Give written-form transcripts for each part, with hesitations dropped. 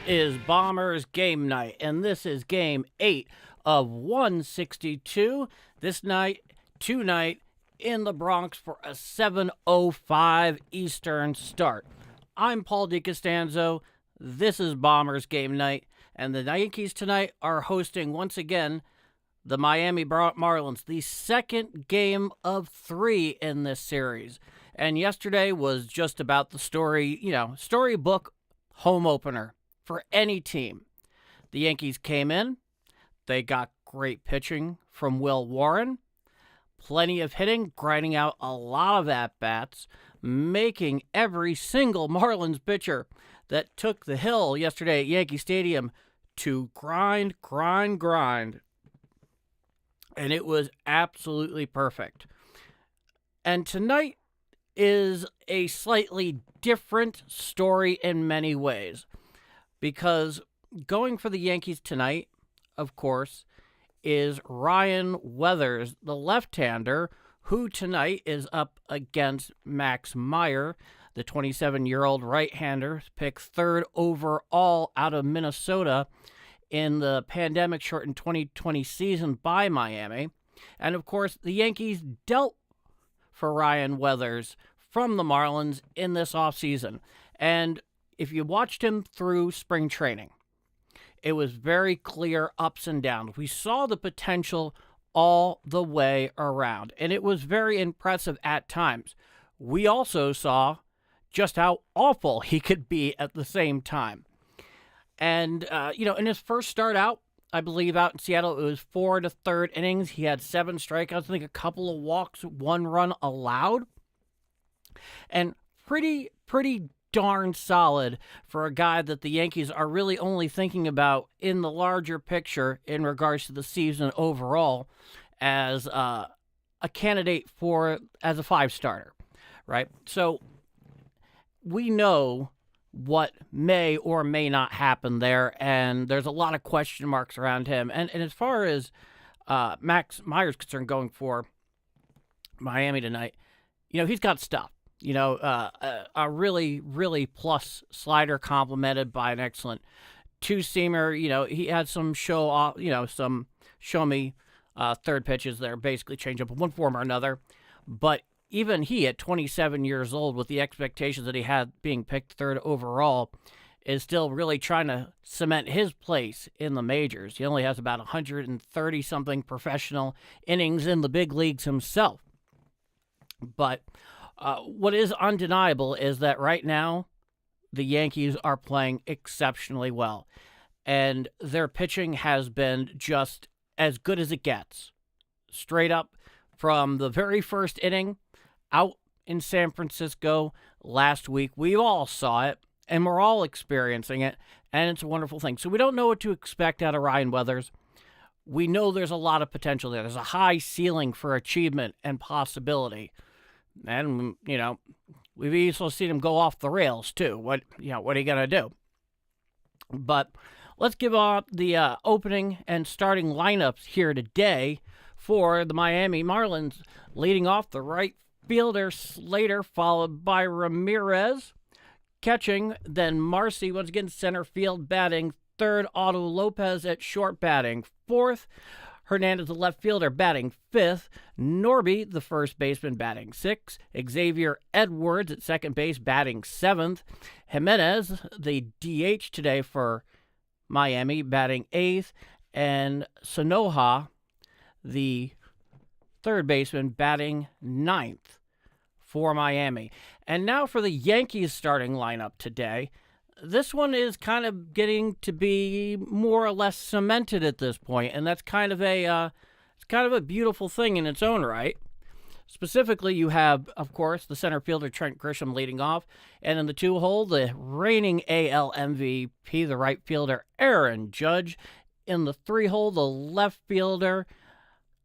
is Bombers game night, and this is game 8 of 162. This night, tonight, in the Bronx for a 7:05 Eastern start. I'm Paul DiCostanzo. This is Bombers game night, and the Yankees tonight are hosting once again the Miami Marlins, the second game of 3 in this series. And yesterday was just about the storybook home opener for any team. The Yankees came in. They got great pitching from Will Warren. Plenty of hitting, grinding out a lot of at-bats, making every single Marlins pitcher that took the hill yesterday at Yankee Stadium to grind. And it was absolutely perfect. And tonight is a slightly different story in many ways, because going for the Yankees tonight, of course, is Ryan Weathers, the left-hander, who tonight is up against Max Meyer, the 27-year-old right-hander, picked third overall out of Minnesota in the pandemic-shortened 2020 season by Miami. And, of course, the Yankees dealt for Ryan Weathers from the Marlins in this offseason. And if you watched him through spring training, it was very clear ups and downs. We saw the potential all the way around, and it was very impressive at times. We also saw just how awful he could be at the same time. And, in his first start out, I believe out in Seattle, it was 4 to third innings. He had 7 strikeouts, I think a couple of walks, 1 run allowed. And pretty darn solid for a guy that the Yankees are really only thinking about in the larger picture in regards to the season overall as a candidate as a 5-starter, right? So we know what may or may not happen there, and there's a lot of question marks around him. And as far as Max Meyer is concerned going for Miami tonight, he's got stuff. A really plus slider complemented by an excellent two-seamer. He had some some show-me third pitches that are basically change up in one form or another. But even he, at 27 years old, with the expectations that he had being picked third overall, is still really trying to cement his place in the majors. He only has about 130-something professional innings in the big leagues himself. But what is undeniable is that right now, the Yankees are playing exceptionally well. And their pitching has been just as good as it gets. Straight up from the very first inning out in San Francisco last week. We all saw it, and we're all experiencing it, and it's a wonderful thing. So we don't know what to expect out of Ryan Weathers. We know there's a lot of potential there. There's a high ceiling for achievement and possibility. And, we've also seen him go off the rails, too. What are you going to do? But let's give out the opening and starting lineups here today for the Miami Marlins. Leading off, the right fielder, Slater, followed by Ramirez. Catching, then Marcy, once again, center field batting third. Otto Lopez at short batting fourth. Hernandez, the left fielder, batting fifth. Norby, the first baseman, batting sixth. Xavier Edwards at second base, batting seventh. Jimenez, the DH today for Miami, batting eighth. And Sanoja, the third baseman, batting ninth for Miami. And now for the Yankees starting lineup today. This one is kind of getting to be more or less cemented at this point, and that's kind of a beautiful thing in its own right. Specifically, you have, of course, the center fielder Trent Grisham leading off, and in the 2-hole, the reigning AL MVP, the right fielder Aaron Judge. In the 3-hole, the left fielder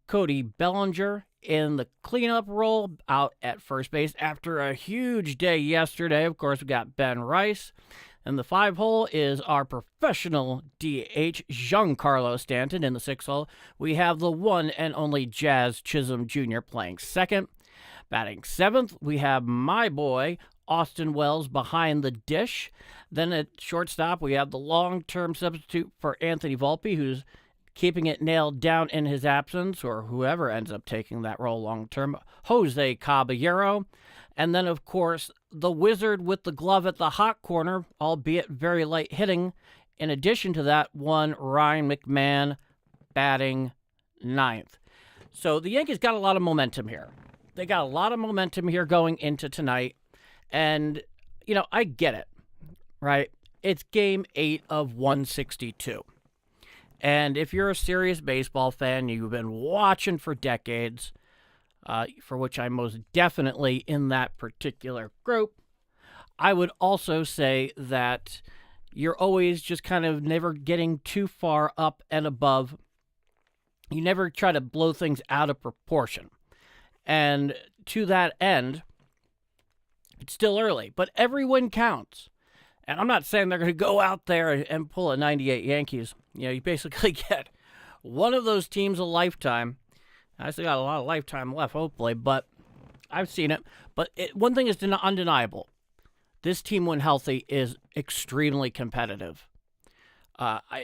Cody Bellinger. In the cleanup role out at first base after a huge day yesterday, of course, we got Ben Rice. And the 5-hole is our professional DH, Giancarlo Stanton. In the 6-hole, we have the one and only Jazz Chisholm Jr. playing second. Batting seventh, we have my boy, Austin Wells behind the dish. Then at shortstop, we have the long-term substitute for Anthony Volpe, who's keeping it nailed down in his absence, or whoever ends up taking that role long-term, Jose Caballero. And then, of course, the wizard with the glove at the hot corner, albeit very light hitting. In addition to that, one Ryan McMahon batting ninth. So the Yankees got a lot of momentum here. They got a lot of momentum here going into tonight. And, I get it, right? It's game 8 of 162. And if you're a serious baseball fan, you've been watching for decades, for which I'm most definitely in that particular group, I would also say that you're always just kind of never getting too far up and above. You never try to blow things out of proportion. And to that end, it's still early, but every win counts. And I'm not saying they're going to go out there and pull a 98 Yankees. You basically get one of those teams a lifetime. I still got a lot of lifetime left, hopefully, but I've seen it. But one thing is undeniable. This team, when healthy, is extremely competitive.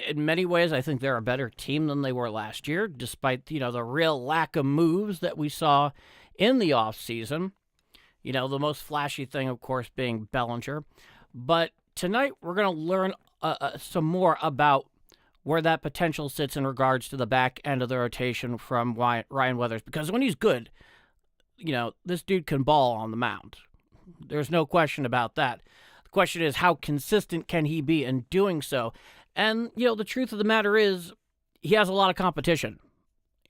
In many ways, I think they're a better team than they were last year, despite, the real lack of moves that we saw in the offseason. The most flashy thing, of course, being Bellinger. But tonight, we're going to learn some more about where that potential sits in regards to the back end of the rotation from Ryan Weathers. Because when he's good, this dude can ball on the mound. There's no question about that. The question is, how consistent can he be in doing so? And, the truth of the matter is, he has a lot of competition.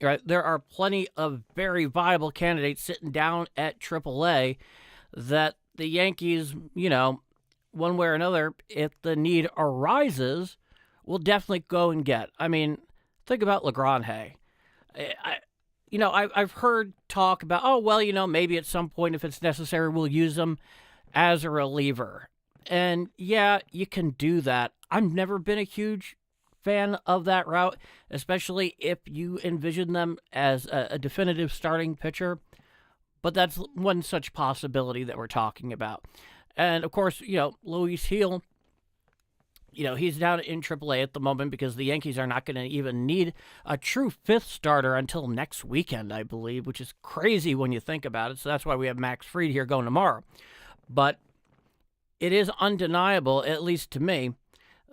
Right? There are plenty of very viable candidates sitting down at AAA that the Yankees, one way or another, if the need arises, will definitely go and get. I mean, think about LeGrand. I've heard talk about, maybe at some point, if it's necessary, we'll use them as a reliever. And yeah, you can do that. I've never been a huge fan of that route, especially if you envision them as a definitive starting pitcher. But that's one such possibility that we're talking about. And of course, Luis Gil, he's down in AAA at the moment because the Yankees are not going to even need a true fifth starter until next weekend, I believe, which is crazy when you think about it. So that's why we have Max Fried here going tomorrow. But it is undeniable, at least to me,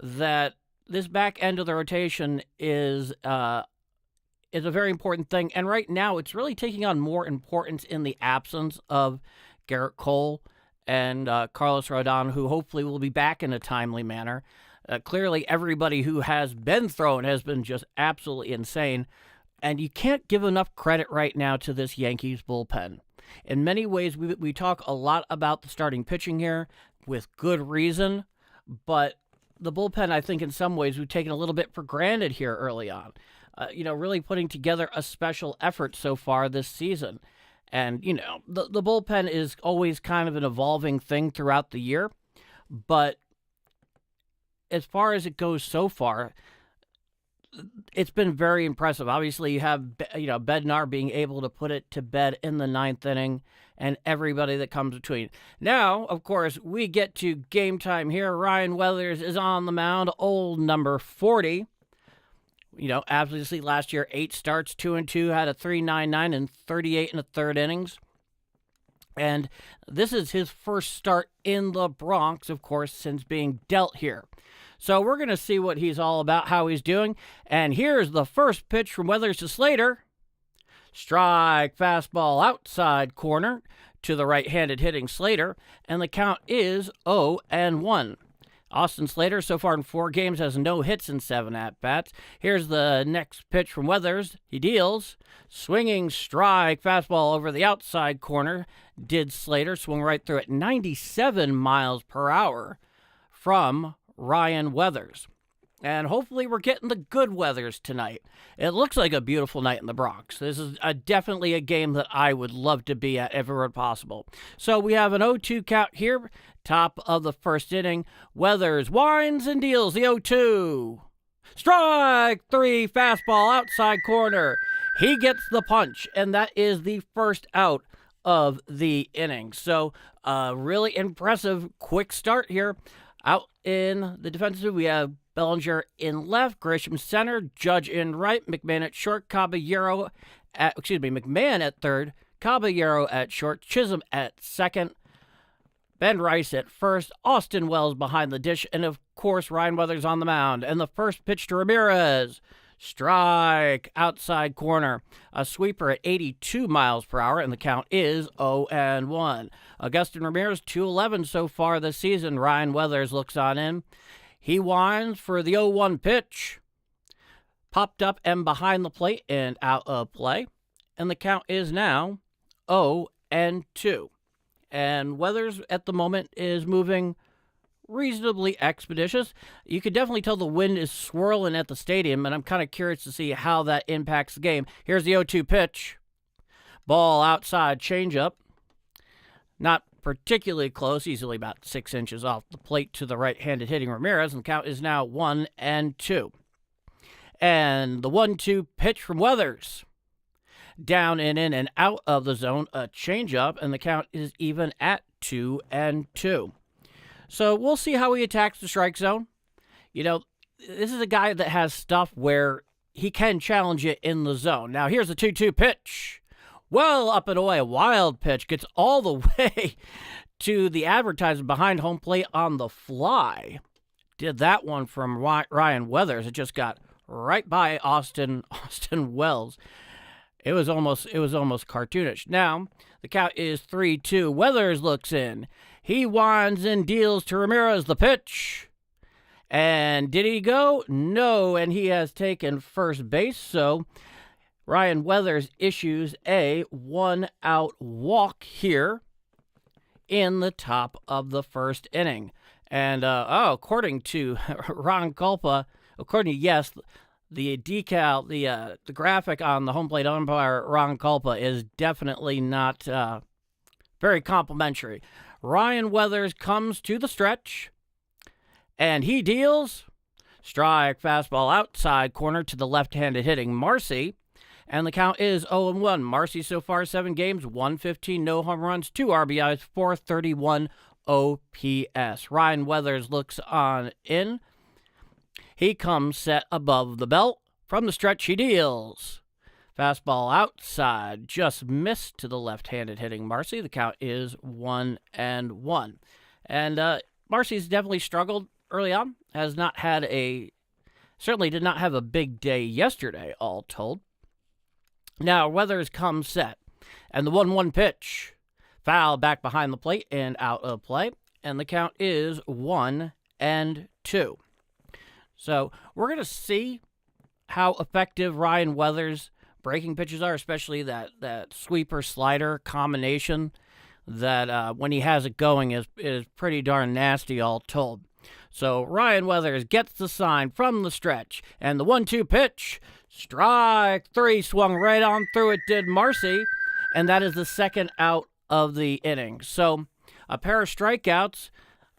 that this back end of the rotation is a very important thing. And right now, it's really taking on more importance in the absence of Garrett Cole and Carlos Rodon, who hopefully will be back in a timely manner. Clearly, everybody who has been thrown has been just absolutely insane. And you can't give enough credit right now to this Yankees bullpen. In many ways, we talk a lot about the starting pitching here with good reason, but the bullpen, I think, in some ways, we've taken a little bit for granted here early on. Really putting together a special effort so far this season. And, the bullpen is always kind of an evolving thing throughout the year. But as far as it goes so far, it's been very impressive. Obviously, you have, Bednar being able to put it to bed in the ninth inning and everybody that comes between. Now, of course, we get to game time here. Ryan Weathers is on the mound, old number 40. Obviously last year, 8 starts, 2-2, had a 3.99 and 38 in the third innings. And this is his first start in the Bronx, of course, since being dealt here. So we're going to see what he's all about, how he's doing. And here's the first pitch from Weathers to Slater. Strike, fastball, outside corner to the right-handed hitting Slater. And the count is 0-1. Austin Slater, so far in 4 games, has no hits in 7 at-bats. Here's the next pitch from Weathers. He deals. Swinging strike, fastball over the outside corner. Did Slater swing right through it, 97 miles per hour from Ryan Weathers. And hopefully we're getting the good Weathers tonight. It looks like a beautiful night in the Bronx. This is definitely a game that I would love to be at if it were possible. So we have an 0-2 count here, top of the first inning. Weathers winds and deals the 0-2. Strike 3, fastball outside corner. He gets the punch, and that is the first out of the inning. So, really impressive quick start here. Out in the defensive, we have Bellinger in left, Grisham center, Judge in right, McMahon at short, McMahon at third, Caballero at short, Chisholm at second, Ben Rice at first, Austin Wells behind the dish, and of course Ryan Weathers on the mound. And the first pitch to Ramirez. Strike, outside corner. A sweeper at 82 miles per hour, and the count is 0-1. Augustin Ramirez, 211 so far this season. Ryan Weathers looks on in. He winds for the 0-1 pitch. Popped up and behind the plate and out of play. And the count is now 0-2. And Weathers at the moment is moving reasonably expeditious. You could definitely tell the wind is swirling at the stadium, and I'm kind of curious to see how that impacts the game. Here's the 0-2 pitch. Ball outside, changeup. Not particularly close, easily about 6 inches off the plate to the right-handed hitting Ramirez, and the count is now 1-2. And the 1-2 pitch from Weathers. Down and in and out of the zone, a changeup, and the count is even at 2-2. So we'll see how he attacks the strike zone. You know, this is a guy that has stuff where he can challenge you in the zone. Now, here's the 2-2 pitch. Well up and away, a wild pitch. Gets all the way to the advertisement behind home plate on the fly. Did that one from Ryan Weathers. It just got right by Austin Wells. It was almost cartoonish. Now, the count is 3-2. Weathers looks in. He winds and deals to Ramirez the pitch. And did he go? No, and he has taken first base, so Ryan Weathers issues a 1-out walk here in the top of the first inning. And, according to Ron Culpa, the decal, the graphic on the home plate umpire, Ron Culpa, is definitely not very complimentary. Ryan Weathers comes to the stretch, and he deals. Strike, fastball outside corner to the left-handed hitting Marcy, and the count is 0-1. Marcy so far 7 games, 115, no home runs, 2 RBIs, 431 OPS. Ryan Weathers looks on in. He comes set above the belt. From the stretch, he deals. Fastball outside, just missed to the left-handed hitting Marcy. The count is 1-1. And Marcy's definitely struggled early on. Certainly did not have a big day yesterday, all told. Now, Weathers comes set. And the 1-1 pitch. Foul back behind the plate and out of play. And the count is 1-2. So we're going to see how effective Ryan Weathers' breaking pitches are, especially that sweeper slider combination that when he has it going is pretty darn nasty, all told. So Ryan Weathers gets the sign from the stretch, and the 1-2 pitch, strike 3, swung right on through it, did Marcy, and that is the second out of the inning. So a pair of strikeouts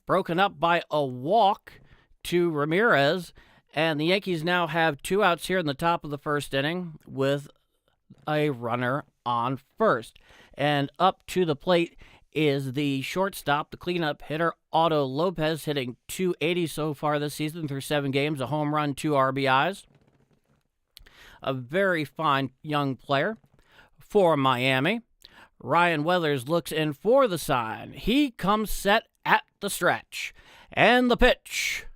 broken up by a walk to Ramirez, and the Yankees now have 2 outs here in the top of the first inning with a runner on first. And up to the plate is the shortstop, the cleanup hitter, Otto Lopez, hitting .280 so far this season through 7 games, a home run, 2 RBIs. A very fine young player for Miami. Ryan Weathers looks in for the sign. He comes set at the stretch. And the pitch.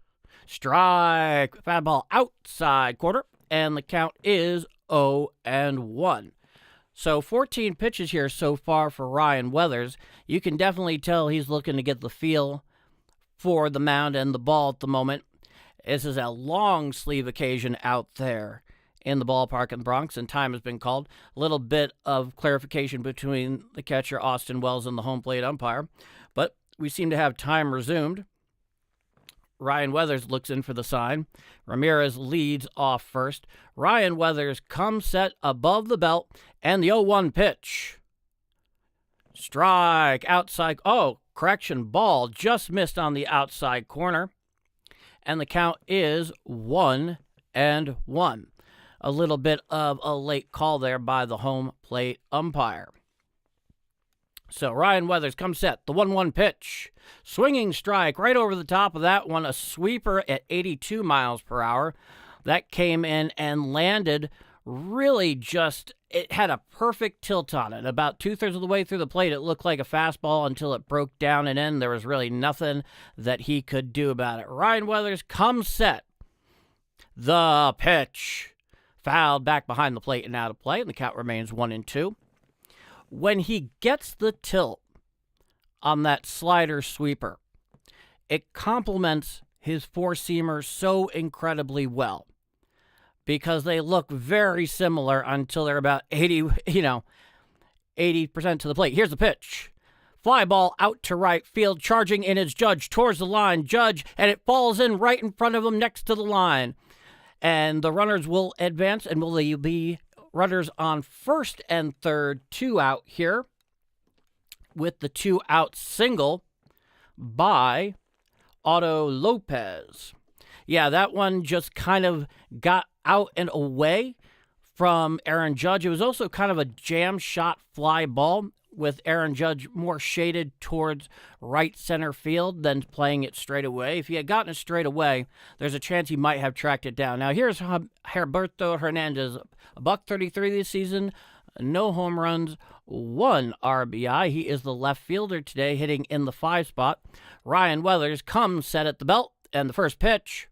Strike. Fastball outside corner. And the count is 0-1. So 14 pitches here so far for Ryan Weathers. You can definitely tell he's looking to get the feel for the mound and the ball at the moment. This is a long sleeve occasion out there in the ballpark in the Bronx, and time has been called. A little bit of clarification between the catcher, Austin Wells, and the home plate umpire. But we seem to have time resumed. Ryan Weathers looks in for the sign. Ramirez leads off first. Ryan Weathers comes set above the belt, and the 0-1 pitch. Strike, outside. Ball just missed on the outside corner. And the count is 1-1. A little bit of a late call there by the home plate umpire. So Ryan Weathers comes set, the 1-1 pitch. Swinging strike right over the top of that one, a sweeper at 82 miles per hour. That came in and landed really just, it had a perfect tilt on it. About 2/3 of the way through the plate, it looked like a fastball until it broke down and in. There was really nothing that he could do about it. Ryan Weathers comes set, the pitch. Fouled back behind the plate and out of play, and the count remains 1-2. When he gets the tilt on that slider sweeper, it complements his four-seamer so incredibly well because they look very similar until they're about 80% to the plate. Here's the pitch. Fly ball out to right field, charging in is Judge towards the line. Judge, and it falls in right in front of him next to the line. And the runners will advance, and will be runners on first and third, 2 out here, with the 2-out single by Otto Lopez. Yeah, that one just kind of got out and away from Aaron Judge. It was also kind of a jam shot fly ball, with Aaron Judge more shaded towards right center field than playing it straight away. If he had gotten it straight away, there's a chance he might have tracked it down. Now here's Herberto Hernandez, $133 this season, no home runs, 1 RBI. He is the left fielder today, hitting in the 5 spot. Ryan Weathers comes set at the belt, and the first pitch,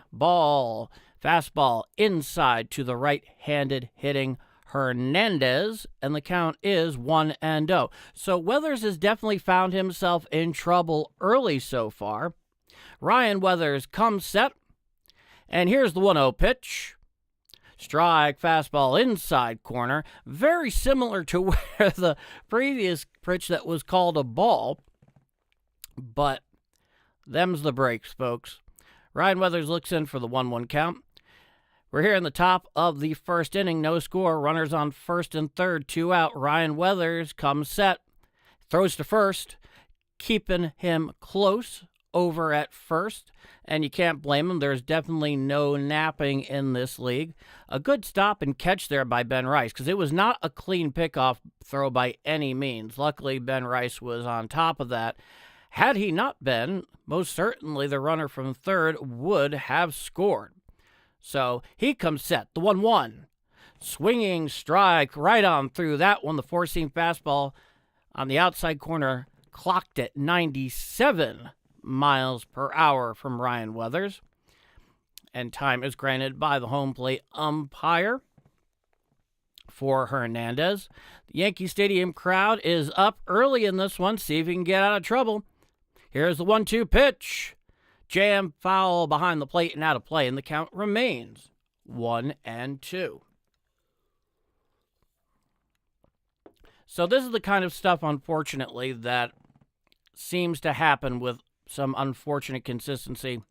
ball, fastball inside to the right-handed hitting Hernandez, and the count is 1-0. So Weathers has definitely found himself in trouble early so far. Ryan Weathers comes set, and here's the 1-0 pitch. Strike, fastball inside corner, very similar to where the previous pitch that was called a ball, but them's the breaks, folks. Ryan Weathers looks in for the 1-1 count. We're here in the top of the first inning. No score. Runners on first and third. 2 out. Ryan Weathers comes set. Throws to first. Keeping him close over at first. And you can't blame him. There's definitely no napping in this league. A good stop and catch there by Ben Rice, because it was not a clean pickoff throw by any means. Luckily, Ben Rice was on top of that. Had he not been, most certainly the runner from third would have scored. So he comes set, the 1-1. Swinging strike right on through that one. The four-seam fastball on the outside corner clocked at 97 miles per hour from Ryan Weathers. And time is granted by the home plate umpire for Hernandez. The Yankee Stadium crowd is up early in this one. See if he can get out of trouble. Here's the 1-2 pitch. Jam foul behind the plate and out of play, and the count remains 1-2. So this is the kind of stuff, unfortunately, that seems to happen with some unfortunate consistency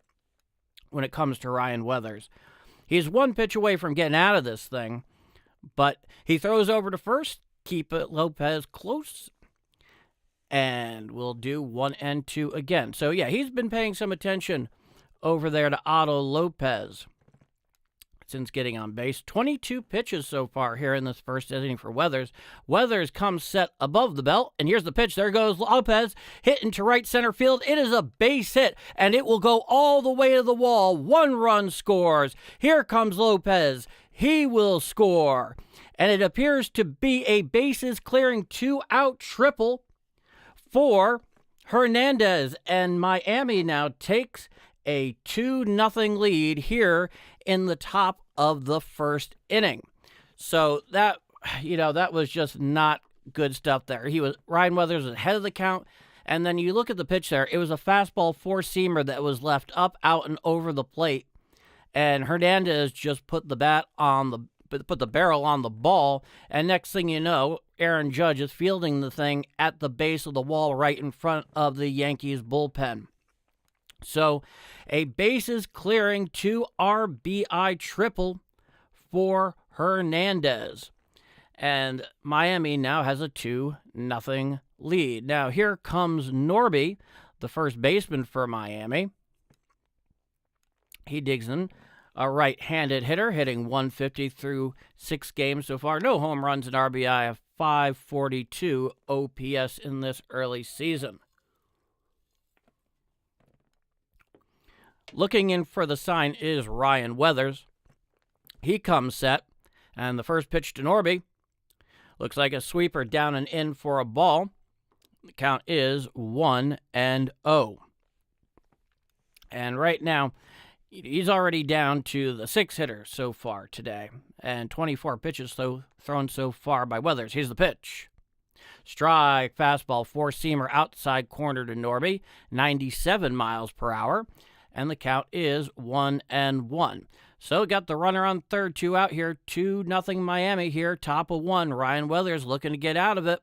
when it comes to Ryan Weathers. He's 1 pitch away from getting out of this thing, but he throws over to first, keep it Lopez close, and we'll do 1-2 again. So, yeah, he's been paying some attention over there to Otto Lopez since getting on base. 22 pitches so far here in this first inning for Weathers. Weathers comes set above the belt, and here's the pitch. There goes Lopez, hitting to right center field. It is a base hit, and it will go all the way to the wall. 1 run scores. Here comes Lopez. He will score. And it appears to be a bases-clearing 2-out triple for Hernandez, and Miami now takes a 2-0 lead here in the top of the first inning. So that was just not good stuff there. Ryan Weathers was ahead of the count, and then you look at the pitch there. It was a fastball four-seamer that was left up, out, and over the plate, and Hernandez just put the barrel on the ball, and next thing you know, Aaron Judge is fielding the thing at the base of the wall right in front of the Yankees bullpen. So a bases-clearing 2 RBI triple for Hernandez. And Miami now has a 2-0 lead. Now here comes Norby, the first baseman for Miami. He digs in. A right-handed hitter, hitting 150 through 6 games so far. No home runs and RBI .542 OPS in this early season. Looking in for the sign is Ryan Weathers. He comes set, and the first pitch to Norby looks like a sweeper down and in for a ball. The count is 1-0. And right now, he's already down to the 6 hitter so far today, and 24 pitches thrown so far by Weathers. Here's the pitch. Strike, fastball, four-seamer outside corner to Norby, 97 miles per hour, and the count is 1-1. So got the runner on third, 2 out here, 2-0 Miami here, top of 1. Ryan Weathers looking to get out of it.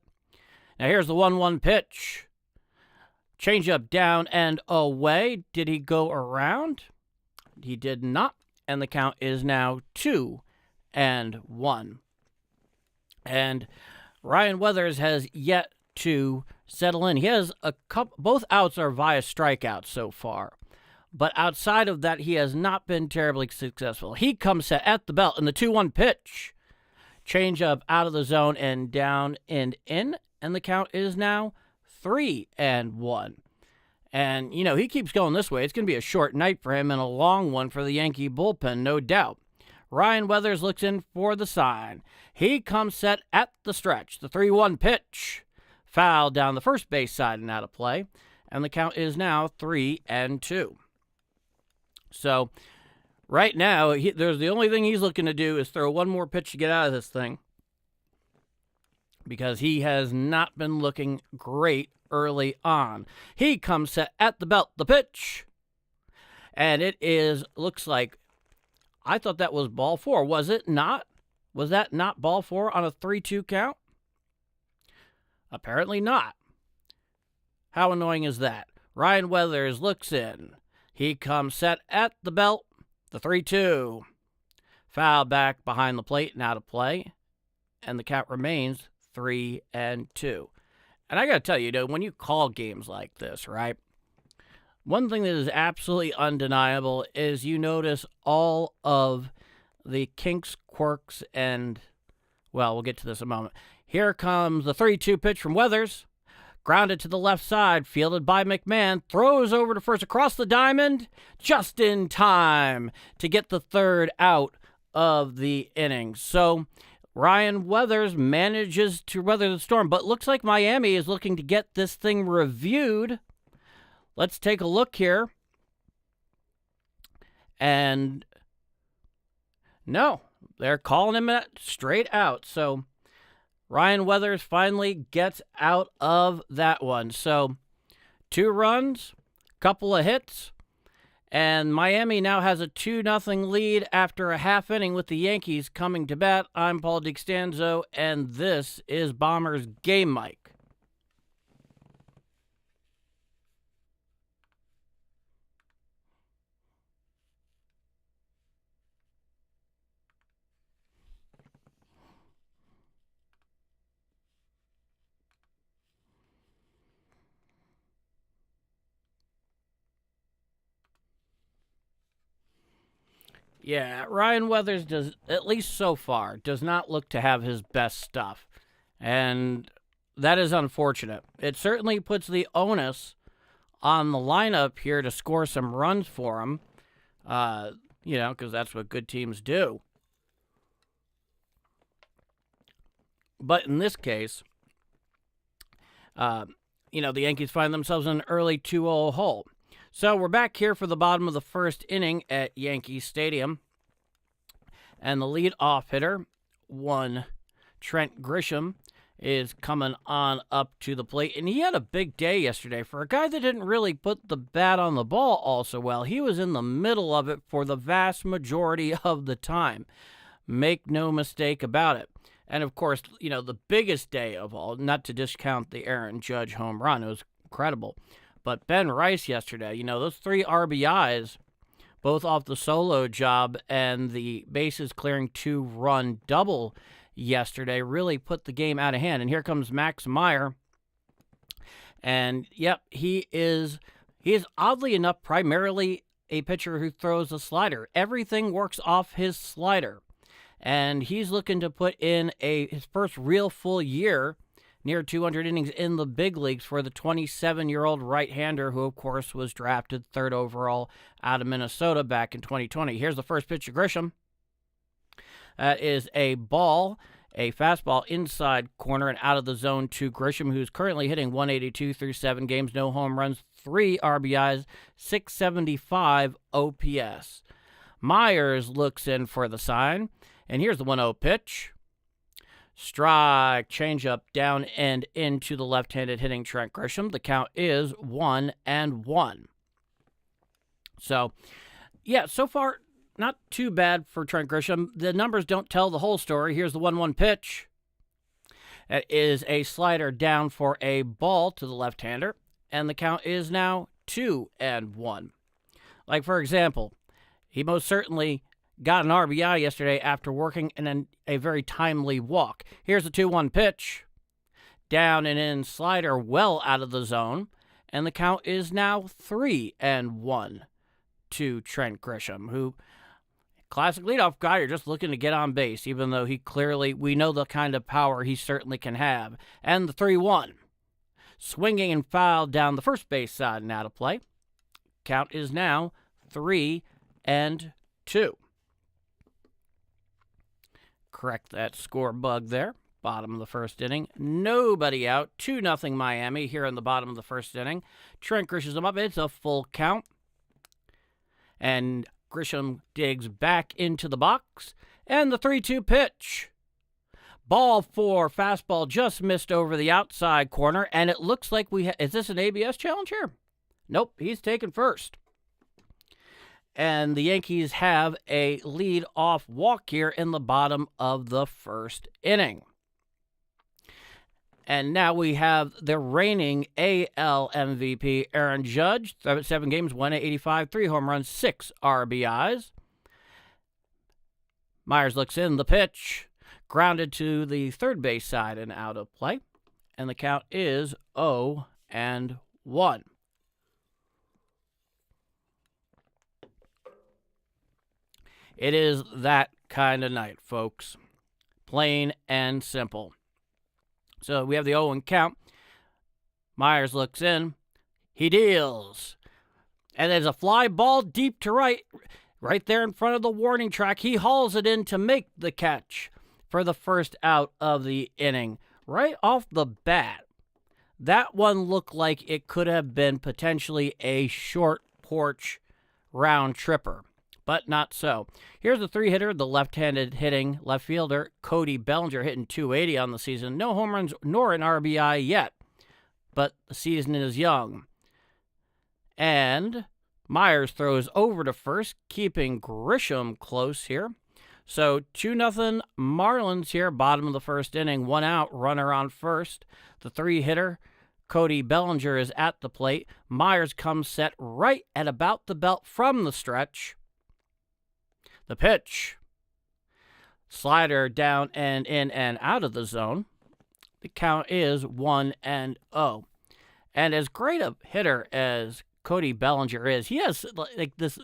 Now here's the 1-1 pitch. Changeup down and away. Did he go around? He did not, and the count is now 2-1. And Ryan Weathers has yet to settle in. He has a couple, both outs are via strikeouts so far. But outside of that, he has not been terribly successful. He comes set at the belt in the 2-1 pitch. Changeup out of the zone and down and in, and the count is now 3-1. And, you know, he keeps going this way. It's going to be a short night for him and a long one for the Yankee bullpen, no doubt. Ryan Weathers looks in for the sign. He comes set at the stretch. The 3-1 pitch. Foul down the first base side and out of play. And the count is now 3-2. So, right now, there's the only thing he's looking to do is throw one more pitch to get out of this thing, because he has not been looking great early on. He comes set at the belt, the pitch, and looks like, I thought that was ball 4. Was it not? Was that not ball 4 on a 3-2 count? Apparently not. How annoying is that? Ryan Weathers looks in. He comes set at the belt, the 3-2. Foul back behind the plate and out of play, and the count remains 3-2. And I got to tell you, when you call games like this, right, one thing that is absolutely undeniable is you notice all of the kinks, quirks, and, well, we'll get to this in a moment. Here comes the 3-2 pitch from Weathers. Grounded to the left side, fielded by McMahon, throws over to first across the diamond, just in time to get the third out of the inning. So Ryan Weathers manages to weather the storm, but looks like Miami is looking to get this thing reviewed. Let's take a look here. And no, they're calling him straight out. So Ryan Weathers finally gets out of that one. So 2 runs, couple of hits, and Miami now has a 2-0 lead after a half inning with the Yankees coming to bat. I'm Paul DiCostanzo, and this is Bombers Game Mike. Yeah, Ryan Weathers does, at least so far, does not look to have his best stuff. And that is unfortunate. It certainly puts the onus on the lineup here to score some runs for him, because that's what good teams do. But in this case, the Yankees find themselves in an early 2-0 hole. So we're back here for the bottom of the first inning at Yankee Stadium. And the leadoff hitter, Trent Grisham, is coming on up to the plate. And he had a big day yesterday. For a guy that didn't really put the bat on the ball all so well, he was in the middle of it for the vast majority of the time. Make no mistake about it. And, of course, the biggest day of all, not to discount the Aaron Judge home run, it was incredible. But Ben Rice yesterday, those 3 RBIs, both off the solo job and the bases clearing 2-run double yesterday, really put the game out of hand. And here comes Max Meyer. And, yep, he is oddly enough primarily a pitcher who throws a slider. Everything works off his slider. and he's looking to put in his first real full year, near 200 innings in the big leagues for the 27-year-old right-hander who, of course, was drafted 3rd overall out of Minnesota back in 2020. Here's the first pitch to Grisham. That is a ball, a fastball inside corner and out of the zone to Grisham, who's currently hitting 182 through 7 games, no home runs, 3 RBIs, 675 OPS. Myers looks in for the sign, and here's the 1-0 pitch. Strike, changeup down and into the left-handed hitting Trent Grisham. The count is 1-1. So, yeah, so far, not too bad for Trent Grisham. The numbers don't tell the whole story. Here's the 1-1 pitch. That is a slider down for a ball to the left-hander, and the count is now 2-1. Like, for example, he most certainly got an RBI yesterday after working in a very timely walk. Here's the 2-1 pitch. Down and in slider well out of the zone. And the count is now 3-1 to Trent Grisham, who, classic leadoff guy, you're just looking to get on base, even though we know the kind of power he certainly can have. And the 3-1. Swinging and foul down the first base side and out of play. Count is now 3-2. Correct that score bug there. Bottom of the first inning. Nobody out. 2-0 Miami here in the bottom of the first inning. Trent Grisham up. It's a full count. And Grisham digs back into the box. And the 3-2 pitch. Ball 4, fastball just missed over the outside corner. And it looks like is this an ABS challenge here? Nope, he's taken first. And the Yankees have a lead-off walk here in the bottom of the first inning. And now we have the reigning AL MVP, Aaron Judge. 7 games, 185, 3 home runs, 6 RBIs. Myers looks in the pitch. Grounded to the third base side and out of play. And the count is 0-1. It is that kind of night, folks. Plain and simple. So we have the 0-1 count. Myers looks in. He deals. And there's a fly ball deep to right there in front of the warning track. He hauls it in to make the catch for the first out of the inning. Right off the bat, that one looked like it could have been potentially a short porch round tripper. But not so. Here's the 3-hitter, the left-handed hitting left fielder, Cody Bellinger, hitting 280 on the season. No home runs nor an RBI yet, but the season is young. And Myers throws over to first, keeping Grisham close here. So 2-0 Marlins here, bottom of the first inning, 1 out, runner on first. The 3-hitter, Cody Bellinger, is at the plate. Myers comes set right at about the belt from the stretch. The pitch. Slider down and in and out of the zone. The count is 1-0. And as great a hitter as Cody Bellinger is, he has like this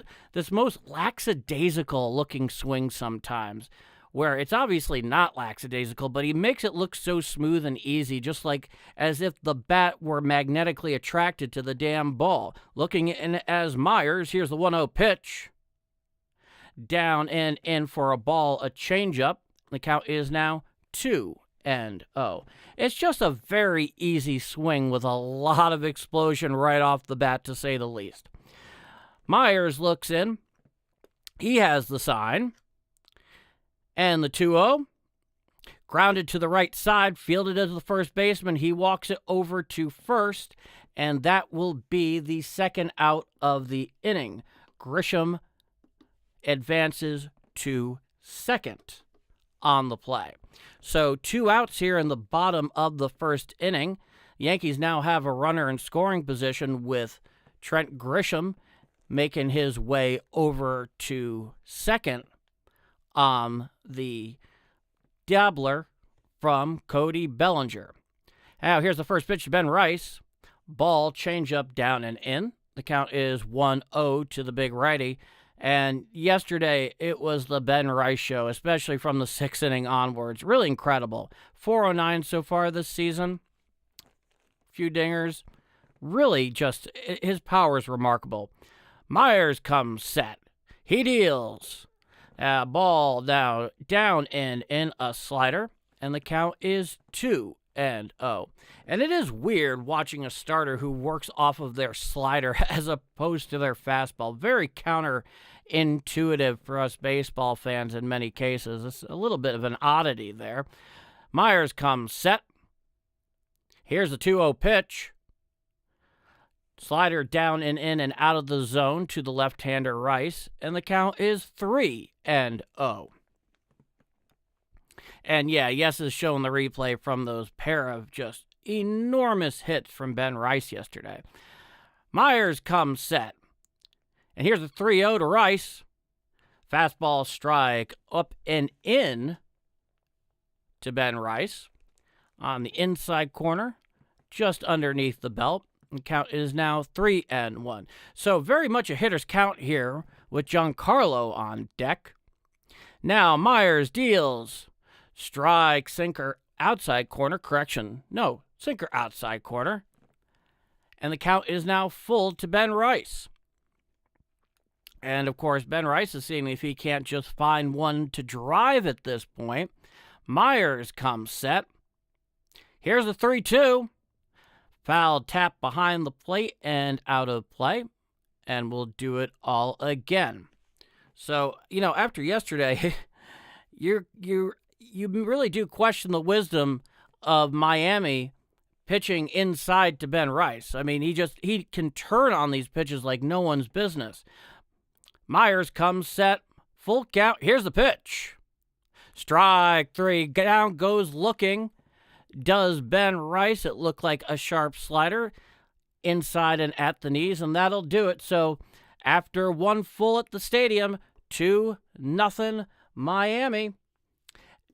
most lackadaisical looking swing sometimes, where it's obviously not lackadaisical, but he makes it look so smooth and easy, just like as if the bat were magnetically attracted to the damn ball. Looking in as Myers, here's the 1-0 pitch. Down and in for a ball, a changeup. The count is now 2-0. It's just a very easy swing with a lot of explosion right off the bat, to say the least. Myers looks in. He has the sign. And the 2-0. Grounded to the right side, fielded as the first baseman. He walks it over to first, and that will be the second out of the inning. Grisham advances to second on the play. So 2 outs here in the bottom of the first inning. Yankees now have a runner in scoring position with Trent Grisham making his way over to second on the doubler from Cody Bellinger. Now here's the first pitch to Ben Rice. Ball, changeup down and in. The count is 1-0 to the big righty. And yesterday, it was the Ben Rice show, especially from the 6th inning onwards. Really incredible. 409 so far this season. Few dingers. Really just, his power is remarkable. Myers comes set. He deals. Ball down and in a slider. And the count is 2-0. And it is weird watching a starter who works off of their slider as opposed to their fastball. Very counterintuitive for us baseball fans in many cases. It's a little bit of an oddity there. Myers comes set. Here's the 2-0 pitch. Slider down and in and out of the zone to the left-hander Rice, and the count is 3-0. And yeah, Yes is showing the replay from those pair of just enormous hits from Ben Rice yesterday. Myers comes set. And here's a 3-0 to Rice. Fastball strike up and in to Ben Rice on the inside corner, just underneath the belt. The count is now 3-1. So very much a hitter's count here with Giancarlo on deck. Now Myers deals. Strike, sinker, outside corner. Correction. No, sinker, outside corner. And the count is now full to Ben Rice. And, of course, Ben Rice is seeing if he can't just find one to drive at this point. Myers comes set. Here's the 3-2. Foul tap behind the plate and out of play. And we'll do it all again. So, after yesterday, you really do question the wisdom of Miami pitching inside to Ben Rice. I mean, he can turn on these pitches like no one's business. Myers comes set, full count. Here's the pitch. Strike 3. Down goes looking. Does Ben Rice. It looked like a sharp slider inside and at the knees, and that'll do it. So after one full at the stadium, 2-0 Miami.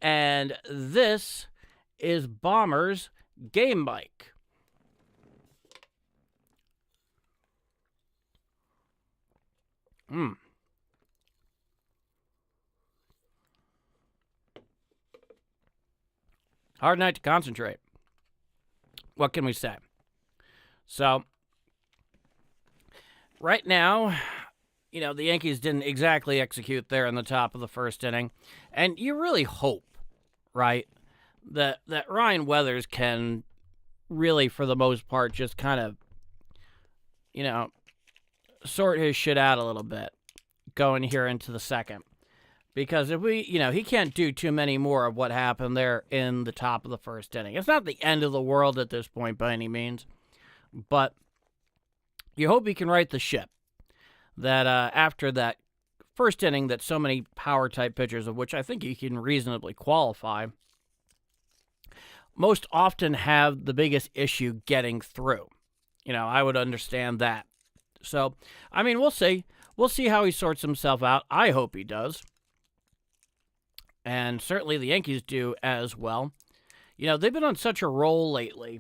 And this is Bombers Game Mic. Hard night to concentrate. What can we say? So, right now, the Yankees didn't exactly execute there in the top of the first inning. And you really hope, right, that Ryan Weathers can really, for the most part, just kind of, sort his shit out a little bit going here into the second. Because if he can't do too many more of what happened there in the top of the first inning. It's not the end of the world at this point by any means, but you hope he can right the ship. That after that first inning that so many power-type pitchers, of which I think he can reasonably qualify, most often have the biggest issue getting through. I would understand that. So, we'll see. We'll see how he sorts himself out. I hope he does. And certainly the Yankees do as well. They've been on such a roll lately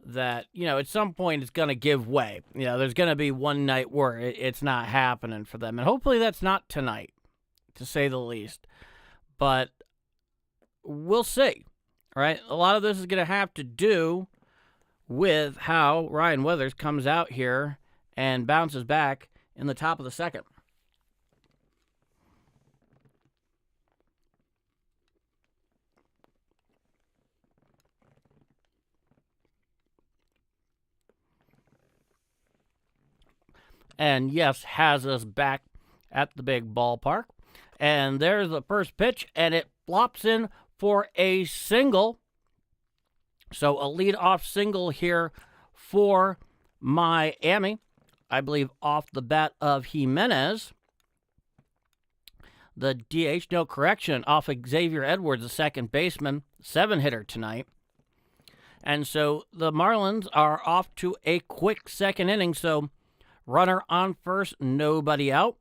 that, at some point it's going to give way. There's going to be one night where it's not happening for them. And hopefully that's not tonight, to say the least. But we'll see, right? A lot of this is going to have to do with how Ryan Weathers comes out here and bounces back in the top of the second. And yes, has us back at the big ballpark. And there's the first pitch, and it flops in for a single. So a leadoff single here for Miami. I believe off the bat of Jimenez. The DH, no correction, off of Xavier Edwards, the second baseman, 7-hitter tonight. And so the Marlins are off to a quick second inning. So runner on first, nobody out.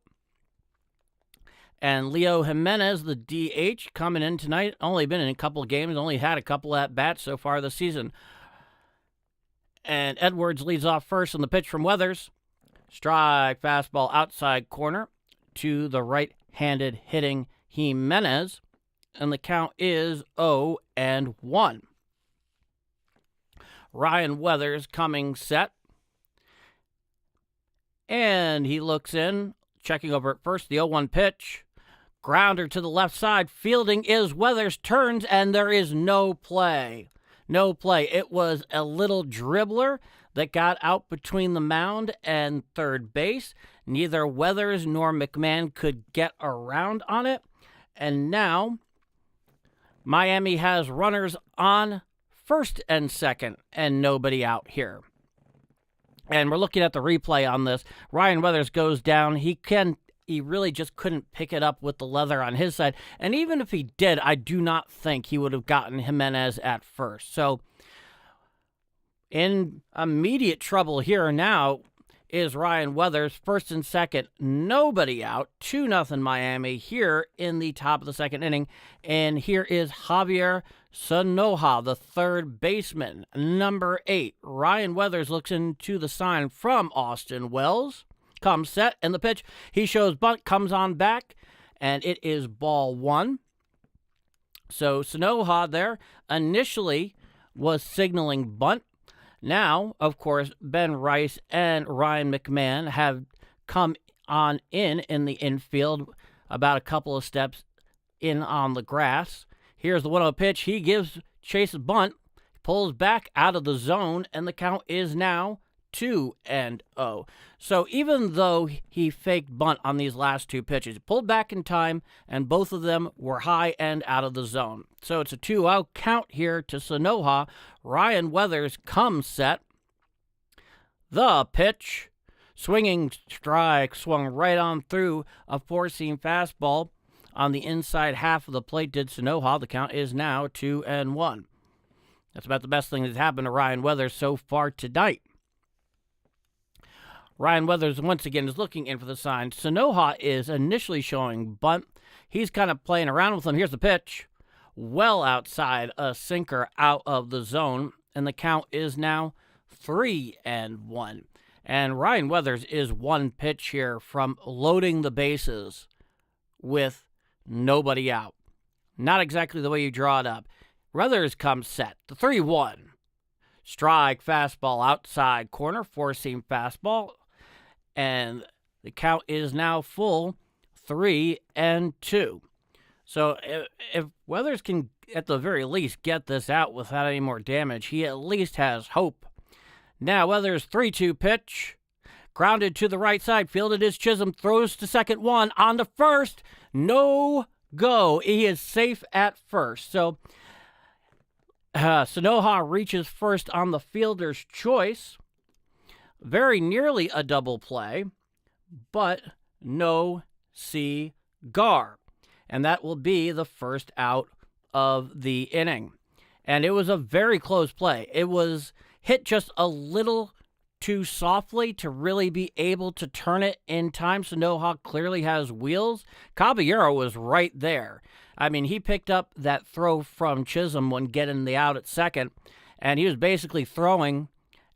And Leo Jimenez, the DH, coming in tonight. Only been in a couple of games, only had a couple at-bats so far this season. And Edwards leads off first on the pitch from Weathers. Strike, fastball, outside corner. to the right-handed hitting Jimenez, and the count is 0-1. Ryan Weathers coming set, and he looks in, checking over at first, the 0-1 pitch. Grounder to the left side. Fielding is Weathers, turns, and there is no play. No play. It was a little dribbler that got out between the mound and third base. Neither Weathers nor McMahon could get around on it. And now Miami has runners on first and second and nobody out here. And we're looking at the replay on this. Ryan Weathers goes down. He really just couldn't pick it up with the leather on his side. And even if he did, I do not think he would have gotten Jimenez at first. So in immediate trouble here now is Ryan Weathers, first and second, nobody out, 2-0 Miami here in the top of the second inning. And here is Javier Sanoja, the third baseman, number 8. Ryan Weathers looks into the sign from Austin Wells. Comes set, and the pitch, he shows bunt, comes on back, and it is ball 1. So Sanoja there initially was signaling bunt. Now, of course, Ben Rice and Ryan McMahon have come on in the infield about a couple of steps in on the grass. Here's the 1-0 pitch. He gives chase a bunt, pulls back out of the zone, and the count is now 2-0. So even though he faked bunt on these last two pitches, he pulled back in time, and both of them were high and out of the zone. So it's a 2-0 count here to Sanoja. Ryan Weathers comes set. The pitch, swinging strike, swung right on through a four-seam fastball on the inside half of the plate. Did Sanoja. The count is now 2-1. That's about the best thing that's happened to Ryan Weathers so far tonight. Ryan Weathers, once again, is looking in for the sign. Sanoja is initially showing bunt. He's kind of playing around with him. Here's the pitch. Well outside, a sinker out of the zone, and the count is now 3-1. And Ryan Weathers is one pitch here from loading the bases with nobody out. Not exactly the way you draw it up. Weathers comes set. The 3-1. Strike, fastball, outside corner, four-seam fastball. And the count is now full 3-2. So if Weathers can, at the very least, get this out without any more damage, he at least has hope. Now Weathers' 3-2 pitch. Grounded to the right side. Fielded is Chisholm. Throws to second, one. On to first. No go. He is safe at first. So Sanoja reaches first on the fielder's choice. Very nearly a double play, but no cigar. And that will be the first out of the inning. And it was a very close play. It was hit just a little too softly to really be able to turn it in time. Sanoja clearly has wheels. Caballero was right there. I mean, he picked up that throw from Chisholm when getting the out at second, and he was basically throwing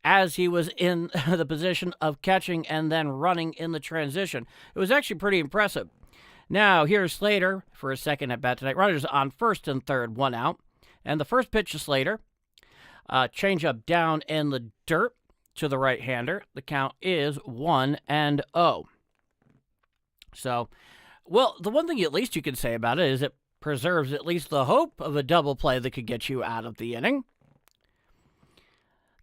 as he was in the position of catching and then running in the transition. It was actually pretty impressive. Now, here's Slater for a second at bat tonight. Runners on first and third, one out. And the first pitch to Slater, changeup down in the dirt to the right-hander. The count is 1-0. So, well, the one thing at least you can say about it is it preserves at least the hope of a double play that could get you out of the inning.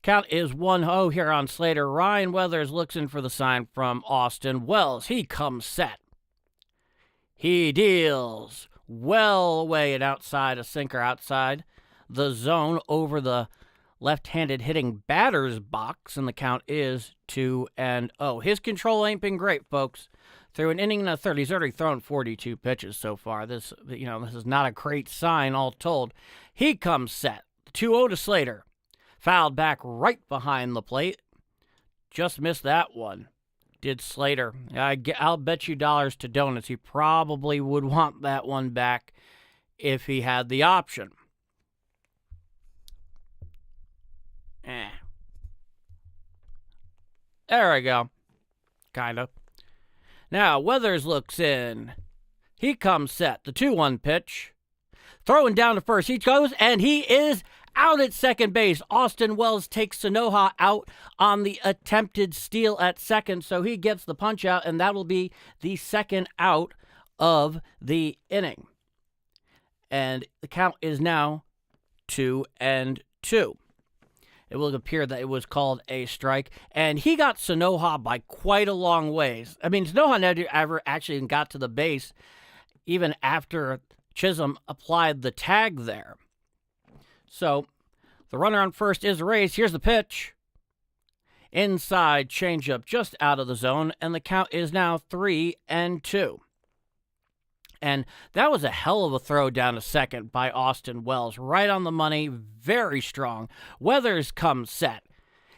Count is 1-0 here on Slater. Ryan Weathers looks in for the sign from Austin Wells. He comes set. He deals well away and outside, a sinker outside the zone over the left-handed hitting batter's box, and the count is 2-0. His control ain't been great, folks. Through an inning and a third, he's already thrown 42 pitches so far. This is not a great sign, all told. He comes set. 2-0 to Slater. Fouled back right behind the plate. Just missed that one. Did Slater. I'll bet you dollars to donuts he probably would want that one back if he had the option. There we go. Kind of. Now, Weathers looks in. He comes set. The 2-1 pitch. Throwing down to first. He goes, and he is out at second base. Austin Wells takes Sanoha out on the attempted steal at second, so he gets the punch out, and that will be the second out of the inning. And the count is now 2-2. It will appear that it was called a strike, and he got Sanoha by quite a long ways. I mean, Sanoha never ever actually got to the base, even after Chisholm applied the tag there. So, the runner on first is raised. Here's the pitch. Inside changeup just out of the zone, and the count is now 3-2. And that was a hell of a throw down to second by Austin Wells. Right on the money, very strong. Weathers comes set.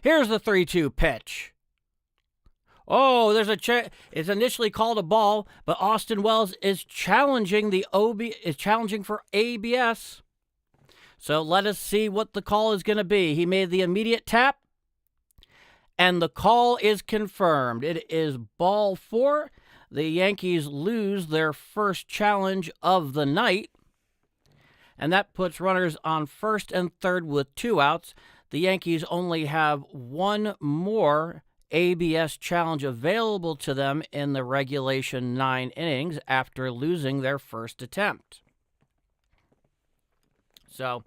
Here's the 3-2 pitch. Oh, there's it's initially called a ball, but Austin Wells is challenging for ABS. So let us see what the call is going to be. He made the immediate tap, and the call is confirmed. It is ball 4. The Yankees lose their first challenge of the night, and that puts runners on first and third with 2 outs. The Yankees only have one more ABS challenge available to them in the regulation 9 innings after losing their first attempt. So,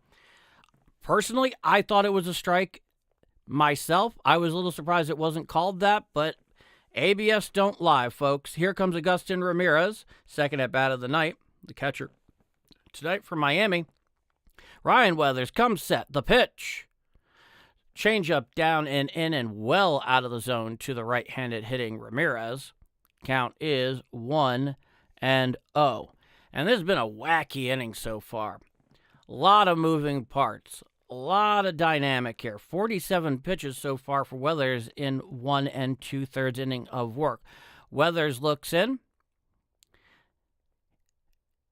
personally, I thought it was a strike myself. I was a little surprised it wasn't called that, but ABS don't lie, folks. Here comes Agustin Ramirez, second at bat of the night, the catcher tonight for Miami. Ryan Weathers comes set. The pitch. Changeup down and in and well out of the zone to the right-handed hitting Ramirez. Count is 1-0. And this has been a wacky inning so far. A lot of moving parts. A lot of dynamic here. 47 pitches so far for Weathers in 1 2/3 inning of work. Weathers looks in.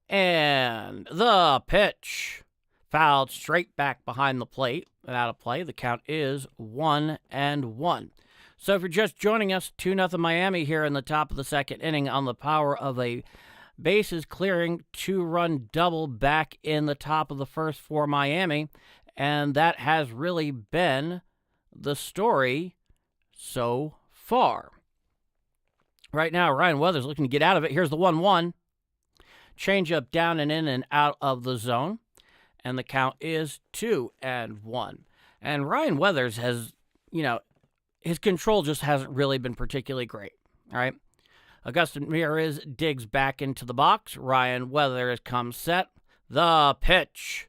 And the pitch. Fouled straight back behind the plate and out of play. The count is 1-1. So if you're just joining us, 2-0 Miami here in the top of the second inning on the power of a bases clearing 2-run double back in the top of the first for Miami. And that has really been the story so far. Right now, Ryan Weathers looking to get out of it. Here's the 1-1. Changeup down and in and out of the zone. And the count is 2-1. And Ryan Weathers has, his control just hasn't really been particularly great. All right. Agustin Ramirez digs back into the box. Ryan Weathers comes set. The pitch.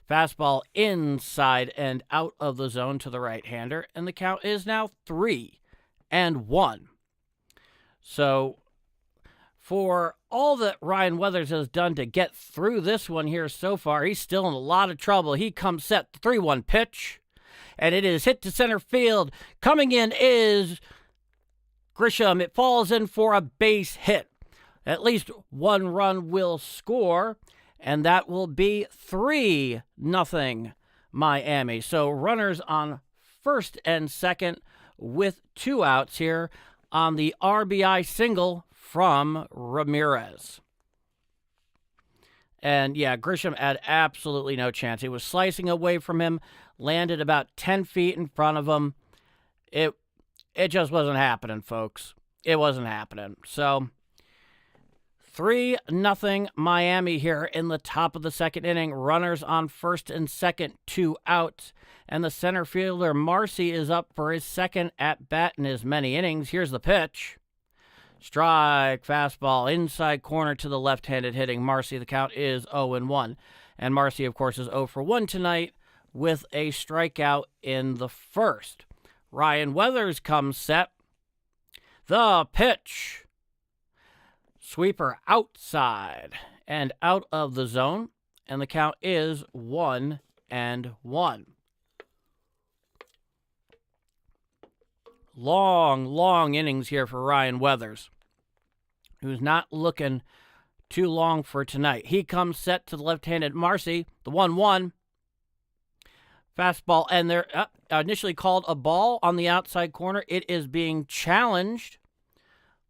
Fastball inside and out of the zone to the right-hander, and the count is now 3-1. So, for all that Ryan Weathers has done to get through this one here so far, he's still in a lot of trouble. He comes set, the 3-1 pitch, and it is hit to center field. Coming in is Grisham. It falls in for a base hit. At least one run will score. And that will be 3-0 Miami. So runners on first and second with 2 outs here on the RBI single from Ramirez. And yeah, Grisham had absolutely no chance. He was slicing away from him, landed about 10 feet in front of him. It just wasn't happening, folks. It wasn't happening. So 3-0 Miami here in the top of the second inning. Runners on first and second, 2 outs. And the center fielder, Marcy, is up for his second at-bat in as many innings. Here's the pitch. Strike, fastball, inside corner to the left-handed hitting Marcy. The count is 0-1. And Marcy, of course, is 0 for 1 tonight with a strikeout in the first. Ryan Weathers comes set. The pitch. Sweeper outside and out of the zone, and the count is 1-1. Long innings here for Ryan Weathers, who's not looking too long for tonight. He comes set to the left-handed Marcy, the 1-1. Fastball, and they're initially called a ball on the outside corner. It is being challenged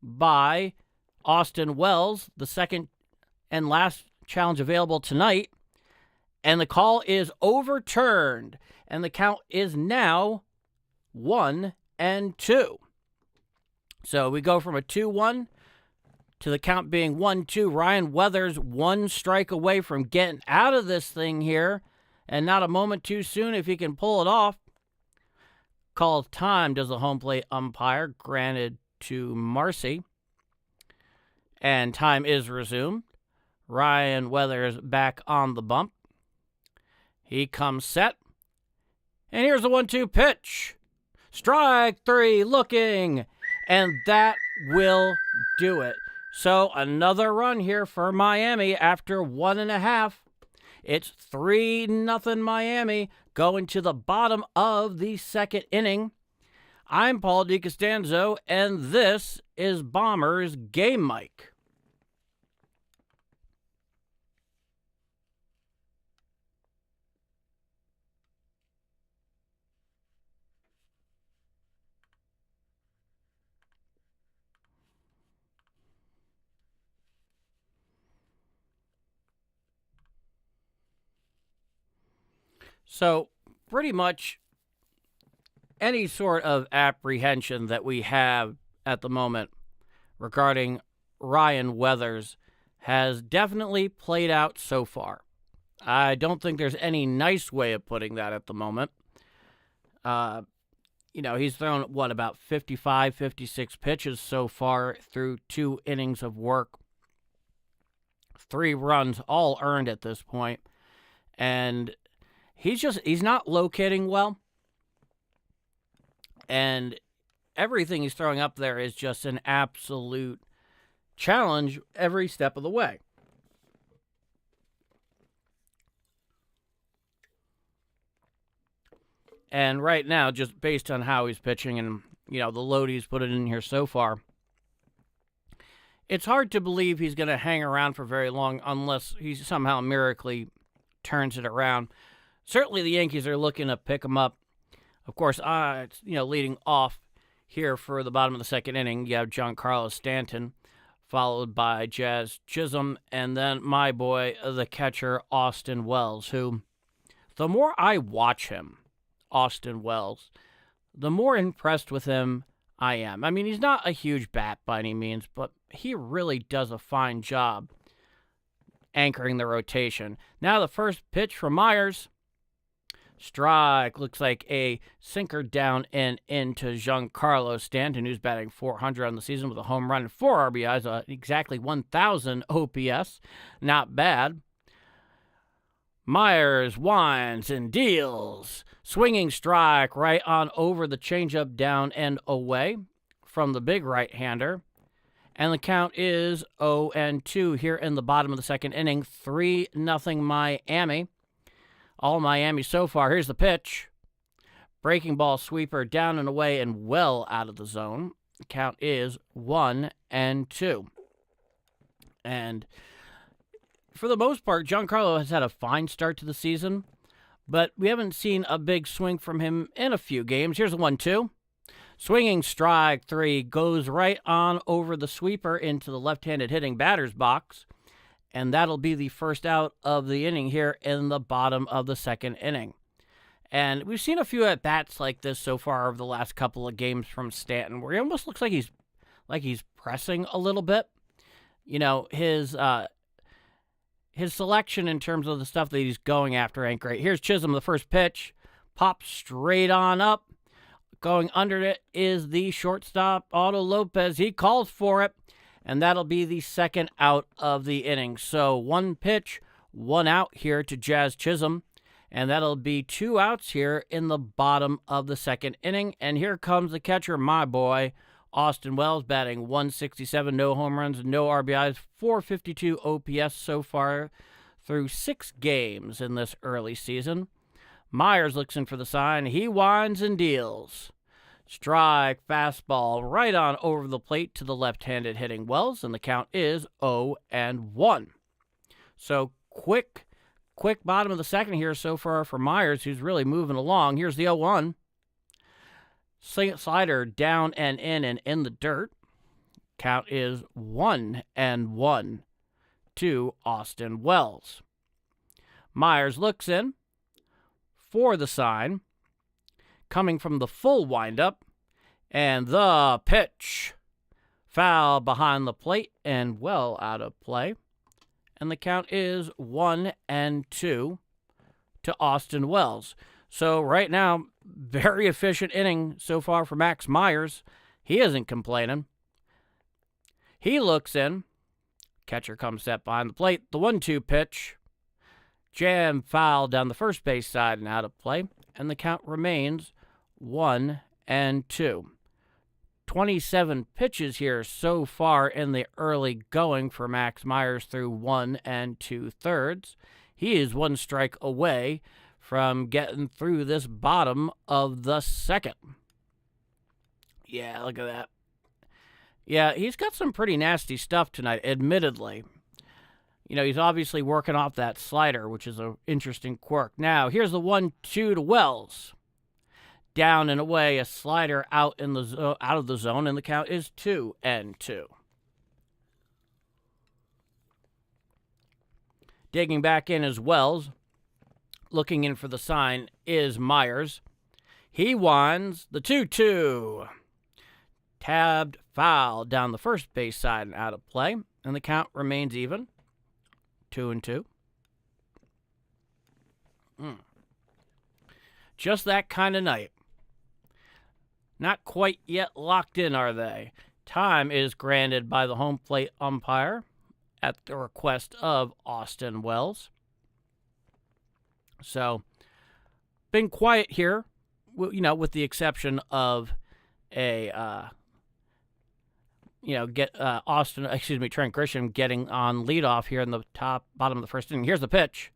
by Austin Wells, the second and last challenge available tonight. And the call is overturned. And the count is now 1-2. So we go from a 2-1 to the count being 1-2. Ryan Weathers one strike away from getting out of this thing here. And not a moment too soon if he can pull it off. Call time, does the home plate umpire, granted to Marcy. And time is resumed. Ryan Weathers back on the bump. He comes set. And here's the 1-2 pitch. Strike three looking. And that will do it. So another run here for Miami after 1.5. It's 3-0 Miami going to the bottom of the second inning. I'm Paul DiCostanzo, and this is Bombers Game Mic. So, pretty much any sort of apprehension that we have at the moment regarding Ryan Weathers has definitely played out so far. I don't think there's any nice way of putting that at the moment. He's thrown, about 55, 56 pitches so far through 2 innings of work. 3 runs, all earned at this point. And he's not locating well. And everything he's throwing up there is just an absolute challenge every step of the way. And right now, just based on how he's pitching and, the load he's put in here so far, it's hard to believe he's going to hang around for very long unless he somehow miraculously turns it around. Certainly the Yankees are looking to pick him up. Of course, leading off here for the bottom of the second inning, you have Giancarlo Stanton, followed by Jazz Chisholm, and then my boy, the catcher, Austin Wells, who, the more I watch him, Austin Wells, the more impressed with him I am. I mean, he's not a huge bat by any means, but he really does a fine job anchoring the rotation. Now the first pitch from Myers. Strike. Looks like a sinker down and into Giancarlo Stanton, who's batting .400 on the season with a home run and 4 RBIs, exactly 1,000 OPS. Not bad. Myers winds and deals. Swinging strike right on over the changeup down and away from the big right-hander. And the count is 0-2 here in the bottom of the second inning. 3-0 Miami. All Miami so far. Here's the pitch. Breaking ball sweeper down and away and well out of the zone. The count is 1-2. And for the most part, Giancarlo has had a fine start to the season, but we haven't seen a big swing from him in a few games. Here's the 1-2. Swinging strike 3 goes right on over the sweeper into the left-handed hitting batter's box. And that'll be the first out of the inning here in the bottom of the second inning. And we've seen a few at-bats like this so far over the last couple of games from Stanton, where he almost looks like he's pressing a little bit. His selection in terms of the stuff that he's going after ain't great. Here's Chisholm, the first pitch. Pops straight on up. Going under it is the shortstop, Otto Lopez. He calls for it. And that'll be the second out of the inning. So 1 pitch, 1 out here to Jazz Chisholm. And that'll be 2 outs here in the bottom of the second inning. And here comes the catcher, my boy, Austin Wells, batting .167, no home runs, no RBIs, .452 OPS so far through 6 games in this early season. Myers looks in for the sign. He winds and deals. Strike, fastball, right on over the plate to the left-handed hitting Wells, and the count is 0-1. So quick bottom of the second here so far for Myers, who's really moving along. Here's the 0-1. Slider down and in the dirt. count is 1-1 to Austin Wells. Myers looks in for the sign, coming from the full windup, and the pitch. Foul behind the plate and well out of play. And the count is 1-2 to Austin Wells. So right now, very efficient inning so far for Max Myers. He isn't complaining. He looks in. Catcher comes set behind the plate. The 1-2 pitch. Jam foul down the first base side and out of play. And the count remains 1-2. 27 pitches here so far in the early going for Max Myers through 1 2/3. He is one strike away from getting through this bottom of the second. Yeah, look at that. Yeah, he's got some pretty nasty stuff tonight, admittedly. You know, he's obviously working off that slider, which is an interesting quirk. Now, here's the 1-2 to Wells. Down and away, a slider out of the zone, and the count is 2-2. Digging back in as Wells. Looking in for the sign is Myers. He winds the 2-2. Tabbed foul down the first base side and out of play, and the count remains even. 2-2. Just that kind of night. Not quite yet locked in, are they? Time is granted by the home plate umpire at the request of Austin Wells. So, been quiet here, you know, with the exception of Trent Grisham getting on leadoff here in the bottom of the first inning. Here's the pitch.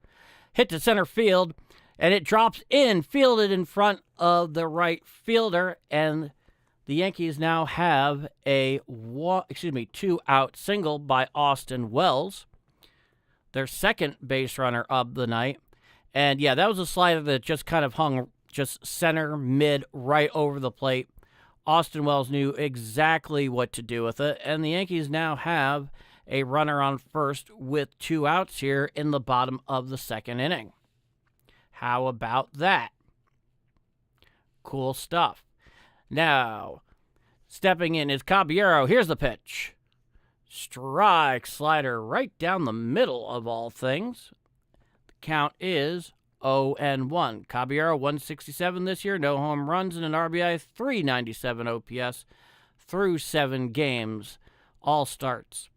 Hit to center field. And it drops in, fielded in front of the right fielder, and the Yankees now have a 2-out single by Austin Wells, their second base runner of the night. And yeah, that was a slider that just kind of hung just center, mid, right over the plate. Austin Wells knew exactly what to do with it, and the Yankees now have a runner on first with 2 outs here in the bottom of the second inning. How about that? Cool stuff. Now, stepping in is Caballero. Here's the pitch. Strike slider right down the middle of all things. The count is 0-1. Caballero, 167 this year, no home runs and an RBI, 397 OPS through 7 games. All starts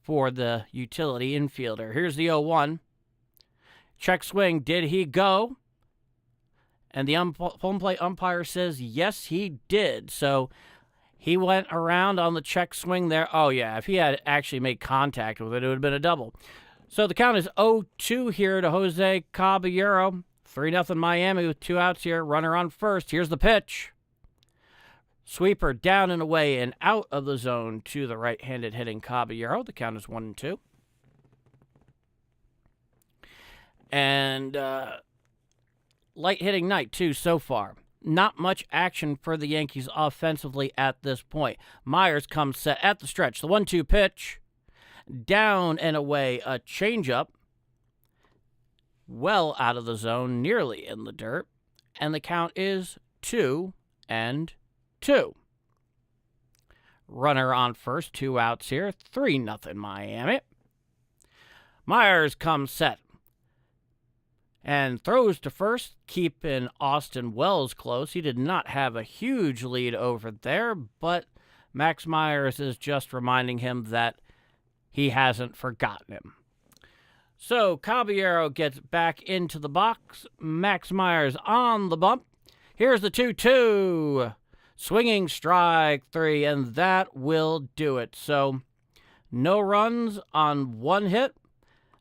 for the utility infielder. Here's the 0-1. Check swing, did he go? And the home plate umpire says, yes, he did. So he went around on the check swing there. Oh, yeah, if he had actually made contact with it, it would have been a double. So the count is 0-2 here to Jose Caballero. 3-0 Miami with 2 outs here. Runner on first. Here's the pitch. Sweeper down and away and out of the zone to the right-handed hitting Caballero. The count is 1-2. And light hitting night, too, so far. Not much action for the Yankees offensively at this point. Myers comes set at the stretch. The 1-2 pitch. Down and away, a changeup. Well out of the zone, nearly in the dirt. And the count is 2-2. Runner on first, 2 outs here. 3-0 Miami. Myers comes set and throws to first, keeping Austin Wells close. He did not have a huge lead over there, but Max Myers is just reminding him that he hasn't forgotten him. So Caballero gets back into the box. Max Myers on the bump. Here's the 2-2. Swinging strike 3, and that will do it. So no runs on 1 hit.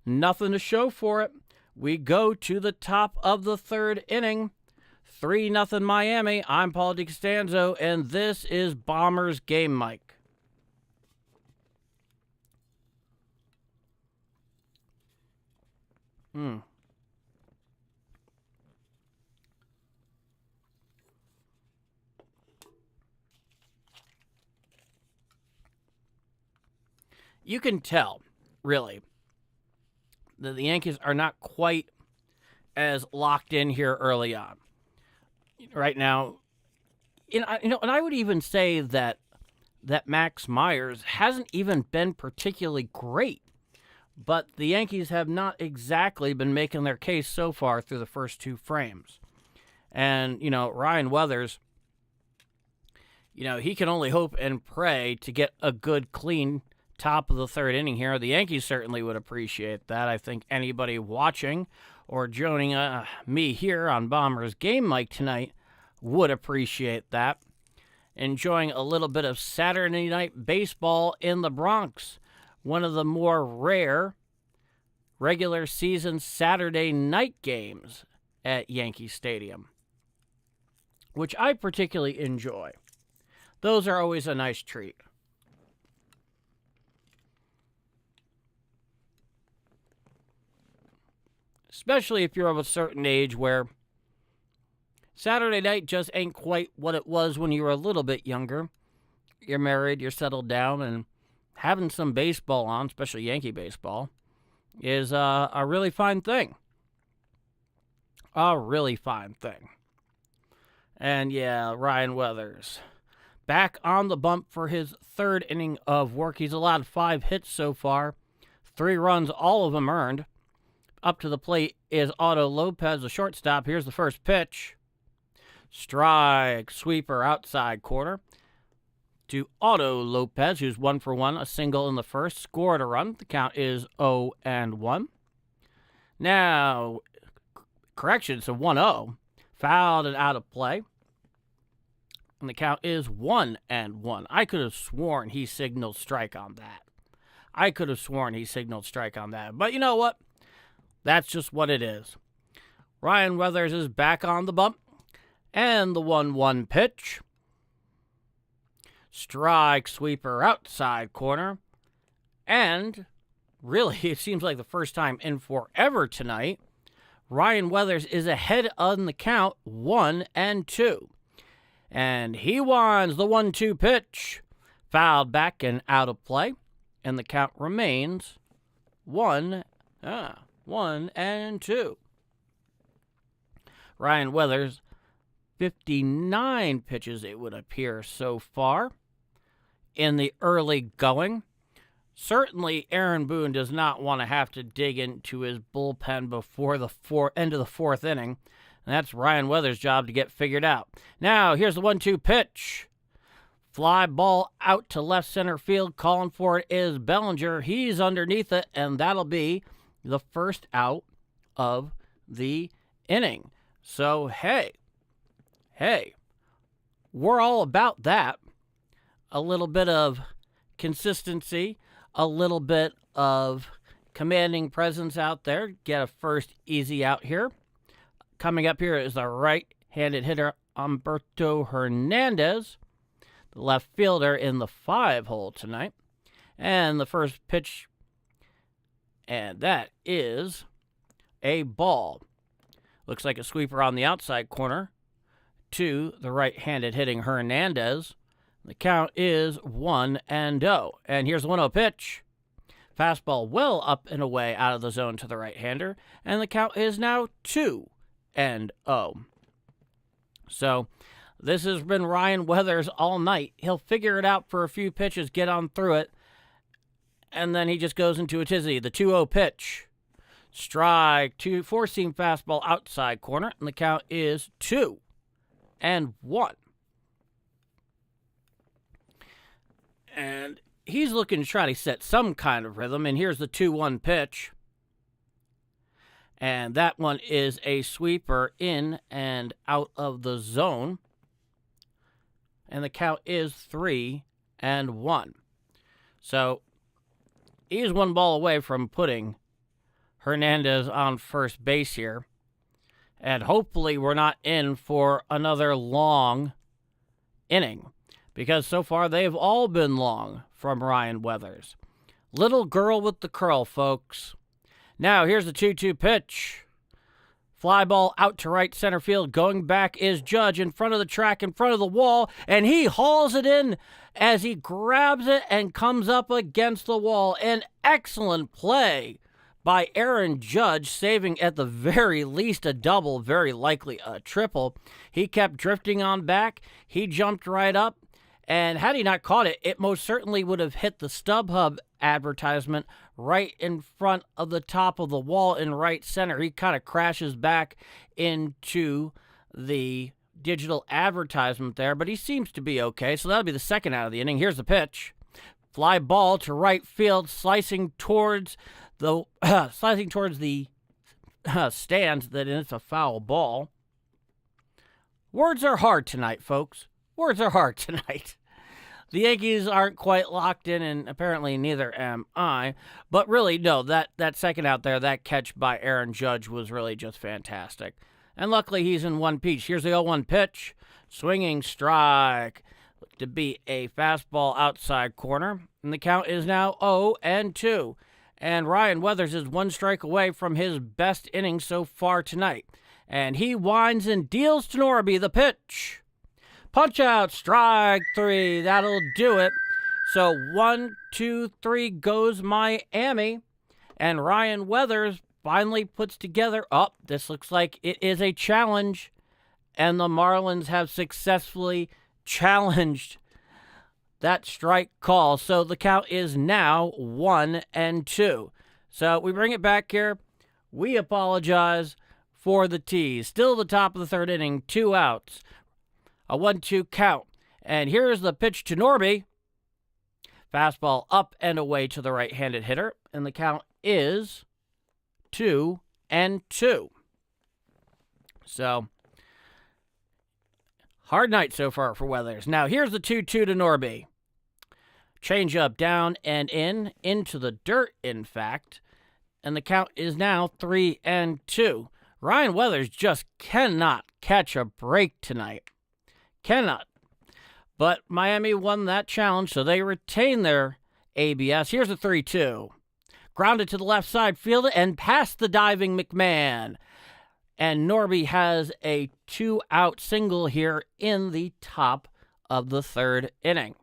Nothing to show for it. We go to the top of the 3rd inning. 3-0 Miami. I'm Paul DiCostanzo, and this is Bombers Game Mike. you can tell, really, that the Yankees are not quite as locked in here early on. Right now, and I would even say that Max Myers hasn't even been particularly great. But the Yankees have not exactly been making their case so far through the first two frames. And, Ryan Weathers, he can only hope and pray to get a good, clean top of the third inning here. The Yankees certainly would appreciate that. I think anybody watching or joining me here on Bombers Game Mic tonight would appreciate that. Enjoying a little bit of Saturday night baseball in the Bronx. One of the more rare regular season Saturday night games at Yankee Stadium, which I particularly enjoy. Those are always a nice treat. Especially if you're of a certain age where Saturday night just ain't quite what it was when you were a little bit younger. You're married, you're settled down, and having some baseball on, especially Yankee baseball, is a really fine thing. A really fine thing. And yeah, Ryan Weathers, back on the bump for his third inning of work. He's allowed 5 hits so far, 3 runs, all of them earned. Up to the plate is Otto Lopez, the shortstop. Here's the first pitch. Strike, sweeper, outside corner to Otto Lopez, who's 1 for 1, a single in the first, scored a run. The count is 0-1. Now, correction, it's a 1-0. Fouled and out of play. And the count is 1-1. I could have sworn he signaled strike on that. But you know what? That's just what it is. Ryan Weathers is back on the bump. And the 1-1 pitch. Strike, sweeper, outside corner. And really, it seems like the first time in forever tonight, Ryan Weathers is ahead on the count, 1-2. And he winds the 1-2 pitch. Fouled back and out of play. And the count remains 1-2. Ryan Weathers, 59 pitches, it would appear, so far in the early going. Certainly, Aaron Boone does not want to have to dig into his bullpen before the end of the fourth inning. And that's Ryan Weathers' job to get figured out. Now, here's the 1-2 pitch. Fly ball out to left center field. Calling for it is Bellinger. He's underneath it, and that'll be the first out of the inning. So, hey, we're all about that. A little bit of consistency, a little bit of commanding presence out there. Get a first easy out here. Coming up here is the right-handed hitter, Humberto Hernandez, the left fielder in the 5-hole tonight. And the first pitch, and that is a ball. Looks like a sweeper on the outside corner to the right-handed hitting Hernandez. The count is 1-0. And here's the 1-0 pitch. Fastball well up and away out of the zone to the right-hander. And the count is now 2-0. So this has been Ryan Weathers all night. He'll figure it out for a few pitches, get on through it, and then he just goes into a tizzy. The 2-0 pitch. Strike, 4-seam fastball outside corner, and the count is 2-1. And he's looking to try to set some kind of rhythm, and here's the 2-1 pitch. And that one is a sweeper in and out of the zone. And the count is 3-1. So he's one ball away from putting Hernandez on first base here. And hopefully we're not in for another long inning, because so far they've all been long from Ryan Weathers. Little girl with the curl, folks. Now here's the 2-2 pitch. Fly ball out to right center field. Going back is Judge in front of the track, in front of the wall, and he hauls it in as he grabs it and comes up against the wall. An excellent play by Aaron Judge, saving at the very least a double, very likely a triple. He kept drifting on back. He jumped right up, and had he not caught it, it most certainly would have hit the StubHub advertisement right in front of the top of the wall in right center. He kind of crashes back into the digital advertisement there, but he seems to be okay, so that'll be the second out of the inning. Here's the pitch. Fly ball to right field, slicing towards the stands. That it's a foul ball. Words are hard tonight, folks. Words are hard tonight. The Yankees aren't quite locked in, and apparently neither am I. But really, no, that second out there, that catch by Aaron Judge was really just fantastic. And luckily, he's in one piece. Here's the 0-1 pitch. Swinging strike. Looked to be a fastball outside corner. And the count is now 0-2. And Ryan Weathers is one strike away from his best inning so far tonight. And he winds and deals to Norby the pitch. Punch out, strike 3. That'll do it. So 1, 2, 3 goes Miami. And Ryan Weathers finally puts together, this looks like it is a challenge. And the Marlins have successfully challenged that strike call. So the count is now 1-2. So we bring it back here. We apologize for the tease. Still the top of the third inning, 2 outs. A 1-2 count. And here's the pitch to Norby. Fastball up and away to the right-handed hitter. And the count is 2-2. So, hard night so far for Weathers. Now, here's the 2-2 to Norby. Change up down and into the dirt, in fact. And the count is now 3-2. Ryan Weathers just cannot catch a break tonight. Cannot. But Miami won that challenge, so they retain their ABS. Here's a 3-2. Grounded to the left side field and past the diving McMahon. And Norby has a 2-out single here in the top of the third inning.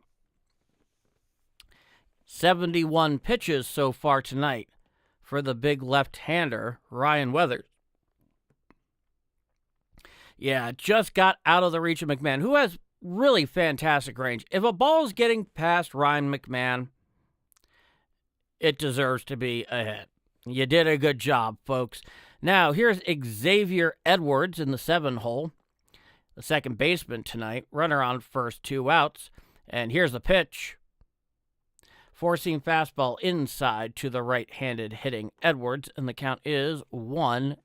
71 pitches so far tonight for the big left-hander, Ryan Weathers. Yeah, just got out of the reach of McMahon, who has really fantastic range. If a ball is getting past Ryan McMahon, it deserves to be a hit. You did a good job, folks. Now, here's Xavier Edwards in the 7-hole, the second baseman tonight. Runner on first, 2 outs. And here's the pitch. Four-seam fastball inside to the right-handed hitting Edwards, and the count is 1-0.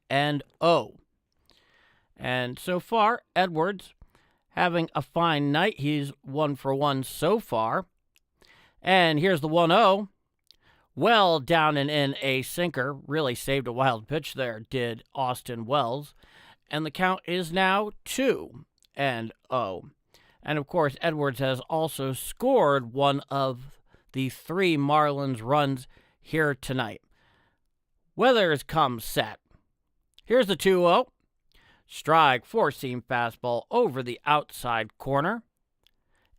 And so far, Edwards having a fine night. He's 1 for 1 so far. And here's the 1-0. Well down and in a sinker. Really saved a wild pitch there, did Austin Wells. And the count is now 2-0. And of course, Edwards has also scored one of the 3 Marlins runs here tonight. Weathers comes set. Here's the 2-0. Strike, four-seam fastball over the outside corner.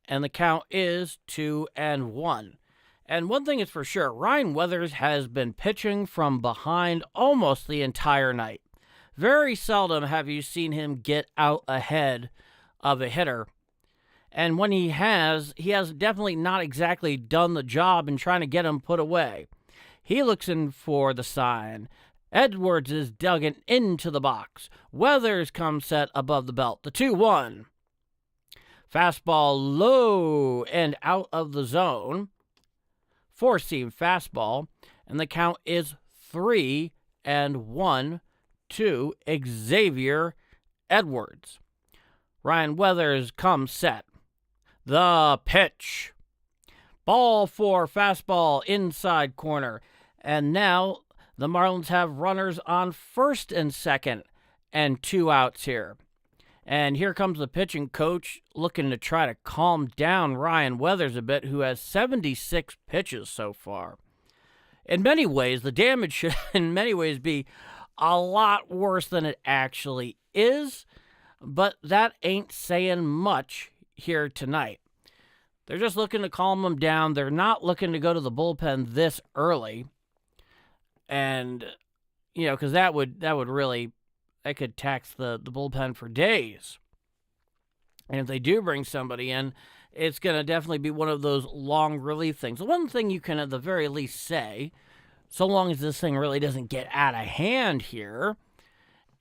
And the count is 2-1. And one thing is for sure, Ryan Weathers has been pitching from behind almost the entire night. Very seldom have you seen him get out ahead of a hitter. And when he has definitely not exactly done the job in trying to get him put away. He looks in for the sign. Edwards is dug into the box. Weathers comes set above the belt. The 2-1. Fastball low and out of the zone. Four-seam fastball. And the count is 3-1 to Xavier Edwards. Ryan Weathers comes set. The pitch. Ball 4, fastball inside corner. And now the Marlins have runners on first and second and 2 outs here. And here comes the pitching coach looking to try to calm down Ryan Weathers a bit, who has 76 pitches so far. In many ways, the damage should in many ways be a lot worse than it actually is, but that ain't saying much here tonight. They're just looking to calm him down. They're not looking to go to the bullpen this early. And, because that could tax the bullpen for days. And if they do bring somebody in, it's going to definitely be one of those long relief things. The one thing you can at the very least say, so long as this thing really doesn't get out of hand here,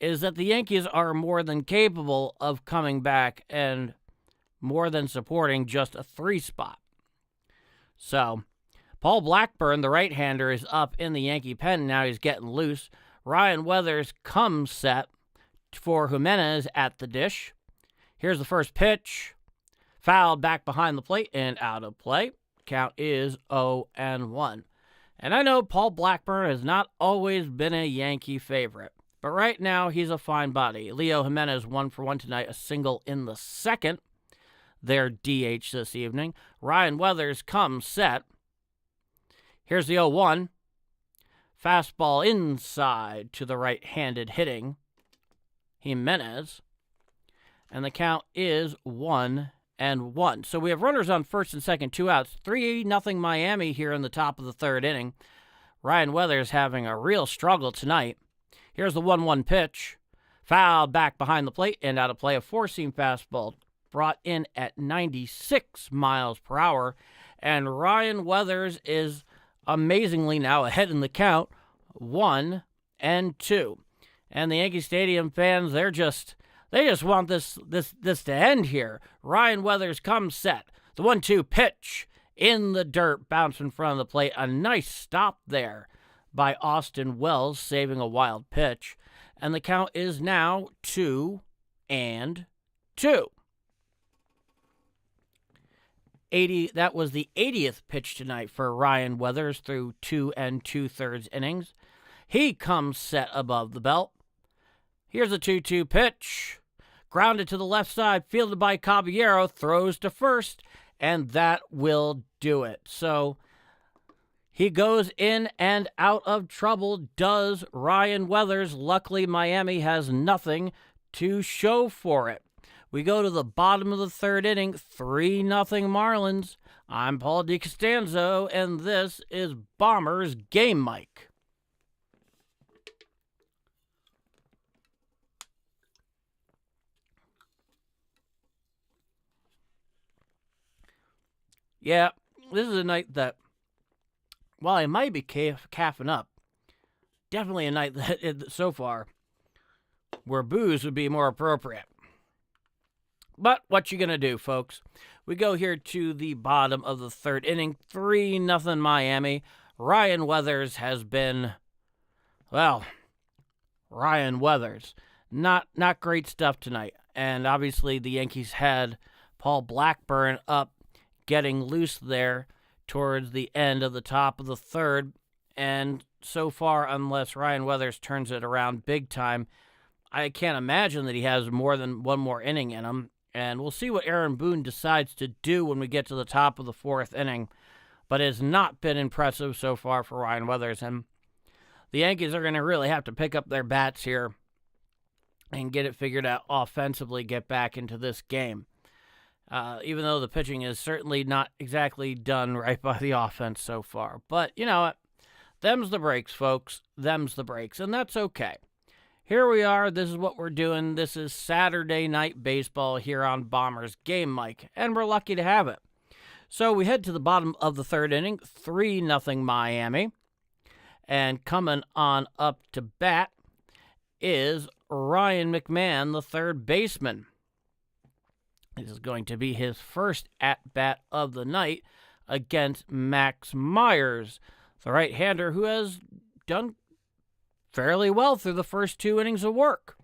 is that the Yankees are more than capable of coming back and more than supporting just a 3 spot. So, Paul Blackburn, the right-hander, is up in the Yankee pen. Now he's getting loose. Ryan Weathers comes set for Jimenez at the dish. Here's the first pitch. Fouled back behind the plate and out of play. Count is 0-1. And I know Paul Blackburn has not always been a Yankee favorite, but right now he's a fine body. Leo Jimenez 1 for 1 tonight, a single in the second. Their DH this evening. Ryan Weathers comes set. Here's the 0-1. Fastball inside to the right-handed hitting Jimenez. And the count is 1-1. So we have runners on first and second, 2 outs. 3-0 Miami here in the top of the third inning. Ryan Weathers having a real struggle tonight. Here's the 1-1 pitch. Fouled back behind the plate and out of play. A 4-seam fastball brought in at 96 miles per hour. And Ryan Weathers is amazingly now ahead in the count, 1-2. And the Yankee Stadium fans, they just want this to end here. Ryan Weathers comes set. The 1-2 pitch in the dirt, bounce in front of the plate. A nice stop there by Austin Wells, saving a wild pitch. And the count is now 2-2. That was the 80th pitch tonight for Ryan Weathers through 2 2/3 innings. He comes set above the belt. Here's a 2-2 pitch. Grounded to the left side, fielded by Caballero, throws to first, and that will do it. So he goes in and out of trouble, does Ryan Weathers. Luckily, Miami has nothing to show for it. We go to the bottom of the third inning, 3-0 Marlins. I'm Paul DiCostanzo, and this is Bombers Game Mic. Yeah, this is a night that, while I might be caffing up, definitely a night that, so far, where booze would be more appropriate. But what you going to do, folks? We go here to the bottom of the third inning, 3-0 Miami. Ryan Weathers has been, Ryan Weathers. Not great stuff tonight. And obviously the Yankees had Paul Blackburn up, getting loose there towards the end of the top of the third. And so far, unless Ryan Weathers turns it around big time, I can't imagine that he has more than one more inning in him. And we'll see what Aaron Boone decides to do when we get to the top of the fourth inning. But it has not been impressive so far for Ryan Weathers. And the Yankees are going to really have to pick up their bats here and get it figured out offensively, get back into this game. Even though the pitching is certainly not exactly done right by the offense so far. But you know what? Them's the breaks, folks. Them's the breaks. And that's okay. Here we are. This is what we're doing. This is Saturday Night Baseball here on Bombers Game Mic, and we're lucky to have it. So we head to the bottom of the third inning, 3-0 Miami, and coming on up to bat is Ryan McMahon, the third baseman. This is going to be his first at-bat of the night against Max Myers, the right-hander who has done fairly well through the first 2 innings of work.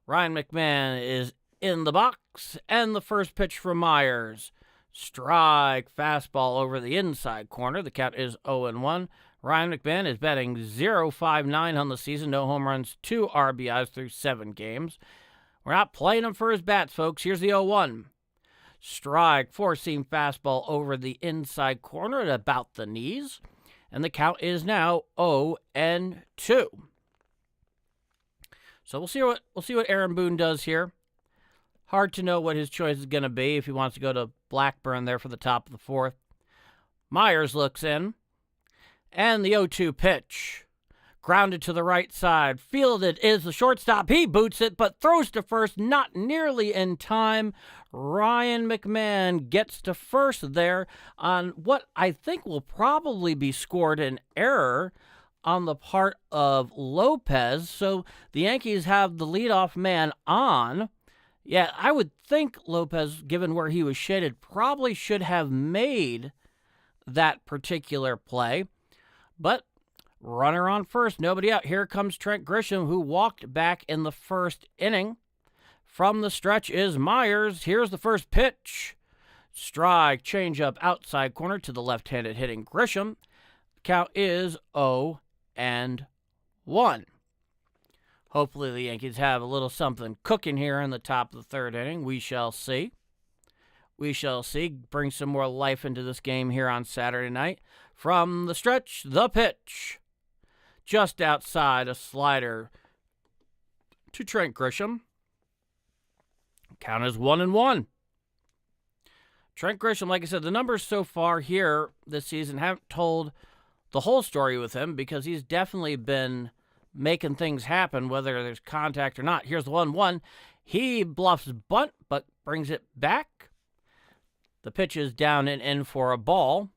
Ryan McMahon is in the box, and the first pitch from Myers. Strike, fastball over the inside corner. The count is 0-1. Ryan McMahon is batting .059 on the season. No home runs, 2 RBIs through 7 games. We're not playing him for his bats, folks. Here's the 0-1. Strike, 4-seam fastball over the inside corner at about the knees. And the count is now 0-2. So we'll see what Aaron Boone does here. Hard to know what his choice is going to be if he wants to go to Blackburn there for the top of the fourth. Myers looks in, and the 0-2 pitch. Grounded to the right side. Fielded is the shortstop. He boots it, but throws to first, not nearly in time. Ryan McMahon gets to first there on what I think will probably be scored an error on the part of Lopez. So the Yankees have the leadoff man on. Yeah, I would think Lopez, given where he was shaded, probably should have made that particular play. But runner on first, nobody out. Here comes Trent Grisham, who walked back in the first inning. From the stretch is Myers. Here's the first pitch. Strike, changeup, outside corner to the left-handed hitting Grisham. Count is 0-1. Hopefully the Yankees have a little something cooking here in the top of the third inning. We shall see. We shall see. Bring some more life into this game here on Saturday night. From the stretch, the pitch. Just outside, a slider to Trent Grisham. Count is 1-1. Trent Grisham, like I said, the numbers so far here this season haven't told the whole story with him because he's definitely been making things happen, whether there's contact or not. Here's the 1-1. He bluffs bunt, but brings it back. The pitch is down and in for a ball,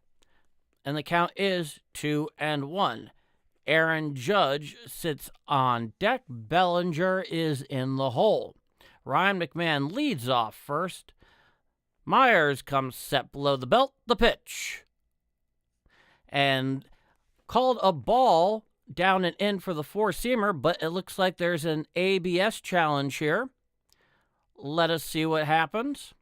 and the count is 2-1. Aaron Judge sits on deck. Bellinger is in the hole. Ryan McMahon leads off first. Myers comes set below the belt. The pitch. And called a ball down and in for the four-seamer, but it looks like there's an ABS challenge here. Let us see what happens.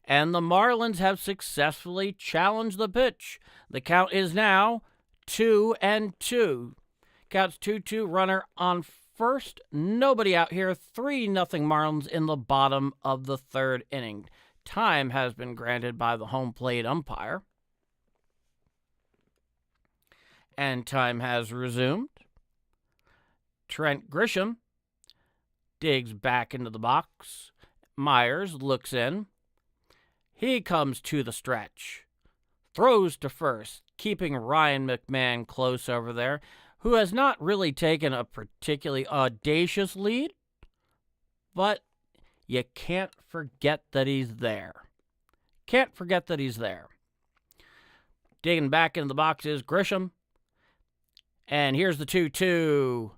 And the Marlins have successfully challenged the pitch. The count is now 2-2. Counts 2-2, runner on first. Nobody out here. 3-0 Marlins in the bottom of the third inning. Time has been granted by the home plate umpire. And time has resumed. Trent Grisham digs back into the box. Myers looks in. He comes to the stretch. Throws to first, keeping Ryan McMahon close over there, who has not really taken a particularly audacious lead, but you can't forget that he's there. Can't forget that he's there. Digging back into the box is Grisham. And here's the 2-2.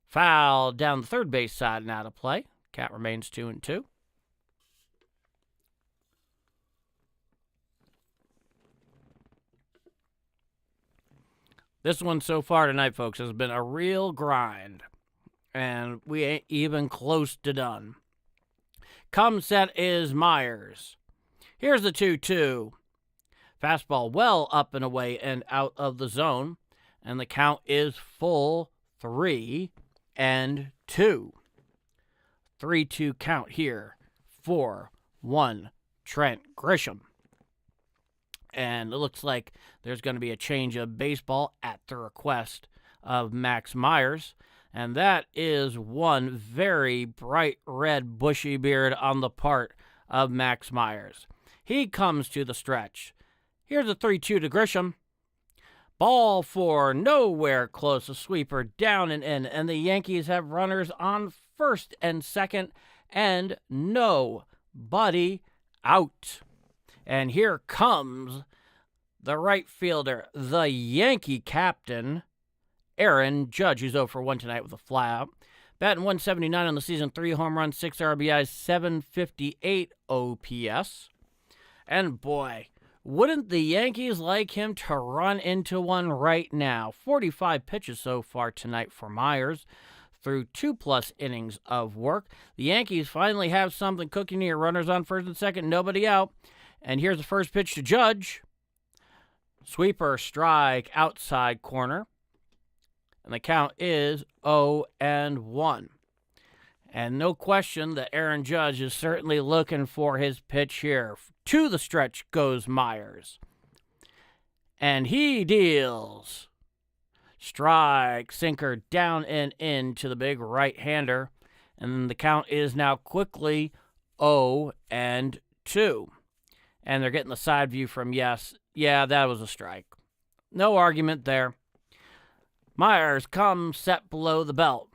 Foul down the third base side and out of play. Count remains 2-2. This one so far tonight, folks, has been a real grind. And we ain't even close to done. Come set is Myers. Here's the 2-2. Fastball well up and away and out of the zone. And the count is full 3-2. 3-2 count here. 4-1 Trent Grisham. And it looks like there's going to be a change of baseball at the request of Max Myers. And that is one very bright red bushy beard on the part of Max Myers. He comes to the stretch. Here's a 3-2 to Grisham. Ball four, nowhere close. A sweeper down and in. And the Yankees have runners on first and second. And nobody out. And here comes the right fielder, the Yankee captain, Aaron Judge, who's 0 for 1 tonight with a flyout. Batting .179 on the season, 3 home runs, 6 RBIs, 758 OPS. And boy, wouldn't the Yankees like him to run into one right now? 45 pitches so far tonight for Myers through 2+ innings of work. The Yankees finally have something cooking here. Runners on first and second, nobody out. And here's the first pitch to Judge. Sweeper, strike, outside corner. And the count is 0-1. And no question that Aaron Judge is certainly looking for his pitch here. To the stretch goes Myers. And he deals. Strike, sinker, down and in to the big right-hander. And the count is now quickly 0-2. And they're getting the side view from yes. Yeah, that was a strike. No argument there. Myers comes set below the belt.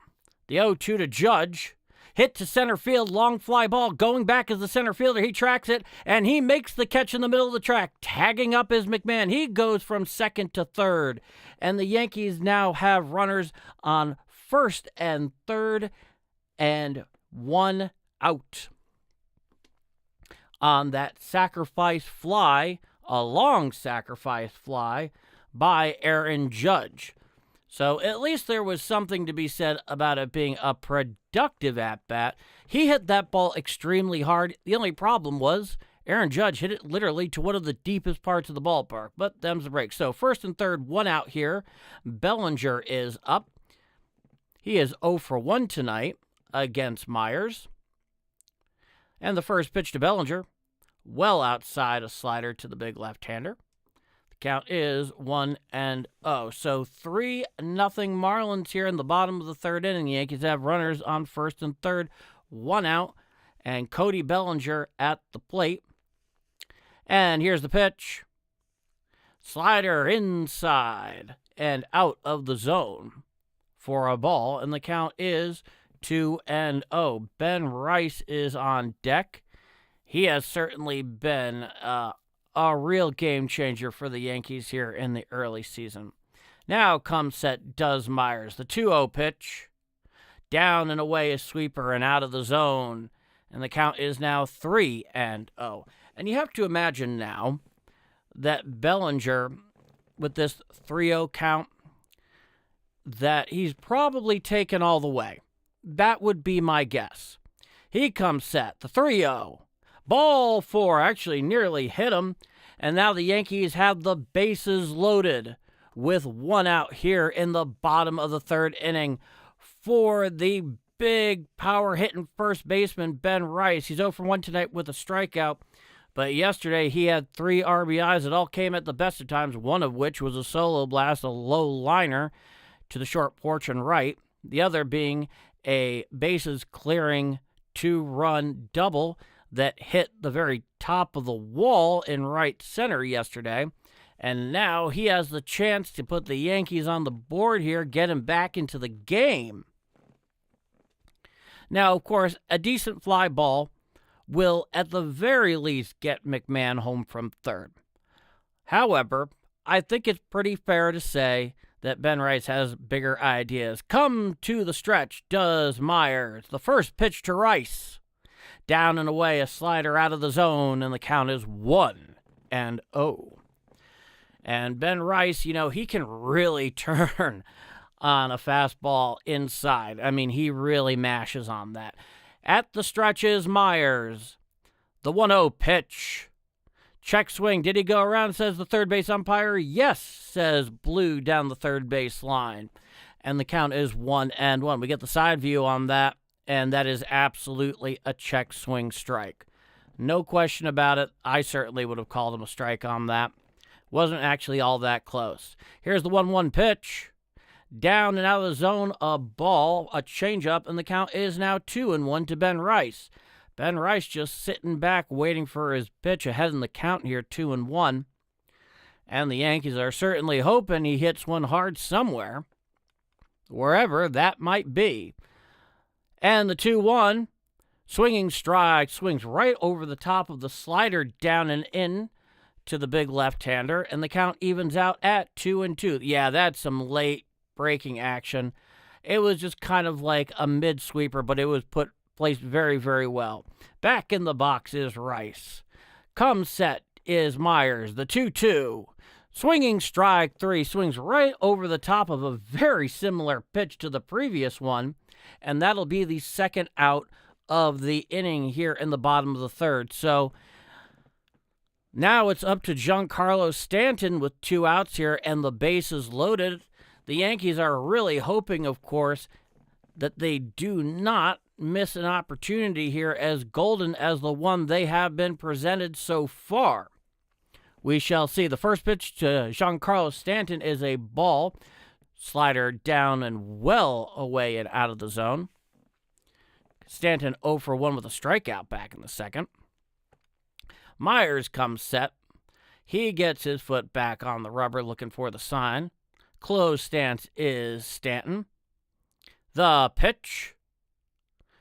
The 0-2 to Judge. Hit to center field, long fly ball, going back as the center fielder. He tracks it, and he makes the catch in the middle of the track, tagging up his McMahon. He goes from second to third, and the Yankees now have runners on first and third, and 1 out. On that sacrifice fly, a long sacrifice fly, by Aaron Judge. So at least there was something to be said about it being a productive at-bat. He hit that ball extremely hard. The only problem was Aaron Judge hit it literally to one of the deepest parts of the ballpark. But them's the break. So first and third, 1 out here. Bellinger is up. He is 0 for 1 tonight against Myers. And the first pitch to Bellinger, well outside a slider to the big left-hander. Count is 1-0. So 3-0 Marlins here in the bottom of the third inning. The Yankees have runners on first and third, 1 out, and Cody Bellinger at the plate. And here's the pitch. Slider inside and out of the zone for a ball, and the count is 2-0. Ben Rice is on deck. He has certainly been a real game changer for the Yankees here in the early season. Now comes set does Myers. The 2-0 pitch. Down and away a sweeper and out of the zone. And the count is now 3-0. And you have to imagine now that Bellinger, with this 3-0 count, that he's probably taken all the way. That would be my guess. He comes set. The 3-0. Ball 4 actually nearly hit him, and now the Yankees have the bases loaded with 1 out here in the bottom of the third inning for the big power-hitting first baseman, Ben Rice. He's 0 for 1 tonight with a strikeout, but yesterday he had 3 RBIs. It all came at the best of times, one of which was a solo blast, a low liner to the short porch and right, the other being a bases-clearing 2-run double that hit the very top of the wall in right center yesterday. And now he has the chance to put the Yankees on the board here, get him back into the game. Now, of course, a decent fly ball will at the very least get McMahon home from third. However, I think it's pretty fair to say that Ben Rice has bigger ideas. Come to the stretch does Myers. The first pitch to Rice. Down and away, a slider out of the zone, and the count is 1-0. And Ben Rice, he can really turn on a fastball inside. I mean, he really mashes on that. At the stretch is Myers. The 1-0 pitch. Check swing. Did he go around, says the third base umpire? Yes, says Blue down the third base line. And the count is 1-1. We get the side view on that. And that is absolutely a check swing strike. No question about it. I certainly would have called him a strike on that. Wasn't actually all that close. Here's the 1-1 pitch. Down and out of the zone, a ball, a changeup, and the count is now 2-1 to Ben Rice. Ben Rice just sitting back waiting for his pitch ahead in the count here, 2-1. And the Yankees are certainly hoping he hits one hard somewhere, wherever that might be. And the 2-1, swinging strike, swings right over the top of the slider down and in to the big left-hander, and the count evens out at 2-2. Yeah, that's some late breaking action. It was just kind of like a mid-sweeper, but it was placed very, very well. Back in the box is Rice. Come set is Myers, the 2-2. Swinging strike 3, swings right over the top of a very similar pitch to the previous one, and that'll be the second out of the inning here in the bottom of the third. So now it's up to Giancarlo Stanton with 2 outs here and the bases loaded. The Yankees are really hoping, of course, that they do not miss an opportunity here as golden as the one they have been presented so far. We shall see. The first pitch to Giancarlo Stanton is a ball. Slider down and well away and out of the zone. Stanton 0 for 1 with a strikeout back in the second. Myers comes set. He gets his foot back on the rubber looking for the sign. Closed stance is Stanton. The pitch.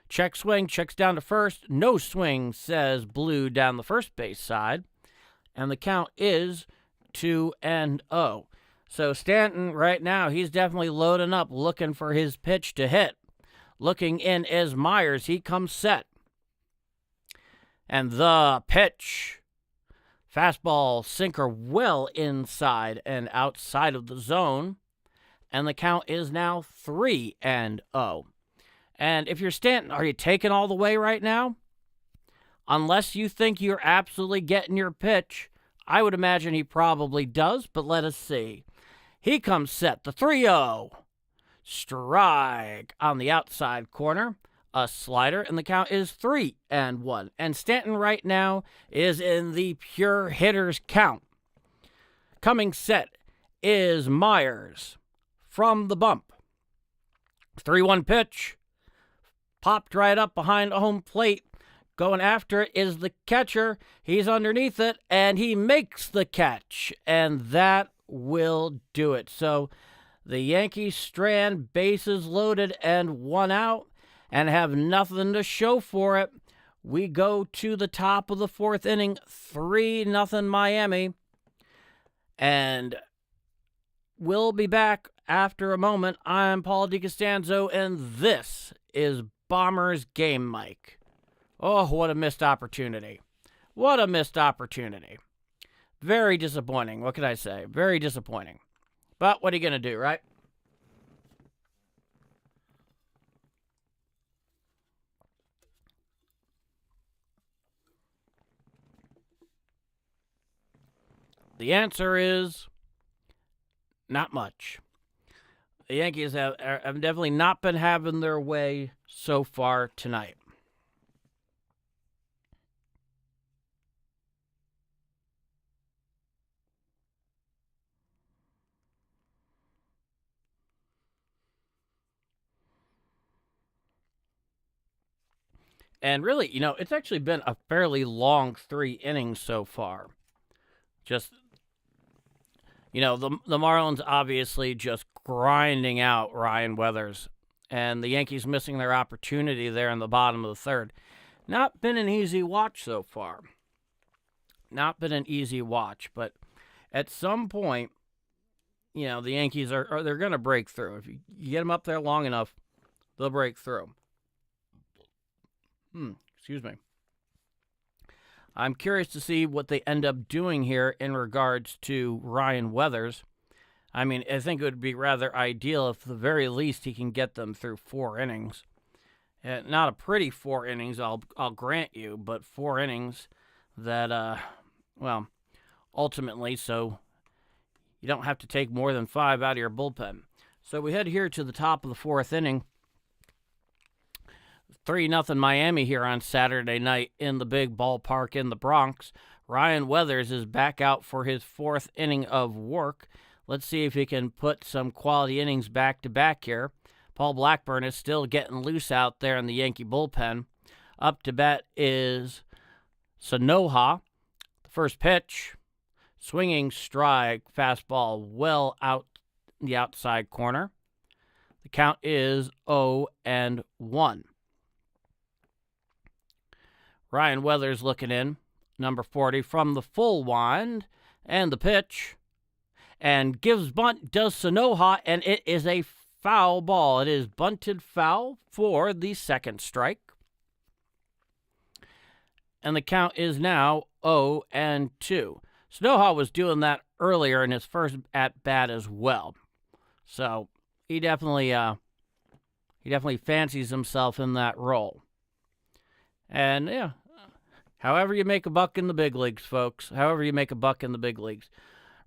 Check swing, checks down to first. No swing, says Blue down the first base side. And the count is 2-0. So Stanton right now, he's definitely loading up, looking for his pitch to hit. Looking in is Myers. He comes set. And the pitch. Fastball sinker well inside and outside of the zone. And the count is now 3-0. And if you're Stanton, are you taking all the way right now? Unless you think you're absolutely getting your pitch, I would imagine he probably does, but let us see. He comes set, the 3-0. Strike on the outside corner. A slider, and the count is 3-1. And Stanton right now is in the pure hitters count. Coming set is Myers from the bump. 3-1 pitch. Popped right up behind home plate. Going after it is the catcher. He's underneath it, and he makes the catch. And that will do it. So the Yankees strand bases loaded and 1 out and have nothing to show for it. We go to the top of the 4th inning, 3-0 Miami. And we'll be back after a moment. I'm Paul DiCostanzo, and this is Bombers Game Mic. Oh, what a missed opportunity. What a missed opportunity. Very disappointing. What can I say? Very disappointing. But what are you going to do, right? The answer is not much. The Yankees have definitely not been having their way so far tonight. And really, it's actually been a fairly long 3 innings so far. Just, the Marlins obviously just grinding out Ryan Weathers. And the Yankees missing their opportunity there in the bottom of the 3rd. Not been an easy watch so far. Not been an easy watch. But at some point, the Yankees they're going to break through. If you get them up there long enough, they'll break through. Excuse me. I'm curious to see what they end up doing here in regards to Ryan Weathers. I mean, I think it would be rather ideal if, at the very least, he can get them through 4 innings. Not a pretty 4 innings, I'll grant you, but 4 innings that, ultimately, so you don't have to take more than 5 out of your bullpen. So we head here to the top of the 4th inning. 3-0 Miami here on Saturday night in the big ballpark in the Bronx. Ryan Weathers is back out for his 4th inning of work. Let's see if he can put some quality innings back-to-back here. Paul Blackburn is still getting loose out there in the Yankee bullpen. Up to bat is Sanoha. The first pitch, swinging strike, fastball well out the outside corner. The count is 0-1. Ryan Weathers looking in, number 40 from the full wind, and the pitch, and gives bunt, does Sanoha, and it is a foul ball. It is bunted foul for the 2nd strike. And the count is now 0-2. Sanoha was doing that earlier in his first at-bat as well. So he definitely fancies himself in that role. And, yeah, however you make a buck in the big leagues, folks. However you make a buck in the big leagues.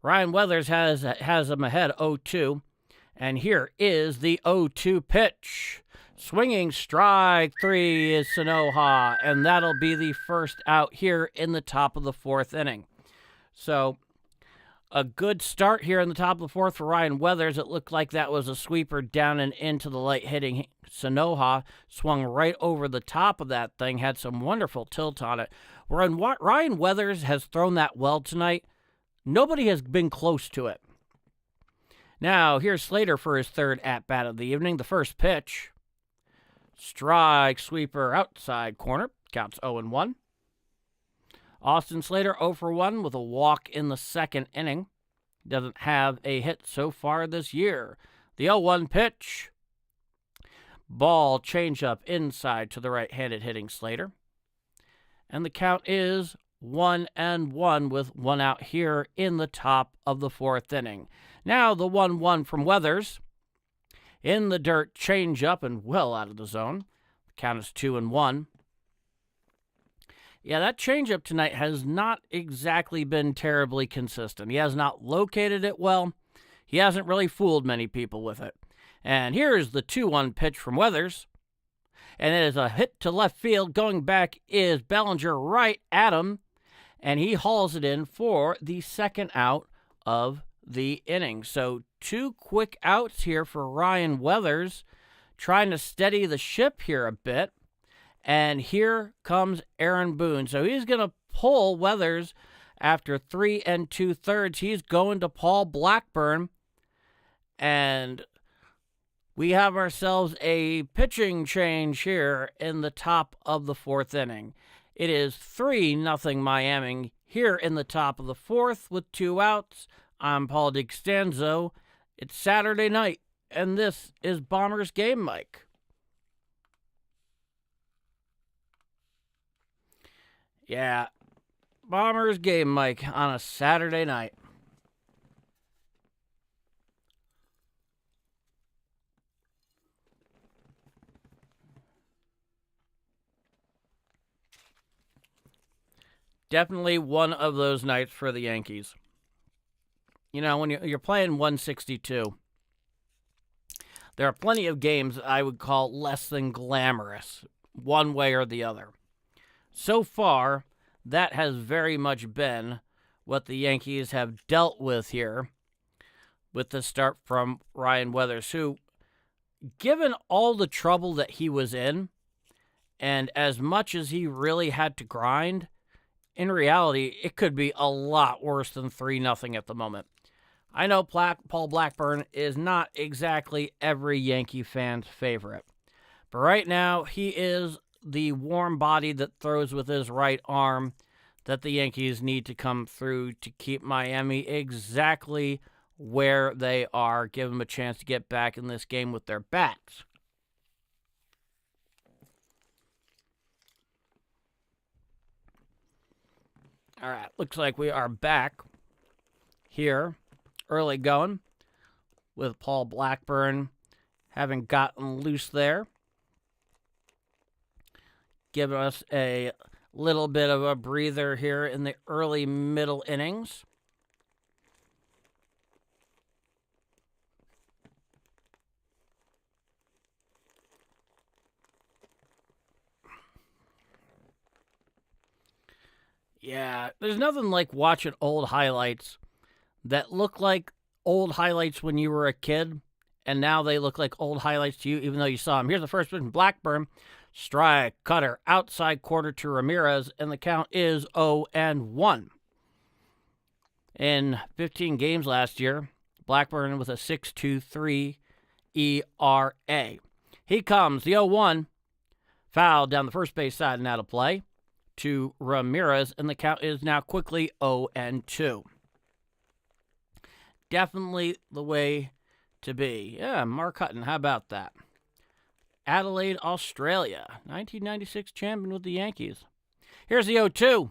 Ryan Weathers has him ahead 0-2. And here is the 0-2 pitch. Swinging strike 3 is Sanoha. And that'll be the first out here in the top of the 4th inning. So A good start here in the top of the fourth for Ryan Weathers. It looked like that was a sweeper down and into the light hitting Sanoha. Swung right over the top of that thing. Had some wonderful tilt on it. When Ryan Weathers has thrown that well tonight, nobody has been close to it. Now, here's Slater for his third at-bat of the evening. The first pitch. Strike, sweeper, outside corner. Counts 0-1. Austin Slater 0 for 1 with a walk in the second inning. Doesn't have a hit so far this year. The 0-1 pitch. Ball changeup inside to the right-handed hitting Slater. And the count is 1-1 with one out here in the top of the fourth inning. Now the 1-1 from Weathers. In the dirt, changeup and well out of the zone. The count is 2-1. Yeah, that changeup tonight has not exactly been terribly consistent. He has not located it well. He hasn't really fooled many people with it. And here's the 2-1 pitch from Weathers. And it is a hit to left field. Going back is Bellinger right at him. And he hauls it in for the second out of the inning. So 2 quick outs here for Ryan Weathers. Trying to steady the ship here a bit. And here comes Aaron Boone. So he's going to pull Weathers after 3 2/3. He's going to Paul Blackburn. And we have ourselves a pitching change here in the top of the fourth inning. It is 3-0 Miami here in the top of the fourth with 2 outs. I'm Paul DiCostanzo. It's Saturday night, and this is Bombers Game Mike. Yeah, Bombers Game Mike on a Saturday night. Definitely one of those nights for the Yankees. You know, when you're playing 162, there are plenty of games I would call less than glamorous, one way or the other. So far, that has very much been what the Yankees have dealt with here with the start from Ryan Weathers, who, given all the trouble that he was in, and as much as he really had to grind, in reality, it could be a lot worse than 3-0 at the moment. I know Paul Blackburn is not exactly every Yankee fan's favorite, but right now he is the warm body that throws with his right arm that the Yankees need to come through to keep Miami exactly where they are, give them a chance to get back in this game with their bats. All right, looks like we are back here, early going, with Paul Blackburn having gotten loose there. Give us a little bit of a breather here in the early middle innings. Yeah, there's nothing like watching old highlights that look like old highlights when you were a kid, and now they look like old highlights to you, even though you saw them. Here's the first pitch from Blackburn. Strike, cutter, outside quarter to Ramirez, and the count is 0-1. In 15 games last year, Blackburn with a 6.23 ERA. He comes, the 0-1, foul down the first base side and out of play to Ramirez, and the count is now quickly 0-2. Definitely the way to be. Yeah, Mark Hutton, how about that? Adelaide, Australia, 1996 champion with the Yankees. Here's the 0-2.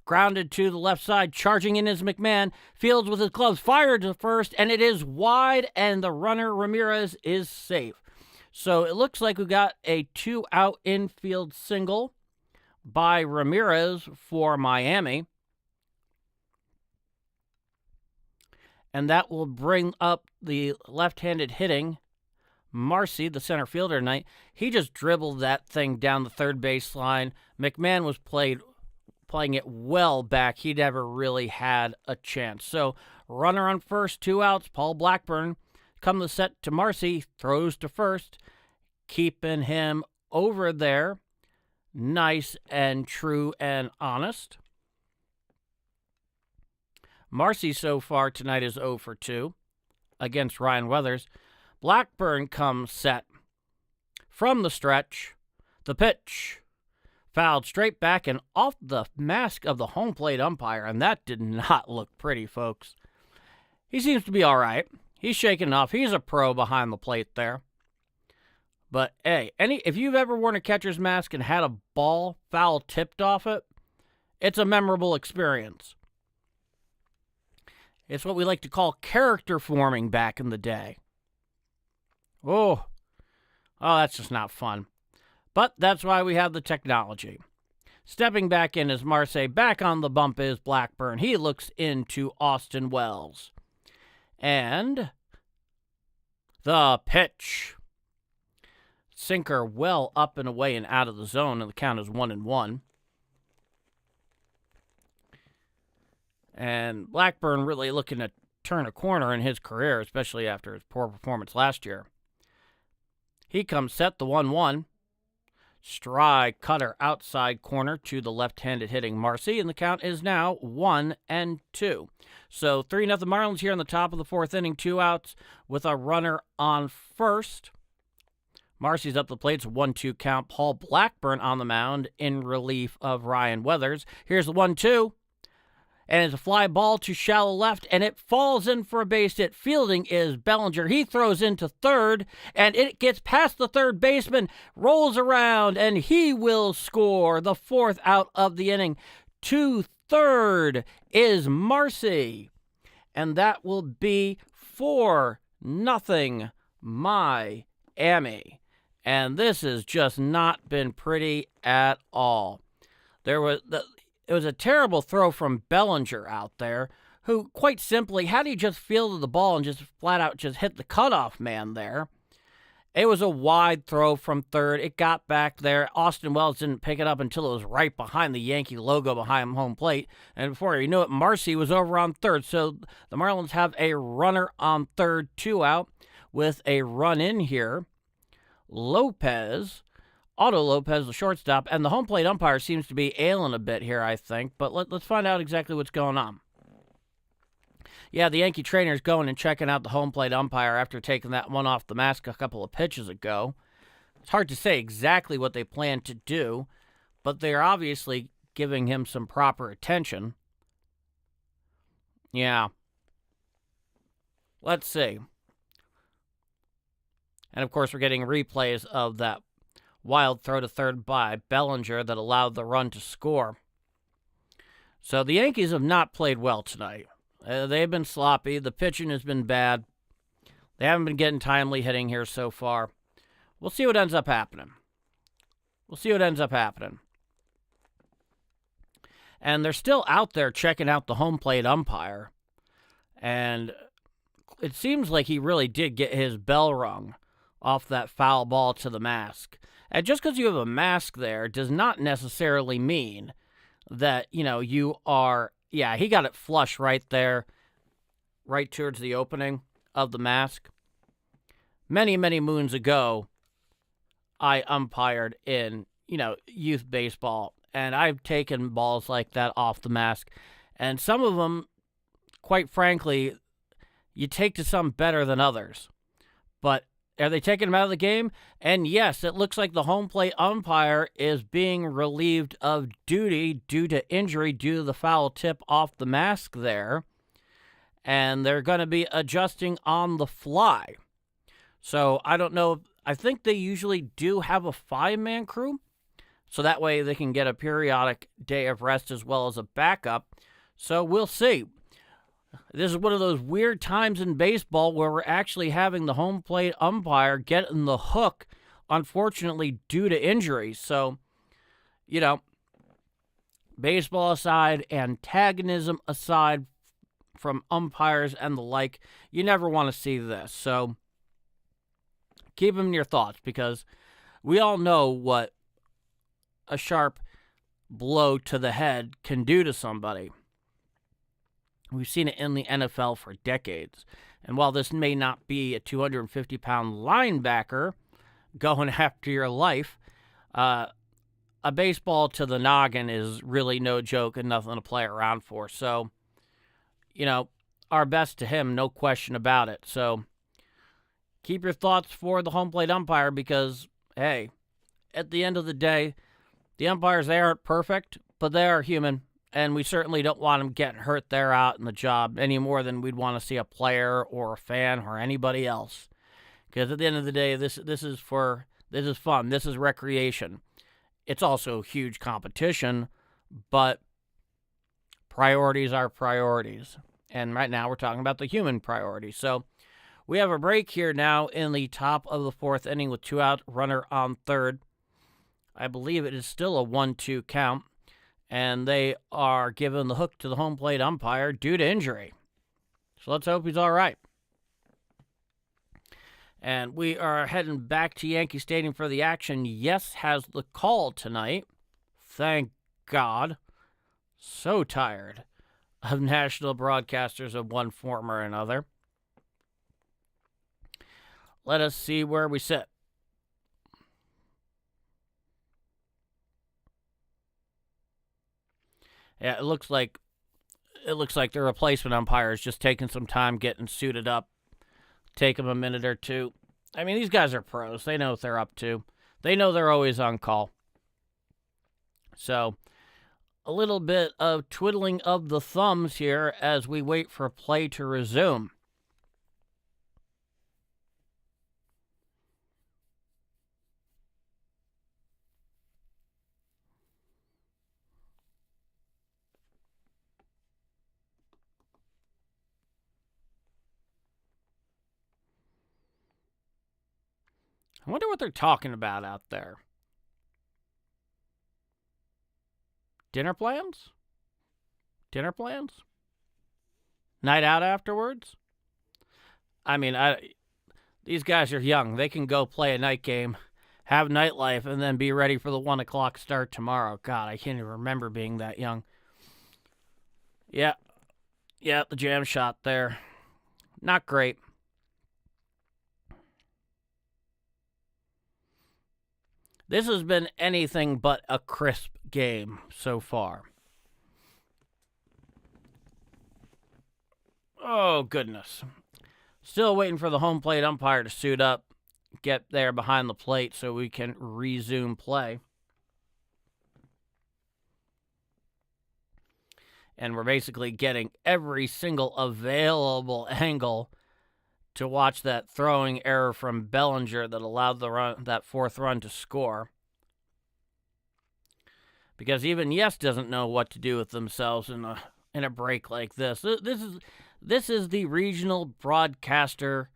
Grounded to the left side, charging in is McMahon. Fields with his gloves, fired to first, and it is wide, and the runner, Ramirez, is safe. So it looks like we got a 2-out infield single by Ramirez for Miami. And that will bring up the left-handed hitting Marcy, the center fielder tonight. He just dribbled that thing down the third baseline. McMahon was played playing it well back. He never really had a chance. So runner on first, 2 outs. Paul Blackburn come the set to Marcy, throws to first, keeping him over there. Nice and true and honest. Marcy so far tonight is 0 for 2 against Ryan Weathers. Blackburn comes set from the stretch. The pitch fouled straight back and off the mask of the home plate umpire, and that did not look pretty, folks. He seems to be all right. He's shaking off. He's a pro behind the plate there. But, hey, if you've ever worn a catcher's mask and had a ball foul tipped off it, it's a memorable experience. It's what we like to call character forming back in the day. Oh, that's just not fun. But that's why we have the technology. Stepping back in is Marcy. Back on the bump is Blackburn. He looks into Austin Wells. And the pitch. Sinker well up and away and out of the zone, and the count is 1-1. And Blackburn really looking to turn a corner in his career, especially after his poor performance last year. He comes set, the 1-1. Strike cutter outside corner to the left-handed hitting Marcy, and the count is now 1-2. So 3-0 Marlins here in the top of the 4th inning, 2 outs with a runner on first. Marcy's up the plate. It's a 1-2 count. Paul Blackburn on the mound in relief of Ryan Weathers. Here's the 1-2. And it's a fly ball to shallow left, and it falls in for a base hit. Fielding is Bellinger. He throws into third, and it gets past the third baseman, rolls around, and he will score the 4th out of the inning. To third is Marcy, and that will be 4-0 Miami. And this has just not been pretty at all. It was a terrible throw from Bellinger out there, who quite simply, had he just fielded the ball and just flat out just hit the cutoff man there. It was a wide throw from third. It got back there. Austin Wells didn't pick it up until it was right behind the Yankee logo behind home plate. And before you knew it, Marcy was over on third. So the Marlins have a runner on third, 2 out, with a run in here. Otto Lopez, the shortstop, and the home plate umpire seems to be ailing a bit here, I think. But let's find out exactly what's going on. Yeah, the Yankee trainer's going and checking out the home plate umpire after taking that one off the mask a couple of pitches ago. It's hard to say exactly what they plan to do, but they're obviously giving him some proper attention. Yeah. Let's see. And, of course, we're getting replays of that wild throw to third by Bellinger that allowed the run to score. So the Yankees have not played well tonight. They've been sloppy. The pitching has been bad. They haven't been getting timely hitting here so far. We'll see what ends up happening. And they're still out there checking out the home plate umpire. And it seems like he really did get his bell rung off that foul ball to the mask. And just because you have a mask there does not necessarily mean that, you are... Yeah, he got it flush right there, right towards the opening of the mask. Many, many moons ago, I umpired in, youth baseball, and I've taken balls like that off the mask. And some of them, quite frankly, you take to some better than others. But are they taking him out of the game? And yes, it looks like the home plate umpire is being relieved of duty due to injury due to the foul tip off the mask there. And they're going to be adjusting on the fly. So I don't know. I think they usually do have a 5-man crew. So that way they can get a periodic day of rest as well as a backup. So we'll see. This is one of those weird times in baseball where we're actually having the home plate umpire getting the hook, unfortunately, due to injuries. So, baseball aside, antagonism aside from umpires and the like, you never want to see this. So, keep them in your thoughts because we all know what a sharp blow to the head can do to somebody. We've seen it in the NFL for decades. And while this may not be a 250-pound linebacker going after your life, a baseball to the noggin is really no joke and nothing to play around for. So, our best to him, no question about it. So, keep your thoughts for the home plate umpire because, hey, at the end of the day, the umpires, they aren't perfect, but they are human. And we certainly don't want them getting hurt there out in the job any more than we'd want to see a player or a fan or anybody else. Because at the end of the day, this is fun. This is recreation. It's also huge competition, but priorities are priorities. And right now we're talking about the human priorities. So we have a break here now in the top of the fourth inning with 2 out, runner on third. I believe it is still a 1-2 count. And they are giving the hook to the home plate umpire due to injury. So let's hope he's all right. And we are heading back to Yankee Stadium for the action. Yes has the call tonight. Thank God. So tired of national broadcasters of one form or another. Let us see where we sit. Yeah, it looks like the replacement umpire is just taking some time getting suited up. Take them a minute or two. I mean, these guys are pros. They know what they're up to. They know they're always on call. So, a little bit of twiddling of the thumbs here as we wait for play to resume. I wonder what they're talking about out there. Dinner plans? Dinner plans? Night out afterwards? I mean, these guys are young. They can go play a night game, have nightlife, and then be ready for the 1 o'clock start tomorrow. God, I can't even remember being that young. Yeah, the jam shot there. Not great. This has been anything but a crisp game so far. Oh, goodness. Still waiting for the home plate umpire to suit up, get there behind the plate so we can resume play. And we're basically getting every single available angle to watch that throwing error from Bellinger that allowed that fourth run to score. Because even Yes doesn't know what to do with themselves in a break like this. This is the regional broadcaster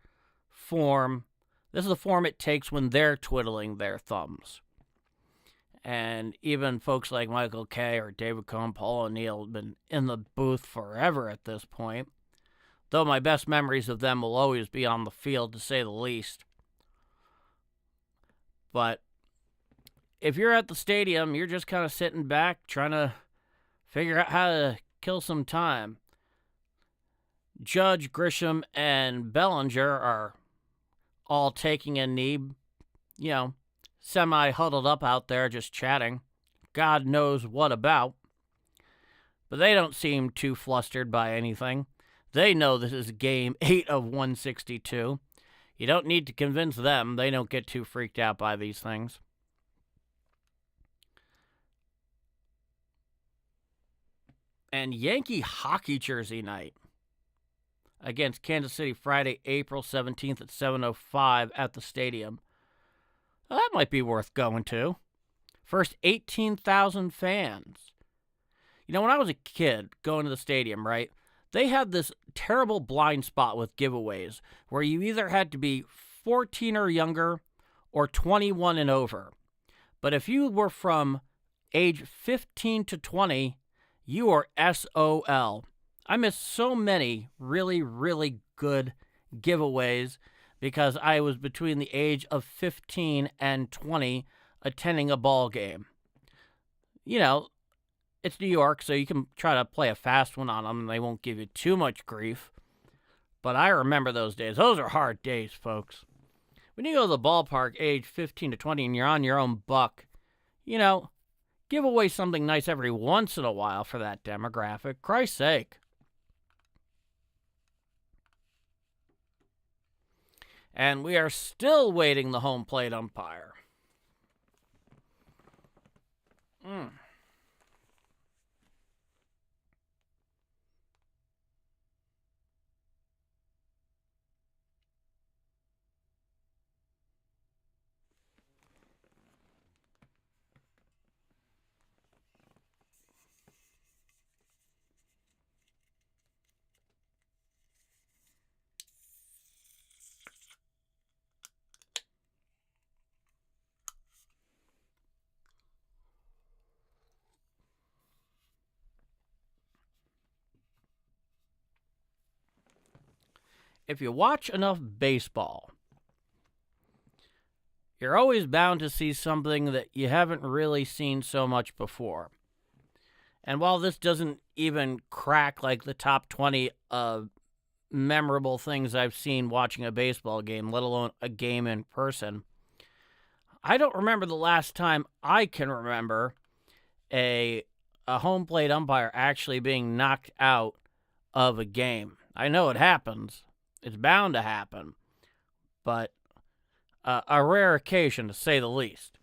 form. This is the form it takes when they're twiddling their thumbs. And even folks like Michael Kay or David Cohn, Paul O'Neill have been in the booth forever at this point. Though my best memories of them will always be on the field, to say the least. But if you're at the stadium, you're just kind of sitting back, trying to figure out how to kill some time. Judge, Grisham, and Bellinger are all taking a knee, semi-huddled up out there just chatting. God knows what about. But they don't seem too flustered by anything. They know this is game 8 of 162. You don't need to convince them. They don't get too freaked out by these things. And Yankee hockey jersey night against Kansas City Friday, April 17th at 7:05 at the stadium. Well, that might be worth going to. First 18,000 fans. When I was a kid going to the stadium, right? They had this terrible blind spot with giveaways where you either had to be 14 or younger or 21 and over. But if you were from age 15 to 20, you are SOL. I missed so many really, really good giveaways because I was between the age of 15 and 20 attending a ball game. it's New York, so you can try to play a fast one on them, and they won't give you too much grief. But I remember those days. Those are hard days, folks. When you go to the ballpark age 15 to 20 and you're on your own buck, give away something nice every once in a while for that demographic. Christ's sake. And we are still waiting the home plate umpire. If you watch enough baseball, you're always bound to see something that you haven't really seen so much before. And while this doesn't even crack like the top 20 memorable things I've seen watching a baseball game, let alone a game in person, I don't remember the last time I can remember a home plate umpire actually being knocked out of a game. I know it happens. It's bound to happen. But a rare occasion, to say the least.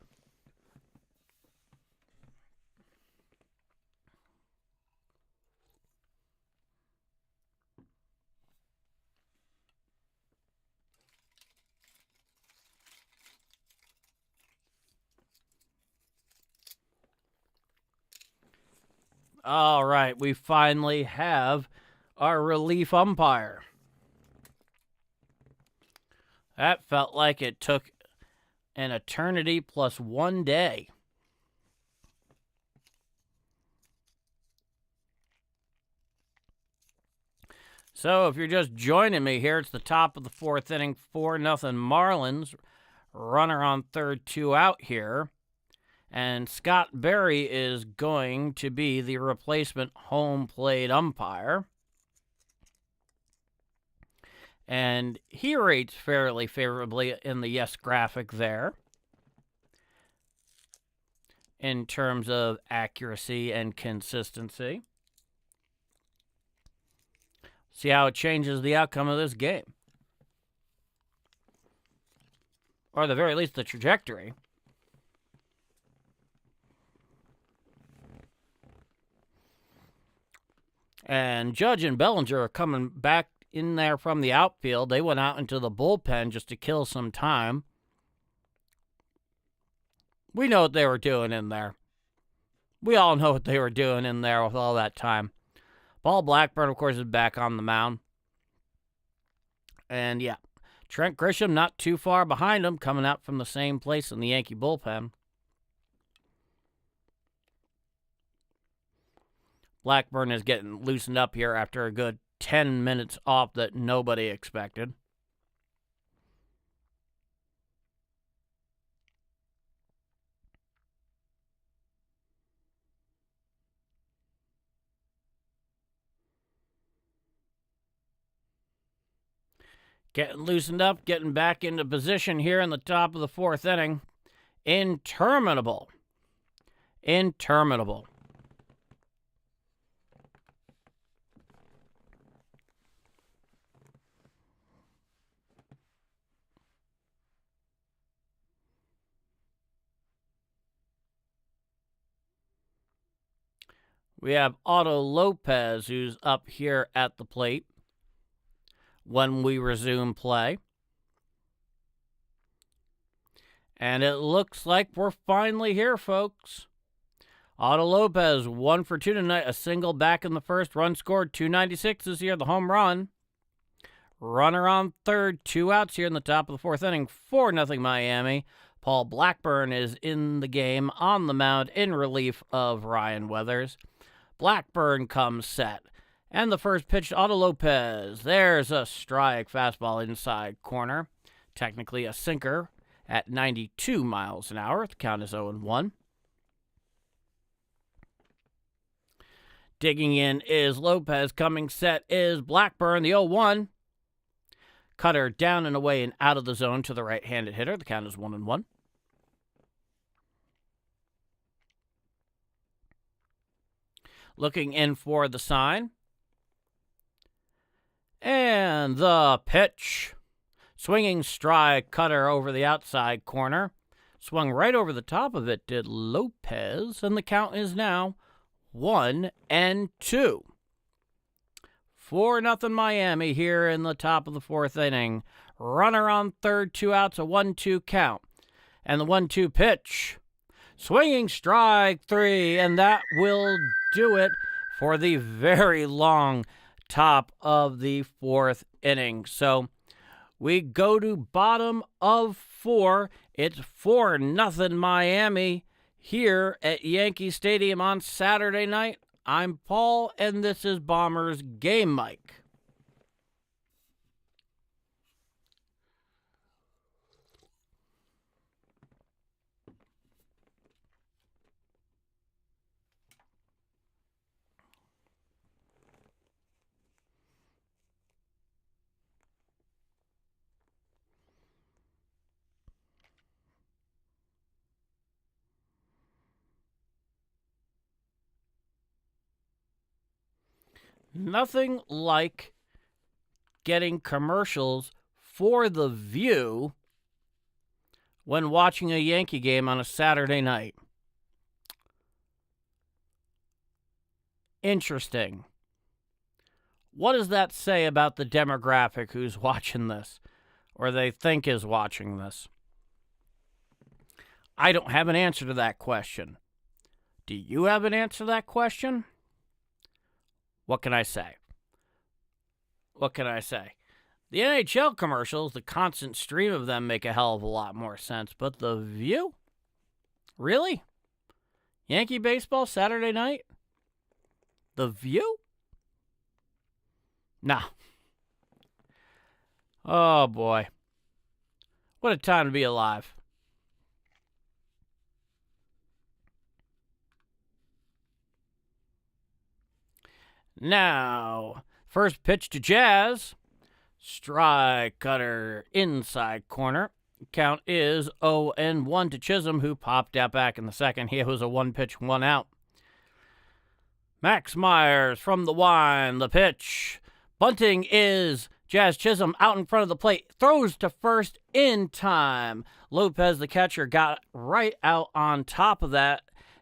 All right, we finally have our relief umpire. That felt like it took an eternity plus 1 day. So if you're just joining me here, it's the top of the fourth inning, 4-0 Marlins. Runner on third, 2 out here. And Scott Berry is going to be the replacement home plate umpire. And he rates fairly favorably in the yes graphic there in terms of accuracy and consistency. See how it changes the outcome of this game. Or at the very least, the trajectory. And Judge and Bellinger are coming back in there from the outfield. They went out into the bullpen just to kill some time. We know what they were doing in there. We all know what they were doing in there with all that time. Paul Blackburn, of course, is back on the mound. And yeah, Trent Grisham not too far behind him, coming out from the same place in the Yankee bullpen. Blackburn is getting loosened up here after a good 10 minutes off that nobody expected. Getting loosened up, getting back into position here in the top of the fourth inning. Interminable. We have Otto Lopez, who's up here at the plate when we resume play. And it looks like we're finally here, folks. Otto Lopez, 1 for 2 tonight, a single back in the first, run scored, 296 this year, the home run. Runner on third, 2 outs here in the top of the fourth inning, 4-0 Miami. Paul Blackburn is in the game on the mound in relief of Ryan Weathers. Blackburn comes set. And the first pitch to Otto Lopez. There's a strike, fastball inside corner. Technically a sinker at 92 miles an hour. The count is 0-1. Digging in is Lopez. Coming set is Blackburn, the 0-1. Cutter down and away and out of the zone to the right-handed hitter. The count is 1-1. Looking in for the sign. And the pitch. Swinging strike, cutter over the outside corner. Swung right over the top of it did Lopez, and the count is now 1-2. 4-0 Miami here in the top of the fourth inning. Runner on third, 2 outs, a 1-2 count. And the 1-2 pitch. Swinging strike 3, and that will do it for the very long top of the fourth inning. So we go to bottom of 4. It's 4-0 Miami here at Yankee Stadium on Saturday night. I'm Paul, and this is Bombers Game Mike. Nothing like getting commercials for the view when watching a Yankee game on a Saturday night. Interesting. What does that say about the demographic who's watching this, or they think is watching this? I don't have an answer to that question. Do you have an answer to that question? What can I say? What can I say? The NHL commercials, the constant stream of them, make a hell of a lot more sense. But the view? Really? Yankee baseball Saturday night? The view? Nah. Oh, boy. What a time to be alive. Now, first pitch to Jazz. Strike, cutter, inside corner. Count is 0-1 to Chisholm, who popped out back in the second. He was a 1-pitch, 1 out. Max Meyer from the line. The pitch. Bunting is Jazz Chisholm out in front of the plate. Throws to first in time. Lopez, the catcher, got right out on top of that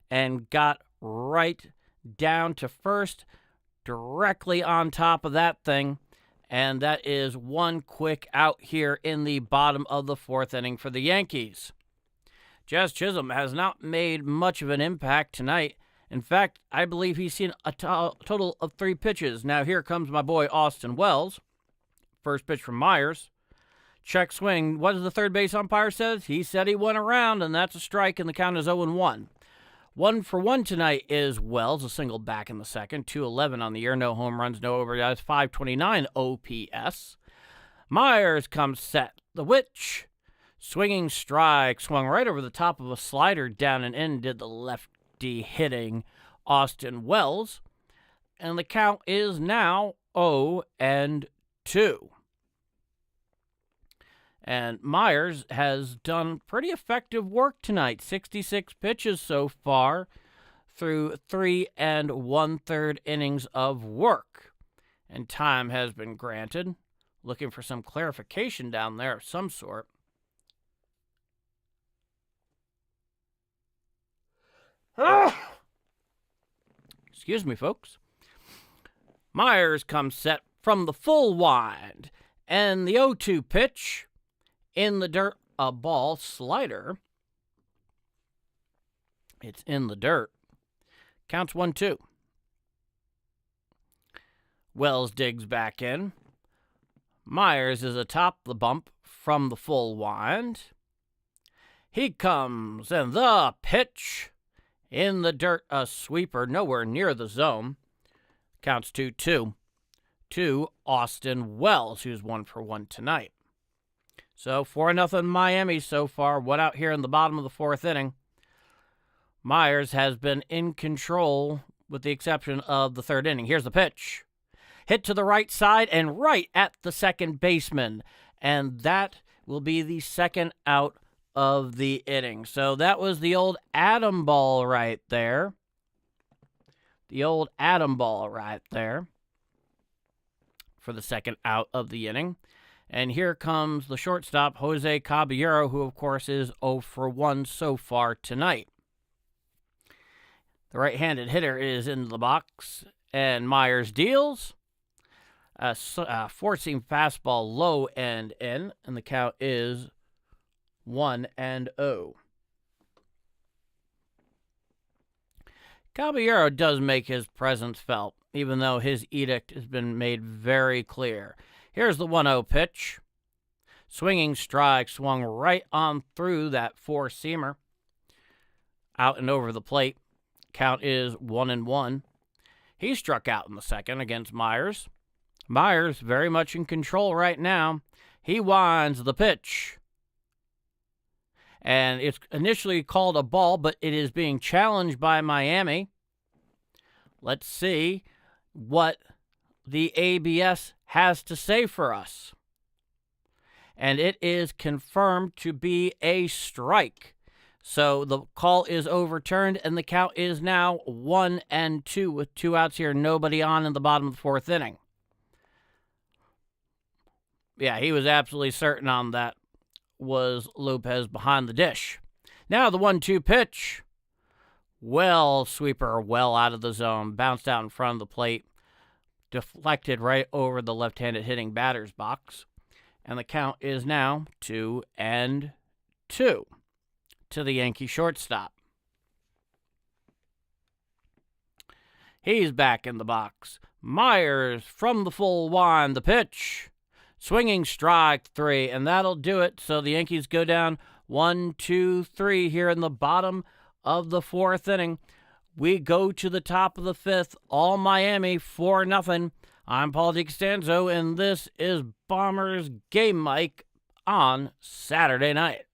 and got right down to first. Directly on top of that thing, and that is one quick out here in the bottom of the fourth inning for the Yankees. Jazz Chisholm has not made much of an impact tonight. In fact, I believe he's seen a total of 3 pitches. Now here comes my boy Austin Wells. First pitch from Myers. Check swing. What does the third base umpire says? He said he went around, and that's a strike, and the count is 0-1. 1 for 1 tonight is Wells, a single back in the second. 211 on the year, no home runs, no overdrives, 529 OPS. Myers comes set. The witch, swinging strike, swung right over the top of a slider down and in, did the lefty hitting Austin Wells. And the count is now 0-2. And Myers has done pretty effective work tonight. 66 pitches so far through 3 1/3 innings of work. And time has been granted. Looking for some clarification down there of some sort. Excuse me, folks. Myers comes set from the full wind. And the 0-2 pitch. In the dirt, a ball slider. It's in the dirt. Counts 1-2. Wells digs back in. Myers is atop the bump from the full wind. He comes, and the pitch. In the dirt, a sweeper nowhere near the zone. Counts 2-2 to Austin Wells, who's 1 for 1 tonight. So 4-0 Miami so far. 1 out here in the bottom of the fourth inning. Myers has been in control with the exception of the third inning. Here's the pitch. Hit to the right side and right at the second baseman. And that will be the second out of the inning. So that was the old Adam ball right there. The old Adam ball right there for the second out of the inning. And here comes the shortstop, Jose Caballero, who, of course, is 0 for 1 so far tonight. The right-handed hitter is in the box, and Myers deals. A four-seam fastball low and in, and the count is 1-0. Caballero does make his presence felt, even though his edict has been made very clear. Here's the 1-0 pitch. Swinging strike swung right on through that four-seamer. Out and over the plate. Count is 1-1. He struck out in the second against Myers. Myers very much in control right now. He winds the pitch. And it's initially called a ball, but it is being challenged by Miami. Let's see what the ABS has to say for us. And it is confirmed to be a strike. So the call is overturned, and the count is now 1-2 with 2 outs here, nobody on in the bottom of the fourth inning. Yeah, he was absolutely certain on that. Was Lopez behind the dish. Now the 1-2 pitch. Well, sweeper well out of the zone. Bounced out in front of the plate. Deflected right over the left-handed hitting batter's box. And the count is now 2-2 to the Yankee shortstop. He's back in the box. Myers from the full wind. The pitch. Swinging strike 3, and that'll do it. So the Yankees go down 1-2-3 here in the bottom of the fourth inning. We go to the top of the fifth. All Miami 4-0. I'm Paul DiCostanzo, and this is Bombers Game Mike on Saturday night.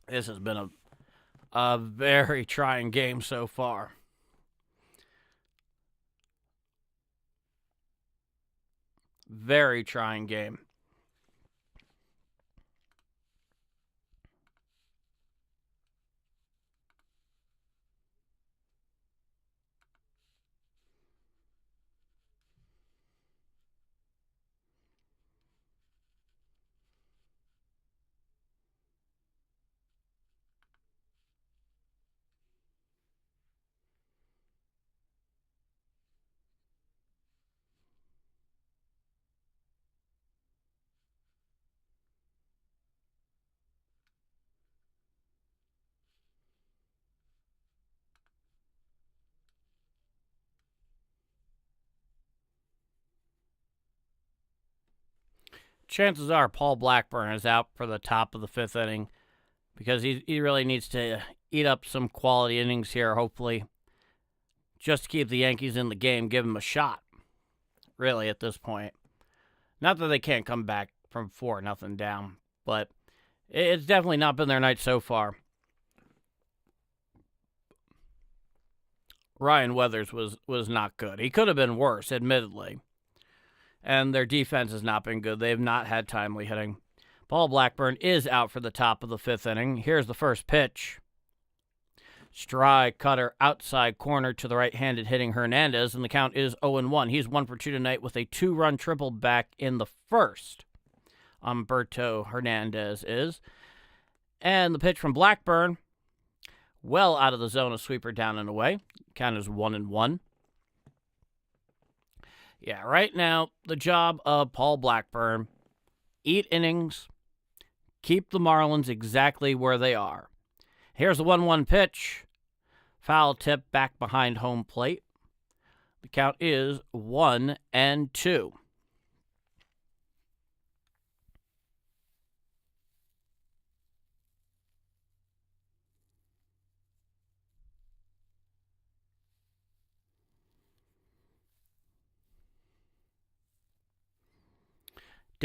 This has been a very trying game so far. Very trying game. Chances are Paul Blackburn is out for the top of the fifth inning because he really needs to eat up some quality innings here, hopefully, just to keep the Yankees in the game, give them a shot, really, at this point. Not that they can't come back from 4-0 down, but it's definitely not been their night so far. Ryan Weathers was not good. He could have been worse, admittedly. And their defense has not been good. They have not had timely hitting. Paul Blackburn is out for the top of the fifth inning. Here's the first pitch. Strike cutter outside corner to the right-handed hitting Hernandez, and the count is 0-1. He's 1 for 2 tonight with a 2-run triple back in the first. Humberto Hernandez is. And the pitch from Blackburn, well out of the zone, a sweeper down and away. Count is 1-1. Yeah, right now, the job of Paul Blackburn, eat innings, keep the Marlins exactly where they are. Here's the 1-1 pitch. Foul tip back behind home plate. The count is 1-2.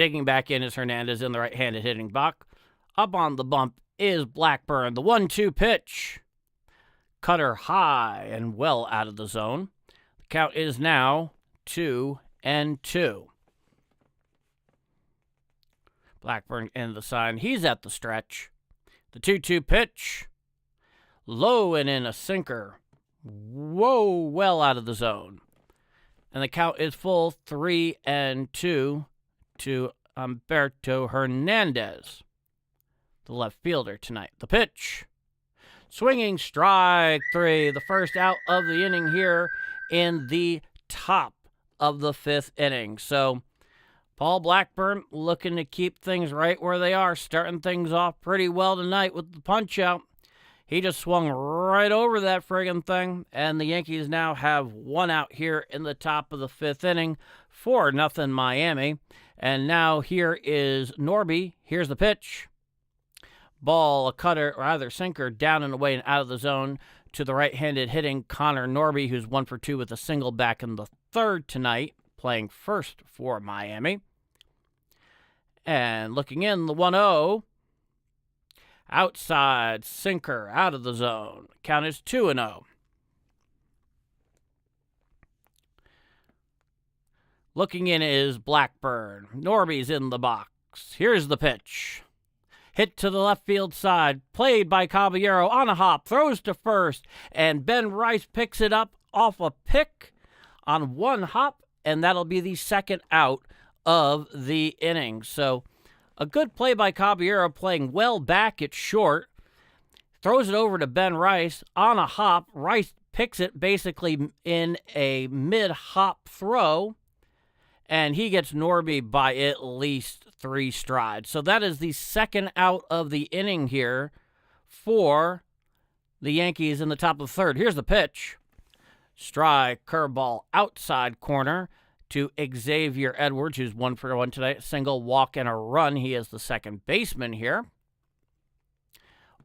Digging back in is Hernandez in the right-handed hitting box. Up on the bump is Blackburn. The 1-2 pitch. Cutter high and well out of the zone. The count is now 2-2. Blackburn in the sign. He's at the stretch. The 2-2 pitch. Low and in a sinker. Whoa, well out of the zone. And the count is full 3-2 to Humberto Hernandez, the left fielder tonight. The pitch. Swinging strike 3. The first out of the inning here in the top of the 5th inning. So Paul Blackburn looking to keep things right where they are, starting things off pretty well tonight with the punch out. He just swung right over that friggin' thing, and the Yankees now have 1 out here in the top of the 5th inning, 4-0 Miami. And now here is Norby. Here's the pitch. Ball, a cutter, or either sinker, down and away and out of the zone to the right-handed hitting Connor Norby, who's 1 for 2 with a single back in the 3rd tonight, playing first for Miami. And looking in, the 1-0. Outside sinker out of the zone. Count is 2-0. Looking in is Blackburn. Norby's in the box. Here's the pitch. Hit to the left field side. Played by Caballero on a hop. Throws to first. And Ben Rice picks it up off a pick on 1 hop. And that'll be the 2nd out of the inning. So a good play by Caballero, playing well back at short. Throws it over to Ben Rice on a hop. Rice picks it basically in a mid-hop throw. And he gets Norby by at least 3 strides. So that is the 2nd out of the inning here for the Yankees in the top of the 3rd. Here's the pitch. Strike, curveball, outside corner to Xavier Edwards, who's 1 for 1 today. Single, walk, and a run. He is the second baseman here.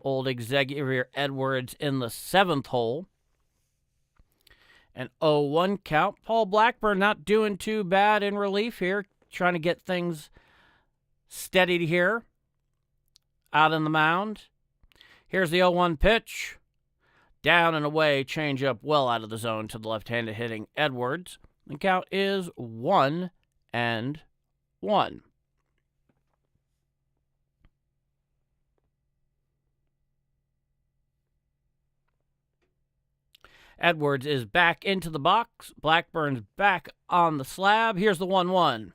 Old Xavier Edwards in the 7th hole. An 0-1 count. Paul Blackburn not doing too bad in relief here, trying to get things steadied here out on the mound. Here's the 0-1 pitch. Down and away, change up well out of the zone to the left-handed hitting Edwards. The count is 1-1. Edwards is back into the box. Blackburn's back on the slab. Here's the 1-1.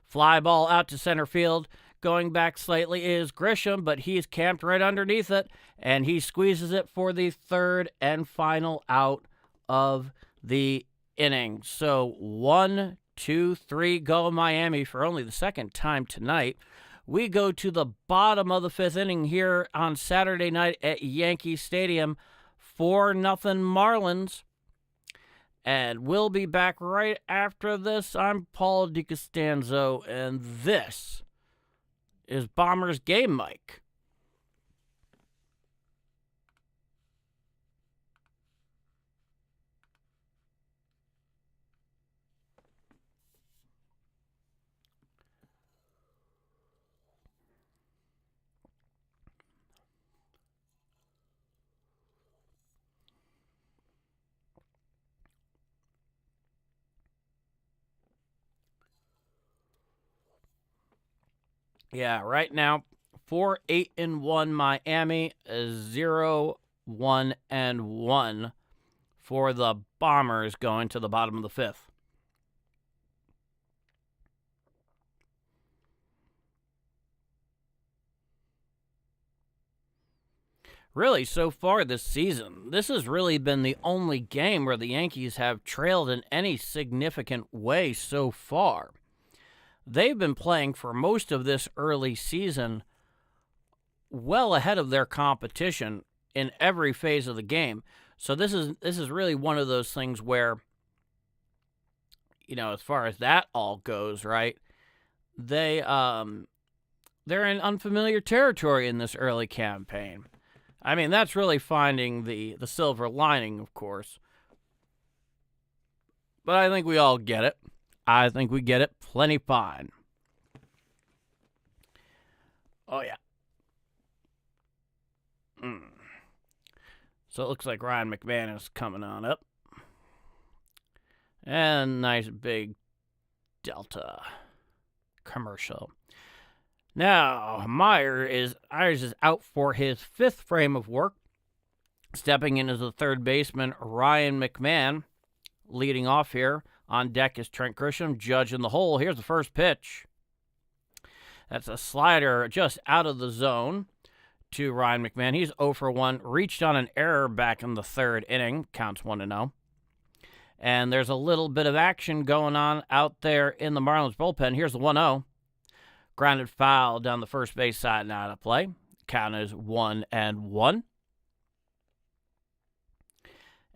Fly ball out to center field. Going back slightly is Grisham, but he's camped right underneath it, and he squeezes it for the 3rd and final out of the inning. So 1, 2, 3 go Miami for only the 2nd time tonight. We go to the bottom of the 5th inning here on Saturday night at Yankee Stadium. 4-0 Marlins. And we'll be back right after this. I'm Paul DiCostanzo, and this is Bombers Game Mic. Yeah, right now, 4-8-1 Miami, 0-1-1 for the Bombers going to the bottom of the 5th. Really, so far this season, this has really been the only game where the Yankees have trailed in any significant way so far. They've been playing for most of this early season well ahead of their competition in every phase of the game. So this is really one of those things where, you know, as far as that all goes, right? They're in unfamiliar territory in this early campaign. I mean, that's really finding the silver lining, of course. But I think we all get it. I think we get it plenty fine. Oh, yeah. So it looks like Ryan McMahon is coming on up. And nice big Delta commercial. Now, Myers is out for his fifth frame of work. Stepping in as the third baseman, Ryan McMahon. Leading off here on deck is Trent Grisham, Judge in the hole. Here's the first pitch. That's a slider just out of the zone to Ryan McMahon. He's 0 for 1. Reached on an error back in the third inning. Counts 1-0. And there's a little bit of action going on out there in the Marlins bullpen. Here's the 1-0. Grounded foul down the first base side and out of play. Count is 1-1.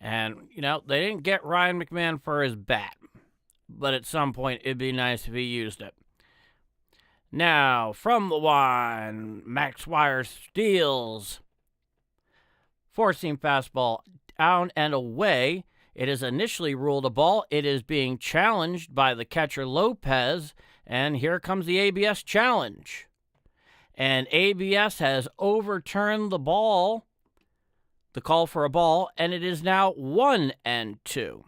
And, they didn't get Ryan McMahon for his bat. But at some point, it'd be nice if he used it. Now, from the line, Max Meyer steals. Four-seam fastball down and away. It is initially ruled a ball. It is being challenged by the catcher Lopez. And here comes the ABS challenge. And ABS has overturned the ball. The call for a ball, and it is now 1-2.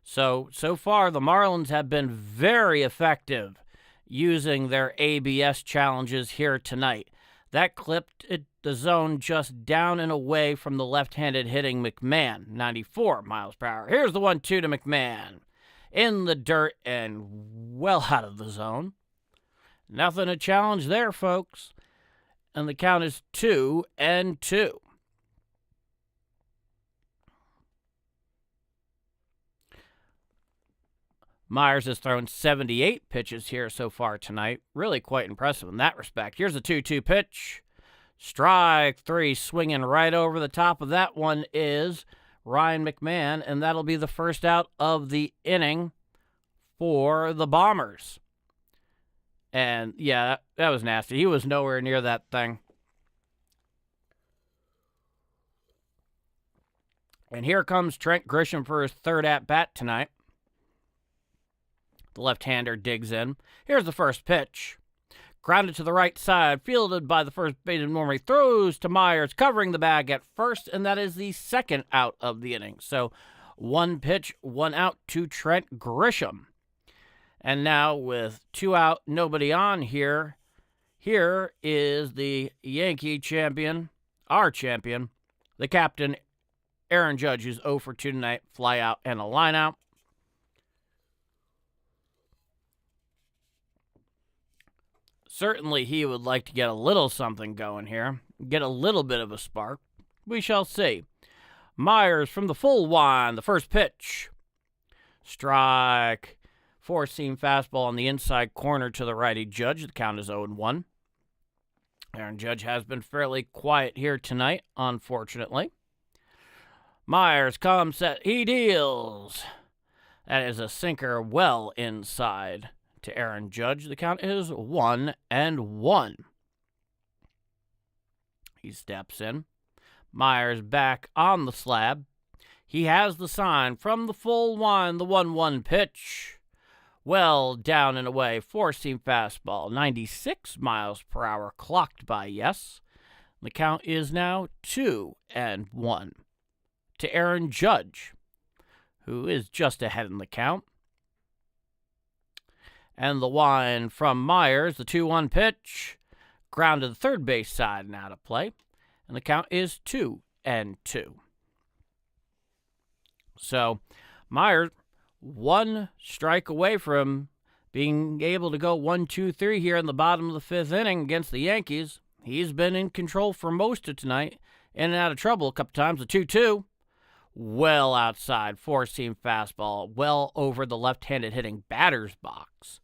So far, the Marlins have been very effective using their ABS challenges here tonight. That clipped the zone just down and away from the left-handed hitting McMahon, 94 miles per hour. Here's the 1-2 to McMahon. In the dirt and well out of the zone. Nothing to challenge there, folks. And the count is 2-2. Myers has thrown 78 pitches here so far tonight. Really quite impressive in that respect. Here's a 2-2 pitch. Strike 3, swinging right over the top of that one is Ryan McMahon, and that'll be the first out of the inning for the Bombers. And, yeah, that was nasty. He was nowhere near that thing. And here comes Trent Grisham for his third at-bat tonight. The left-hander digs in. Here's the first pitch. Grounded to the right side, fielded by the first baseman Morey, throws to Myers, covering the bag at first, and that is the second out of the inning. So 1 pitch, 1 out to Trent Grisham. And now with 2 out, nobody on here, here is the Yankee champion, our champion, the captain, Aaron Judge, who's 0 for 2 tonight, fly out and a line out. Certainly he would like to get a little something going here, get a little bit of a spark. We shall see. Myers from the full line, the first pitch. Strike. Four-seam fastball on the inside corner to the righty Judge. The count is 0-1. Aaron Judge has been fairly quiet here tonight, unfortunately. Myers comes set. He deals. That is a sinker well inside to Aaron Judge. The count is 1-1. He steps in. Myers back on the slab. He has the sign from the full line, the 1-1 pitch. Well down and away, four-seam fastball, 96 miles per hour, clocked by yes. The count is now 2-1 to Aaron Judge, who is just ahead in the count. And the wind from Myers, the 2-1 pitch, ground to the third base side and out of play. And the count is 2-2. So Myers, 1 strike away from being able to go 1-2-3 here in the bottom of the 5th inning against the Yankees. He's been in control for most of tonight, in and out of trouble a couple times. The 2-2, well outside, four-seam fastball, well over the left-handed hitting batter's box.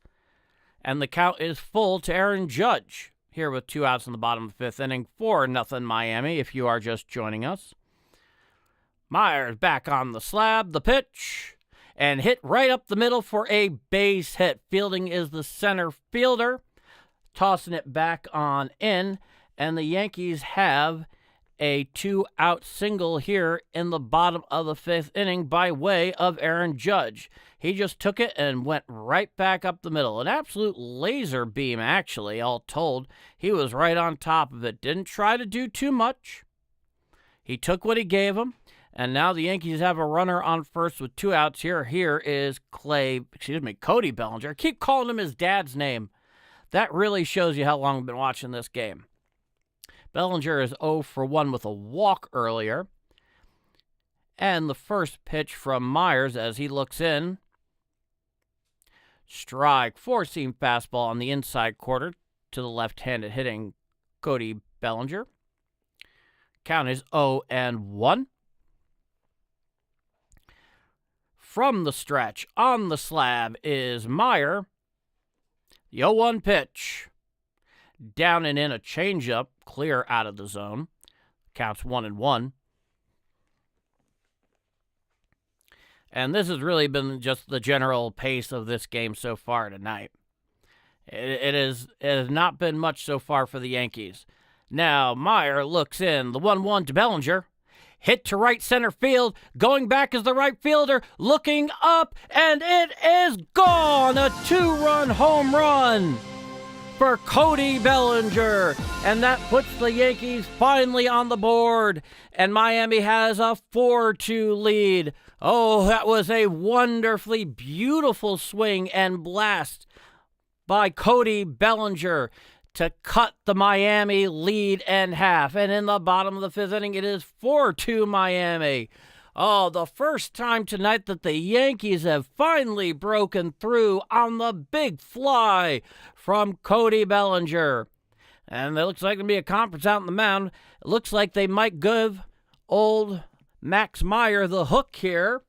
And the count is full to Aaron Judge, here with 2 outs in the bottom of the 5th inning, 4-0 Miami, if you are just joining us. Myers back on the slab, the pitch, and hit right up the middle for a base hit. Fielding is the center fielder, tossing it back on in, and the Yankees have a 2-out single here in the bottom of the 5th inning by way of Aaron Judge. He just took it and went right back up the middle. An absolute laser beam, actually, all told. He was right on top of it. Didn't try to do too much. He took what he gave him. And now the Yankees have a runner on first with 2 outs here. Here is Cody Bellinger. I keep calling him his dad's name. That really shows you how long I've been watching this game. Bellinger is 0 for 1 with a walk earlier. And the first pitch from Myers as he looks in. Strike, 4-seam fastball on the inside quarter to the left-handed hitting Cody Bellinger. Count is 0-1. From the stretch, on the slab is Meyer. The 0-1 pitch. Down and in a changeup, clear out of the zone. Counts 1-1. And this has really been just the general pace of this game so far tonight. It has not been much so far for the Yankees. Now, Meyer looks in. The 1-1 to Bellinger. Hit to right center field. Going back is the right fielder. Looking up, and it is gone. A 2-run home run for Cody Bellinger. And that puts the Yankees finally on the board. And Miami has a 4-2 lead. Oh, that was a wonderfully beautiful swing and blast by Cody Bellinger to cut the Miami lead in half. And in the bottom of the 5th inning, it is 4-2 Miami. Oh, the first time tonight that the Yankees have finally broken through on the big fly from Cody Bellinger. And it looks like there'll be a conference out on the mound. It looks like they might give old Max Meyer the hook here.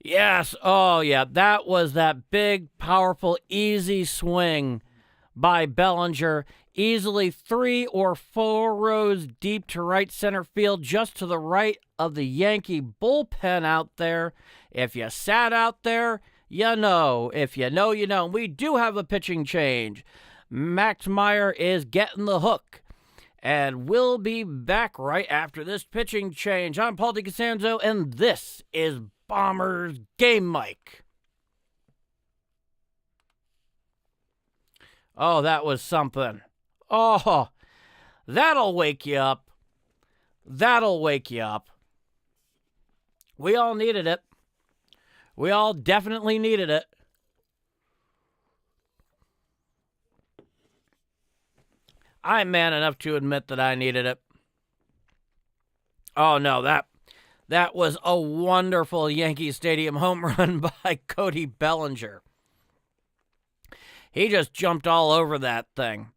Yes, oh yeah, that was that big, powerful, easy swing by Bellinger, easily 3 or 4 rows deep to right center field, just to the right of the Yankee bullpen out there. If you sat out there, you know. If you know, you know. We do have a pitching change. Max Meyer is getting the hook. And we'll be back right after this pitching change. I'm Paul DiCostanzo, and this is Bombers Game Mic. Oh, that was something. Oh, that'll wake you up. That'll wake you up. We all needed it. We all definitely needed it. I'm man enough to admit that I needed it. Oh, no, that was a wonderful Yankee Stadium home run by Cody Bellinger. He just jumped all over that thing.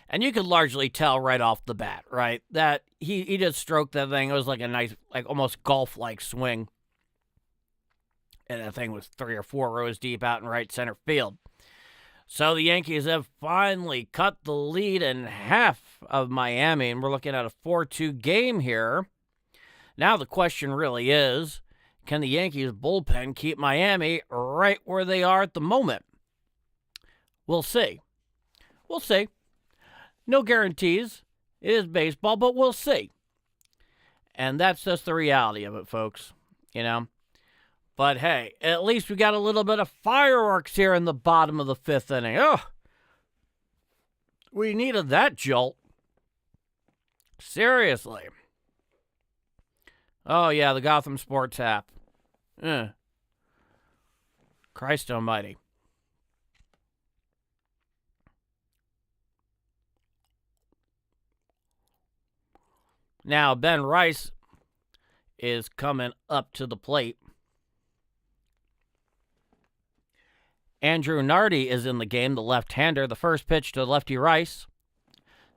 And you could largely tell right off the bat, right? That he just stroked that thing. It was like a nice, like almost golf-like swing. And that thing was 3 or 4 rows deep out in right center field. So the Yankees have finally cut the lead in half of Miami, and we're looking at a 4-2 game here. Now the question really is, can the Yankees bullpen keep Miami right where they are at the moment? We'll see. We'll see. No guarantees. It is baseball, but we'll see. And that's just the reality of it, folks. You know? But hey, at least we got a little bit of fireworks here in the bottom of the 5th inning. Oh, we needed that jolt. Seriously. Oh, yeah, the Gotham Sports app. Christ almighty. Now, Ben Rice is coming up to the plate. Andrew Nardi is in the game, the left-hander. The first pitch to lefty Rice.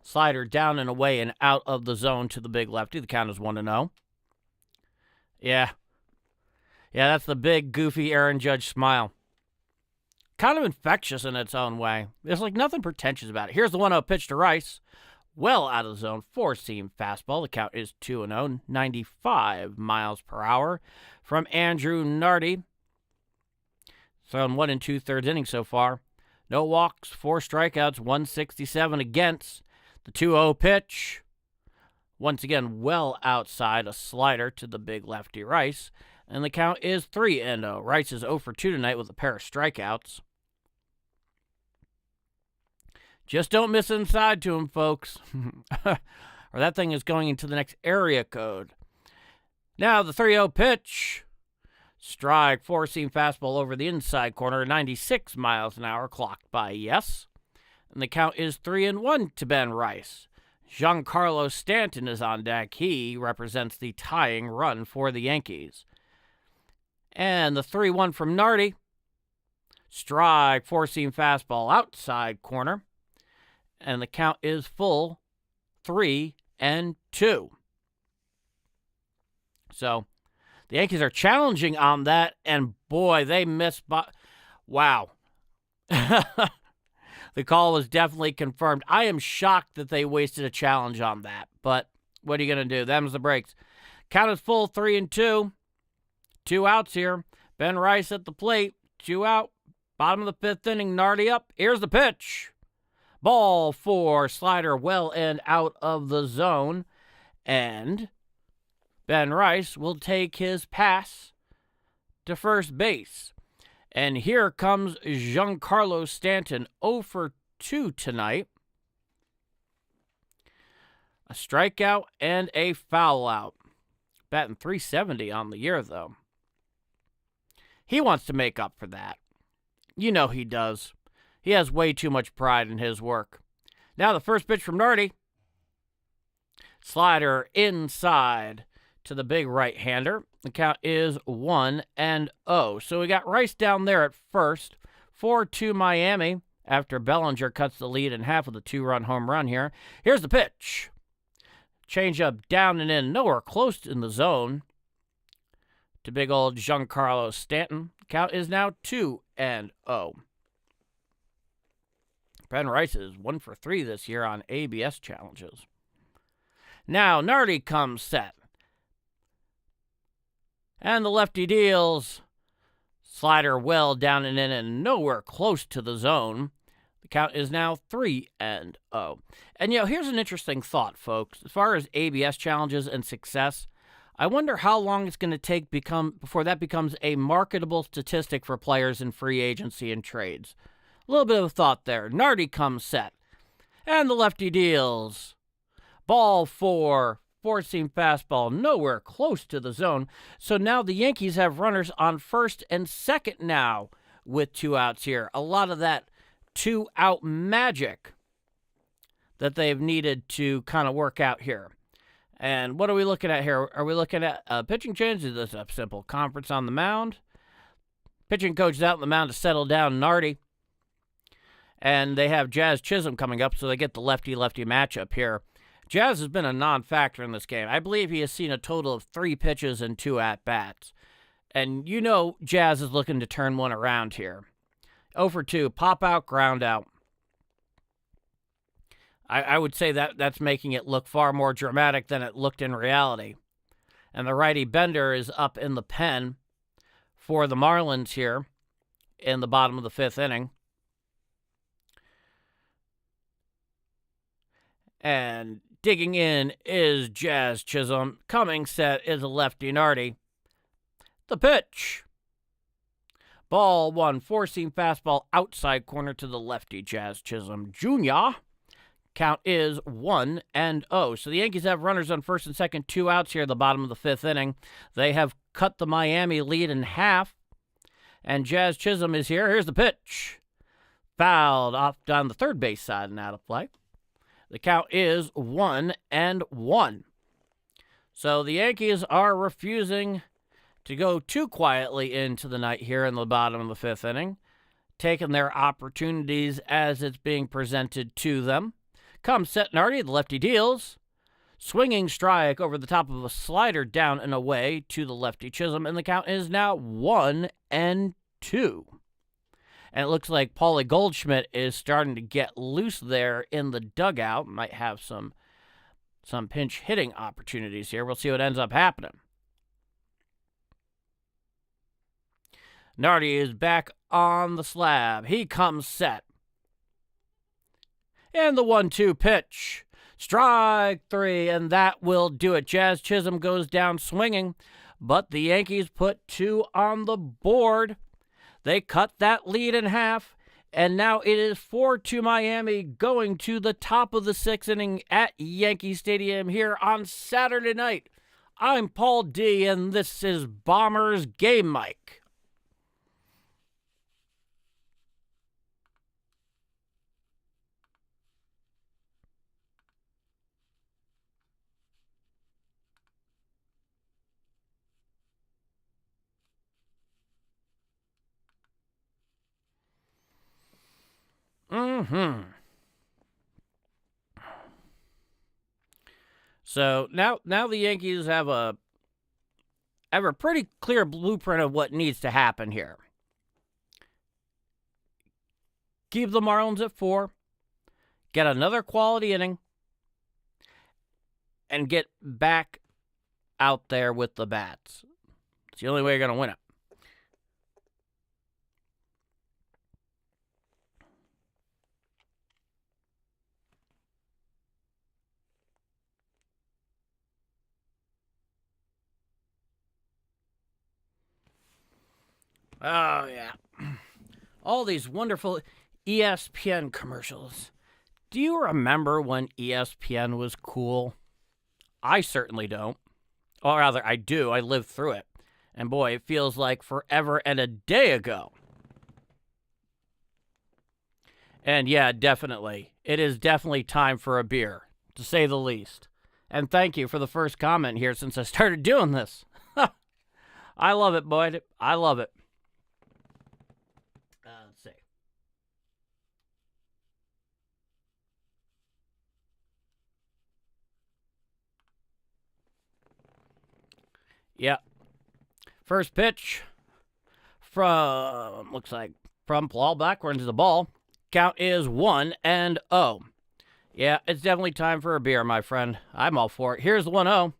Slider down and away and out of the zone to the big lefty. The count is 1-0. Yeah, that's the big, goofy Aaron Judge smile. Kind of infectious in its own way. There's like nothing pretentious about it. Here's the 1-0 pitch to Rice. Well out of the zone, 4-seam fastball. The count is 2-0, 95 miles per hour from Andrew Nardi. Thrown 1 2/3 innings so far. No walks, 4 strikeouts, 167 against. The 2-0 pitch. Once again, well outside, a slider to the big lefty Rice. And the count is 3-0. Rice is 0 for 2 tonight with a pair of strikeouts. Just don't miss inside to him, folks. Or that thing is going into the next area code. Now the 3-0 pitch. Strike, four-seam fastball over the inside corner, 96 miles an hour, clocked by yes. And the count is 3-1 to Ben Rice. Giancarlo Stanton is on deck. He represents the tying run for the Yankees. And the 3-1 from Nardi. Strike, four-seam fastball outside corner. And the count is full 3-2. So the Yankees are challenging on that, and boy, they missed. Wow. The call was definitely confirmed. I am shocked that they wasted a challenge on that, but what are you going to do? Them's the breaks. Count is full, 3-2. 2 outs here. Ben Rice at the plate, 2 out. Bottom of the fifth inning, Nardi up. Here's the pitch. Ball 4, slider well and out of the zone. And Ben Rice will take his pass to first base. And here comes Giancarlo Stanton, 0 for 2 tonight. A strikeout and a foul out. Batting .370 on the year, though. He wants to make up for that. You know he does. He has way too much pride in his work. Now the first pitch from Nardi. Slider inside to the big right-hander. The count is 1-0. So we got Rice down there at first. 4-2 Miami after Bellinger cuts the lead in half with a 2-run home run here. Here's the pitch. Change-up down and in, nowhere close in the zone to big old Giancarlo Stanton. Count is now 2-0. Ben Rice is 1 for 3 this year on ABS challenges. Now Nardi comes set. And the lefty deals. Slider well down and in and nowhere close to the zone. The count is now 3-0. And here's an interesting thought, folks. As far as ABS challenges and success, I wonder how long it's going to take before that becomes a marketable statistic for players in free agency and trades. A little bit of a thought there. Nardi comes set. And the lefty deals. Ball 4, four-seam fastball, nowhere close to the zone. So now the Yankees have runners on first and second now with 2 outs here. A lot of that 2-out magic that they've needed to kind of work out here. And what are we looking at here? Are we looking at a pitching change? Is this a simple conference on the mound? Pitching coach is out on the mound to settle down Nardi. And they have Jazz Chisholm coming up, so they get the lefty-lefty matchup here. Jazz has been a non-factor in this game. I believe he has seen a total of 3 pitches and 2 at-bats. And you know Jazz is looking to turn one around here. 0 for 2, pop-out, ground-out. I would say that's making it look far more dramatic than it looked in reality. And the righty Bender is up in the pen for the Marlins here in the bottom of the 5th inning. And digging in is Jazz Chisholm. Coming set is a lefty Nardi. The pitch. Ball 1, four-seam fastball outside corner to the lefty Jazz Chisholm Jr. Count is 1-0. So the Yankees have runners on first and second, 2 outs here at the bottom of the 5th inning. They have cut the Miami lead in half. And Jazz Chisholm is here. Here's the pitch. Fouled off down the third base side and out of play. The count is 1-1. So the Yankees are refusing to go too quietly into the night here in the bottom of the 5th inning, taking their opportunities as it's being presented to them. Comes set Nardi, the lefty deals. Swinging strike over the top of a slider down and away to the lefty Chisholm, and the count is now 1-2. And it looks like Paulie Goldschmidt is starting to get loose there in the dugout. Might have some pinch hitting opportunities here. We'll see what ends up happening. Nardi is back on the slab. He comes set. And the 1-2 pitch. Strike three, and that will do it. Jazz Chisholm goes down swinging, but the Yankees put 2 on the board. They cut that lead in half, and now it is 4-2 Miami going to the top of the 6th inning at Yankee Stadium here on Saturday night. I'm Paul D, and this is Bombers Game Mike. So now the Yankees have a pretty clear blueprint of what needs to happen here. Keep the Marlins at 4, get another quality inning, and get back out there with the bats. It's the only way you're going to win it. Oh, yeah. All these wonderful ESPN commercials. Do you remember when ESPN was cool? I certainly don't. Or rather, I do. I lived through it. And boy, it feels like forever and a day ago. And yeah, definitely. It is definitely time for a beer, to say the least. And thank you for the first comment here since I started doing this. I love it, boy. I love it. Let's see. Yeah. First pitch from Paul Blackburn to the ball. Count is 1-0. Yeah, it's definitely time for a beer, my friend. I'm all for it. Here's the 1-0.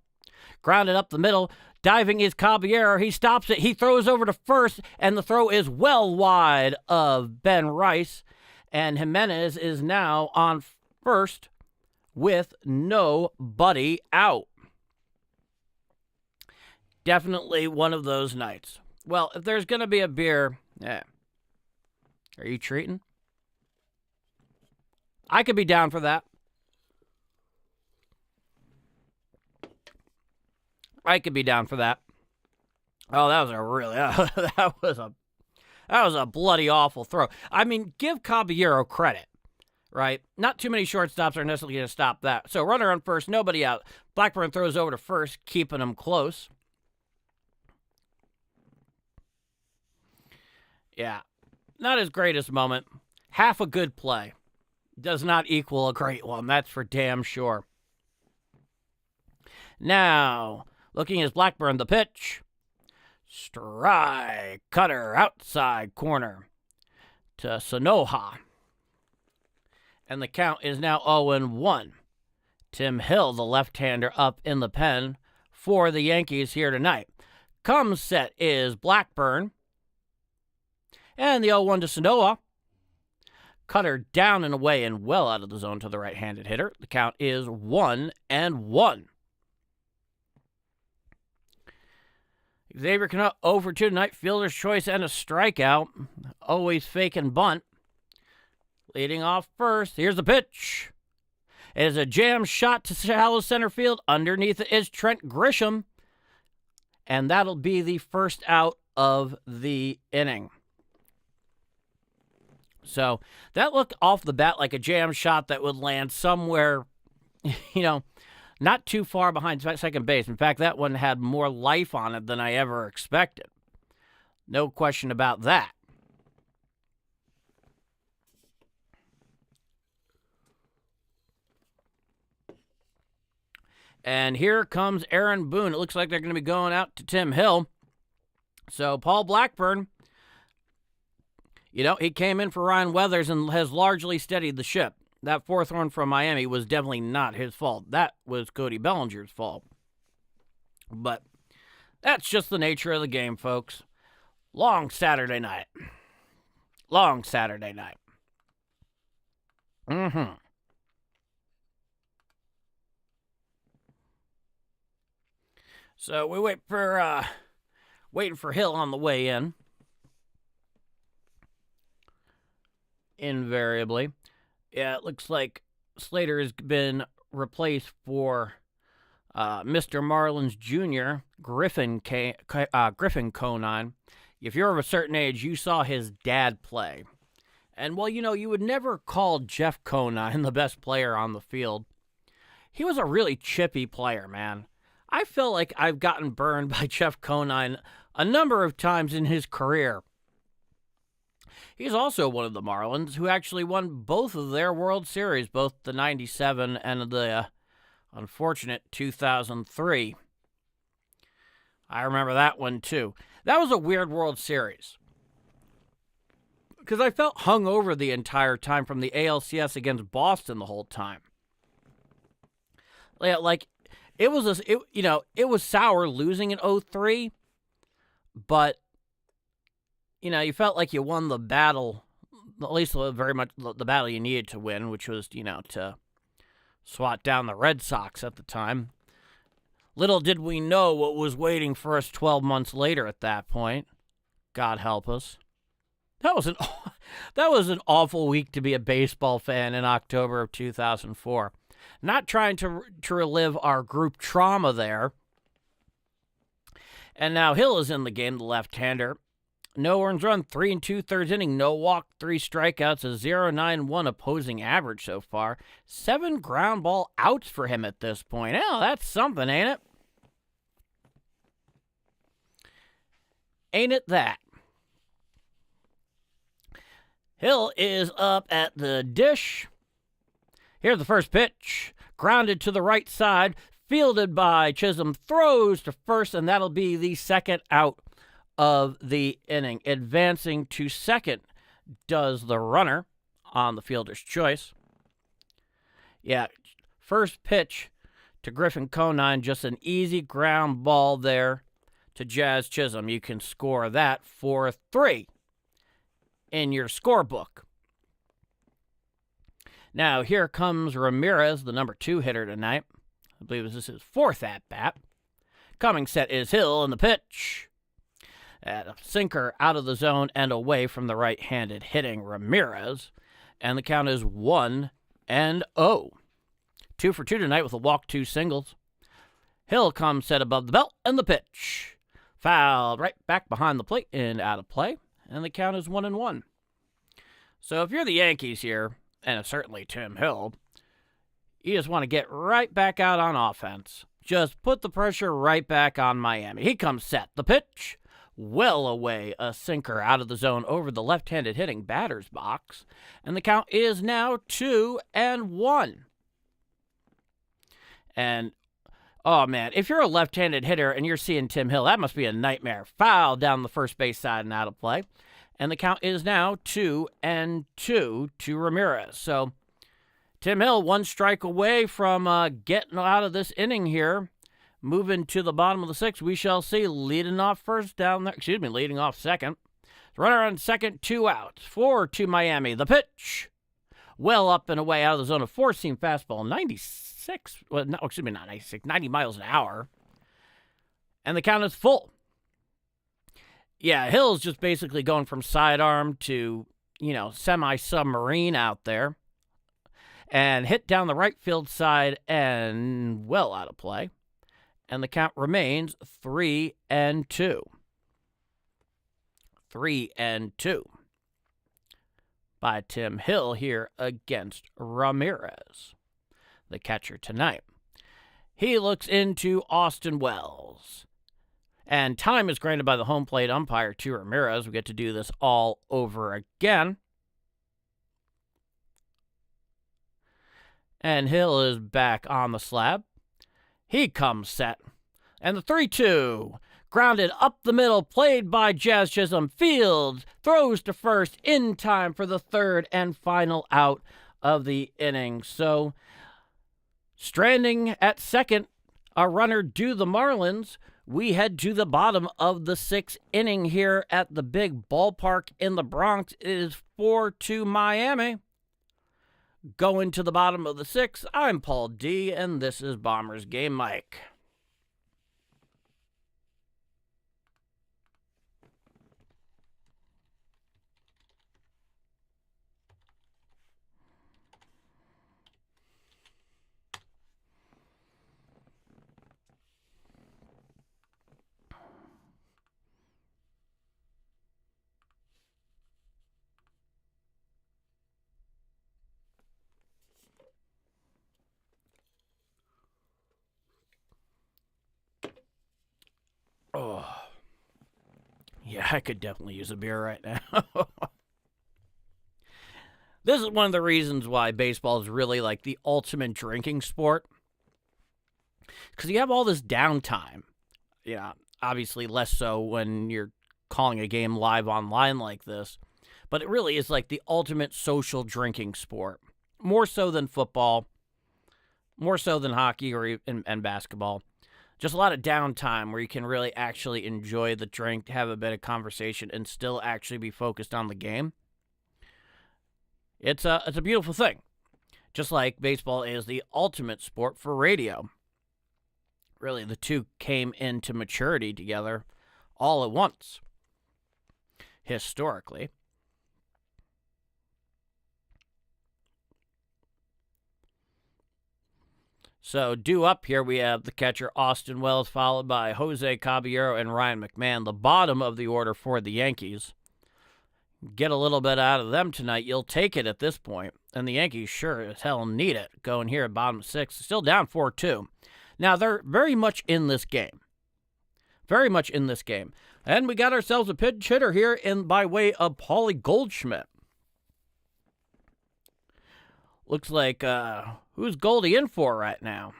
Grounded up the middle. Diving is Caballero. He stops it. He throws over to first, and the throw is well wide of Ben Rice. And Jimenez is now on first with nobody out. Definitely one of those nights. Well, if there's going to be a beer, yeah. Are you treating? I could be down for that. I could be down for that. Oh, that was a bloody awful throw. I mean, give Caballero credit, right? Not too many shortstops are necessarily going to stop that. So runner on first, nobody out. Blackburn throws over to first, keeping him close. Yeah, not his greatest moment. Half a good play does not equal a great one. That's for damn sure. Now, looking as Blackburn, the pitch. Strike. Cutter outside corner to Sonoha. And the count is now 0-1. Tim Hill, the left-hander, up in the pen for the Yankees here tonight. Comes set is Blackburn. And the 0-1 to Sonoha. Cutter down and away and well out of the zone to the right-handed hitter. The count is 1-1. Xavier Cano over 2 tonight. Fielder's choice and a strikeout. Always fake and bunt. Leading off first. Here's the pitch. It is a jam shot to shallow center field. Underneath it is Trent Grisham. And that'll be the first out of the inning. So that looked off the bat like a jam shot that would land somewhere, not too far behind second base. In fact, that one had more life on it than I ever expected. No question about that. And here comes Aaron Boone. It looks like they're going to be going out to Tim Hill. So Paul Blackburn, he came in for Ryan Weathers and has largely steadied the ship. That fourth run from Miami was definitely not his fault. That was Cody Bellinger's fault. But that's just the nature of the game, folks. Long Saturday night. Mm-hmm. So we waiting for Hill on the way in. Invariably. Yeah, it looks like Slater has been replaced for Mr. Marlins Jr., Griffin Conine. If you're of a certain age, you saw his dad play. And, well, you would never call Jeff Conine the best player on the field. He was a really chippy player, man. I feel like I've gotten burned by Jeff Conine a number of times in his career. He's also one of the Marlins who actually won both of their World Series, both the 97 and the unfortunate 2003. I remember that one, too. That was a weird World Series, because I felt hungover the entire time from the ALCS against Boston the whole time. Like, it was sour losing in 03, but you felt like you won the battle, at least very much the battle you needed to win, which was, to swat down the Red Sox at the time. Little did we know what was waiting for us 12 months later at that point. God help us. That was an awful week to be a baseball fan in October of 2004. Not trying to relive our group trauma there. And now Hill is in the game, the left-hander. No earned run, 3 2/3 inning, no walk, 3 strikeouts, a 0.91 opposing average so far. 7 ground ball outs for him at this point. Oh, that's something, ain't it? Ain't it that? Hill is up at the dish. Here's the first pitch. Grounded to the right side, fielded by Chisholm, throws to first, and that'll be the second out of the inning. Advancing to second does the runner on the fielder's choice. Yeah, first pitch to Griffin Conine, just an easy ground ball there to Jazz Chisholm. You can score that 4-3 in your scorebook. Now, here comes Ramirez, the number 2 hitter tonight. I believe this is his 4th at-bat. Coming set is Hill, and the pitch. At a sinker out of the zone and away from the right-handed hitting Ramirez. And the count is 1-0. 2 for 2 tonight with a walk, 2 singles. Hill comes set above the belt, and the pitch. Fouled right back behind the plate and out of play. And the count is 1-1. So if you're the Yankees here, and certainly Tim Hill, you just want to get right back out on offense. Just put the pressure right back on Miami. He comes set. The pitch. Well away, a sinker out of the zone over the left-handed hitting batter's box. And the count is now 2-1. And, oh man, if you're a left-handed hitter and you're seeing Tim Hill, that must be a nightmare. Foul down the first base side and out of play. And the count is now 2-2 to Ramirez. So, Tim Hill, 1 strike away from getting out of this inning here. Moving to the bottom of the 6th, we shall see. Leading off second. Runner on second, 2 outs. 4-2 Miami. The pitch. Well up and away out of the zone. A 4-seam fastball. 90 miles an hour. And the count is full. Yeah, Hill's just basically going from sidearm to, semi-submarine out there. And hit down the right field side and well out of play. And the count remains 3-2. 3-2 by Tim Hill here against Ramirez, the catcher tonight. He looks into Austin Wells. And time is granted by the home plate umpire to Ramirez. We get to do this all over again. And Hill is back on the slab. He comes set. And the 3-2. Grounded up the middle, played by Jazz Chisholm. Fields throws to first in time for the third and final out of the inning. So, stranding at second, a runner due the Marlins. We head to the bottom of the 6th inning here at the big ballpark in the Bronx. It is 4-2 Miami. Going to the bottom of the 6th, I'm Paul D, and this is Bombers Game Mike. Yeah, I could definitely use a beer right now. This is one of the reasons why baseball is really like the ultimate drinking sport. Because you have all this downtime. Yeah, obviously less so when you're calling a game live online like this. But it really is like the ultimate social drinking sport. More so than football, more so than hockey and basketball. Just a lot of downtime where you can really actually enjoy the drink, have a bit of conversation, and still actually be focused on the game. It's a beautiful thing. Just like baseball is the ultimate sport for radio. Really, the two came into maturity together all at once, historically. So, due up here, we have the catcher Austin Wells, followed by Jose Caballero and Ryan McMahon, the bottom of the order for the Yankees. Get a little bit out of them tonight, you'll take it at this point. And the Yankees sure as hell need it. Going here at bottom 6, still down 4-2. Now, they're very much in this game. Very much in this game. And we got ourselves a pinch hitter here by way of Paulie Goldschmidt. Looks like, who's Goldie in for right now?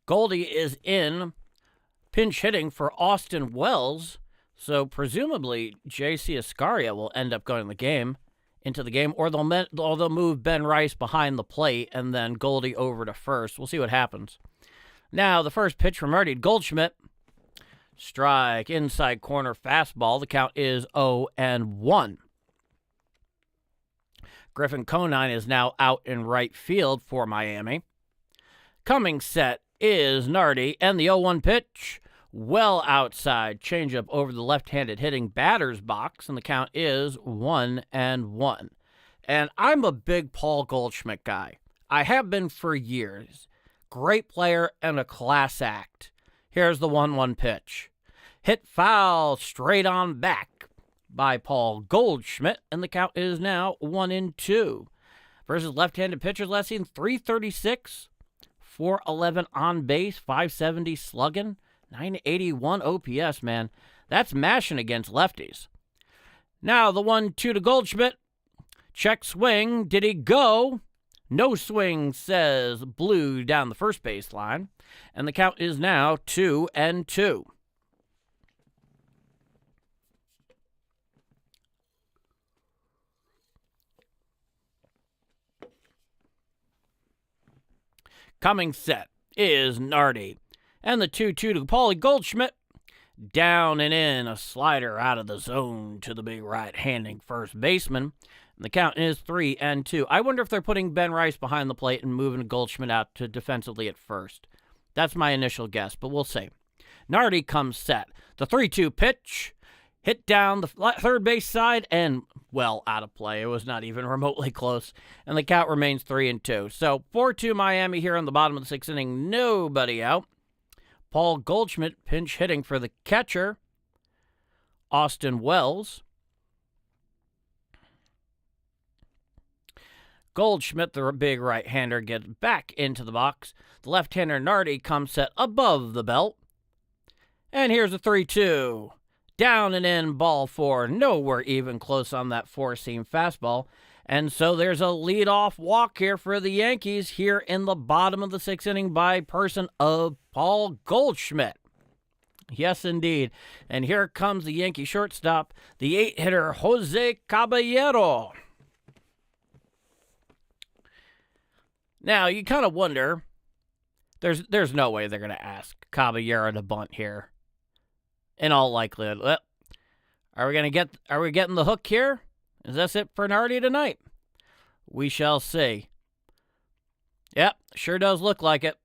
Goldie is in pinch hitting for Austin Wells, so presumably J.C. Ascaria will end up going into the game, or they'll move Ben Rice behind the plate and then Goldie over to first. We'll see what happens. Now, the first pitch from Marty Goldschmidt. Strike, inside corner fastball. The count is 0-1. Griffin Conine is now out in right field for Miami. Coming set is Nardi, and the 0-1 pitch, well outside. Changeup over the left-handed hitting batter's box, and the count is 1-1. And I'm a big Paul Goldschmidt guy. I have been for years. Great player and a class act. Here's the 1-1 pitch. Hit foul straight on back by Paul Goldschmidt, and the count is now 1-2. Versus left-handed pitchers last seen 336, 411 on base, 570 slugging, 981 OPS, man. That's mashing against lefties. Now the 1-2 to Goldschmidt. Check swing. Did he go? No swing, says Blue down the first baseline. And the count is now 2-2. Coming set is Nardi. And the 2-2 to Paulie Goldschmidt. Down and in, a slider out of the zone to the big right-handing first baseman. And the count is 3-2. I wonder if they're putting Ben Rice behind the plate and moving Goldschmidt out to defensively at first. That's my initial guess, but we'll see. Nardi comes set. The 3-2 pitch. Hit down the third base side and, well, out of play. It was not even remotely close. And the count remains 3-2. So 4-2 Miami here on the bottom of the sixth inning. Nobody out. Paul Goldschmidt pinch hitting for the catcher, Austin Wells. Goldschmidt, the big right-hander, gets back into the box. The left-hander Nardi comes set above the belt. And here's a 3-2. Down and in, ball four. Nowhere even close on that four-seam fastball. And so there's a leadoff walk here for the Yankees here in the bottom of the sixth inning by person of Paul Goldschmidt. Yes, indeed. And here comes the Yankee shortstop, the 8-hitter Jose Caballero. Now, you kind of wonder, there's no way they're going to ask Caballero to bunt here. In all likelihood. Are we getting the hook here? Is this it for Nardi tonight? We shall see. Yep, sure does look like it.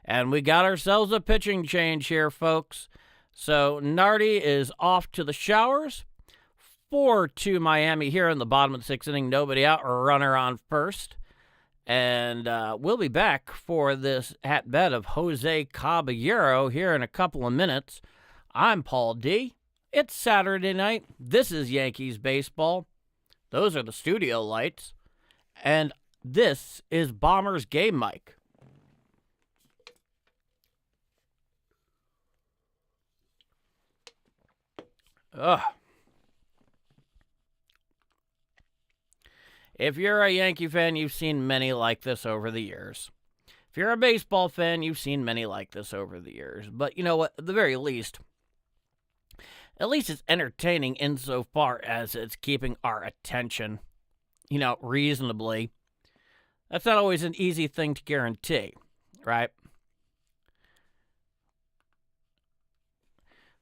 And we got ourselves a pitching change here, folks. So Nardi is off to the showers. 4-2 Miami here in the bottom of the sixth inning. Nobody out, or runner on first. And we'll be back for this at-bat of Jose Caballero here in a couple of minutes. I'm Paul D. It's Saturday night. This is Yankees baseball. Those are the studio lights. And this is Bomber's game mic. Ugh. If you're a Yankee fan, you've seen many like this over the years. If you're a baseball fan, you've seen many like this over the years. But you know what? At the very least, at least it's entertaining insofar as it's keeping our attention, reasonably. That's not always an easy thing to guarantee, right?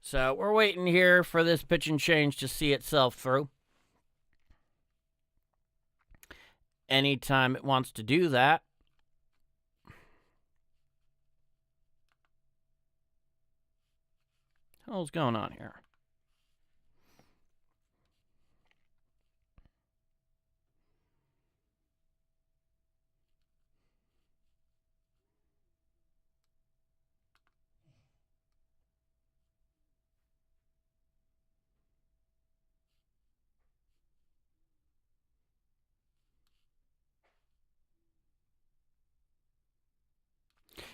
So we're waiting here for this pitch and change to see itself through. Anytime it wants to do that, what the hell's going on here?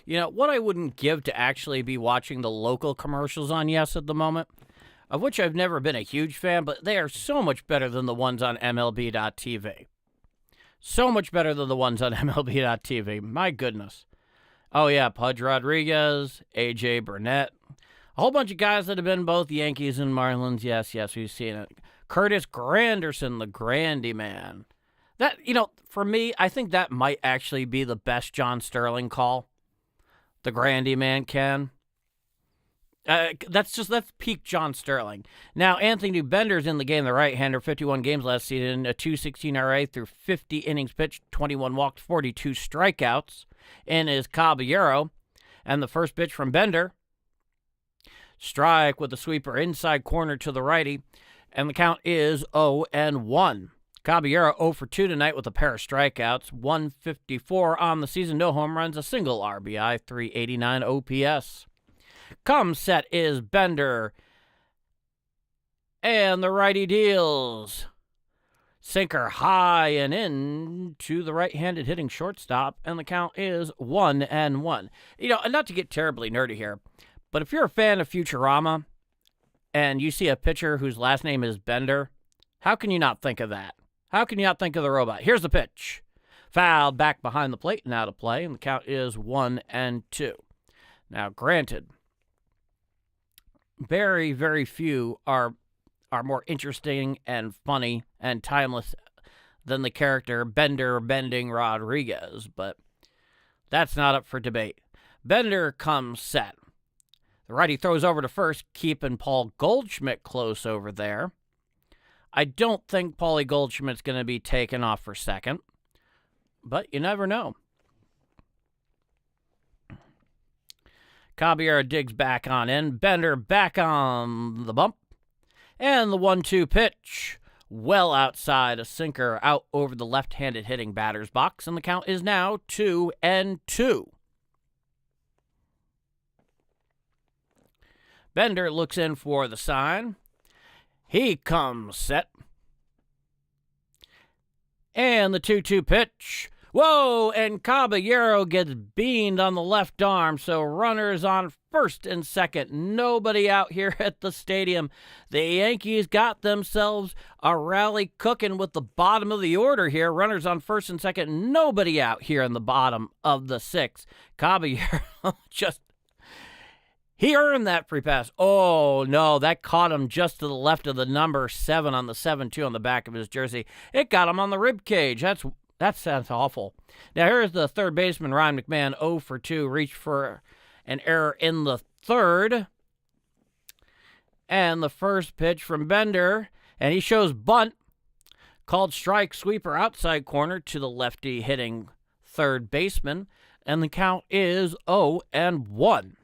What I wouldn't give to actually be watching the local commercials on Yes at the moment, of which I've never been a huge fan, but they are so much better than the ones on MLB.TV. So much better than the ones on MLB.TV. My goodness. Oh, yeah, Pudge Rodriguez, A.J. Burnett. A whole bunch of guys that have been both Yankees and Marlins. Yes, we've seen it. Curtis Granderson, the Grandy Man. That, for me, I think that might actually be the best John Sterling call. The Grandy Man, Ken. That's peak John Sterling. Now, Anthony Bender's in the game, the right-hander, 51 games last season, a 2.16 ERA through 50 innings pitched, 21 walked, 42 strikeouts in his Caballero. And the first pitch from Bender, strike with the sweeper inside corner to the righty, and the count is 0-1. Caballero 0 for 2 tonight with a pair of strikeouts, 154 on the season, no home runs, a single RBI, 389 OPS. Come set is Bender, and the righty deals. Sinker high and in to the right-handed hitting shortstop, and the count is 1-1. And not to get terribly nerdy here, but if you're a fan of Futurama and you see a pitcher whose last name is Bender, how can you not think of that? How can you not think of the robot? Here's the pitch. Fouled back behind the plate and out of play, and the count is 1-2. Now, granted, very, very few are more interesting and funny and timeless than the character Bender Bending Rodriguez, but that's not up for debate. Bender comes set. The righty throws over to first, keeping Paul Goldschmidt close over there. I don't think Paulie Goldschmidt's going to be taken off for second, but you never know. Caballero digs back on in. Bender back on the bump. And the 1-2 pitch. Well outside, a sinker out over the left-handed hitting batter's box, and the count is now 2-2. Bender looks in for the sign. He comes set. And the 2-2 pitch. Whoa, and Caballero gets beamed on the left arm, so runners on first and second. Nobody out here at the stadium. The Yankees got themselves a rally cooking with the bottom of the order here. Runners on first and second. Nobody out here in the bottom of the sixth. Caballero he earned that free pass. Oh, no, that caught him just to the left of the number 7 on the 7-2 on the back of his jersey. It got him on the rib cage. That sounds awful. Now, here's the third baseman, Ryan McMahon, 0 for 2, reached for an error in the third. And the first pitch from Bender, and he shows bunt, called strike, sweeper outside corner to the lefty hitting third baseman, and the count is 0-1.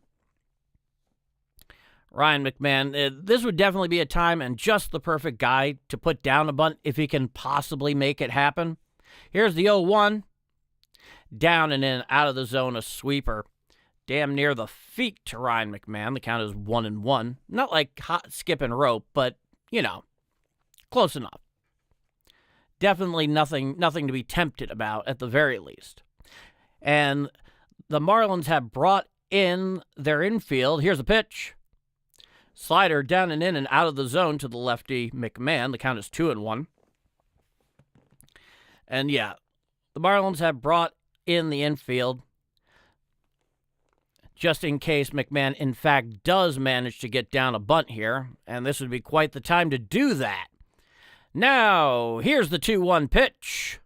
Ryan McMahon, this would definitely be a time and just the perfect guy to put down a bunt if he can possibly make it happen. Here's the 0-1. Down and in, out of the zone, a sweeper. Damn near the feet to Ryan McMahon. The count is 1-1. Not like hot skip and rope, but, close enough. definitely nothing to be tempted about at the very least. And the Marlins have brought in their infield. Here's a pitch. Slider down and in and out of the zone to the lefty McMahon. The count is 2-1. And yeah, the Marlins have brought in the infield just in case McMahon, in fact, does manage to get down a bunt here. And this would be quite the time to do that. Now, here's the 2-1 pitch.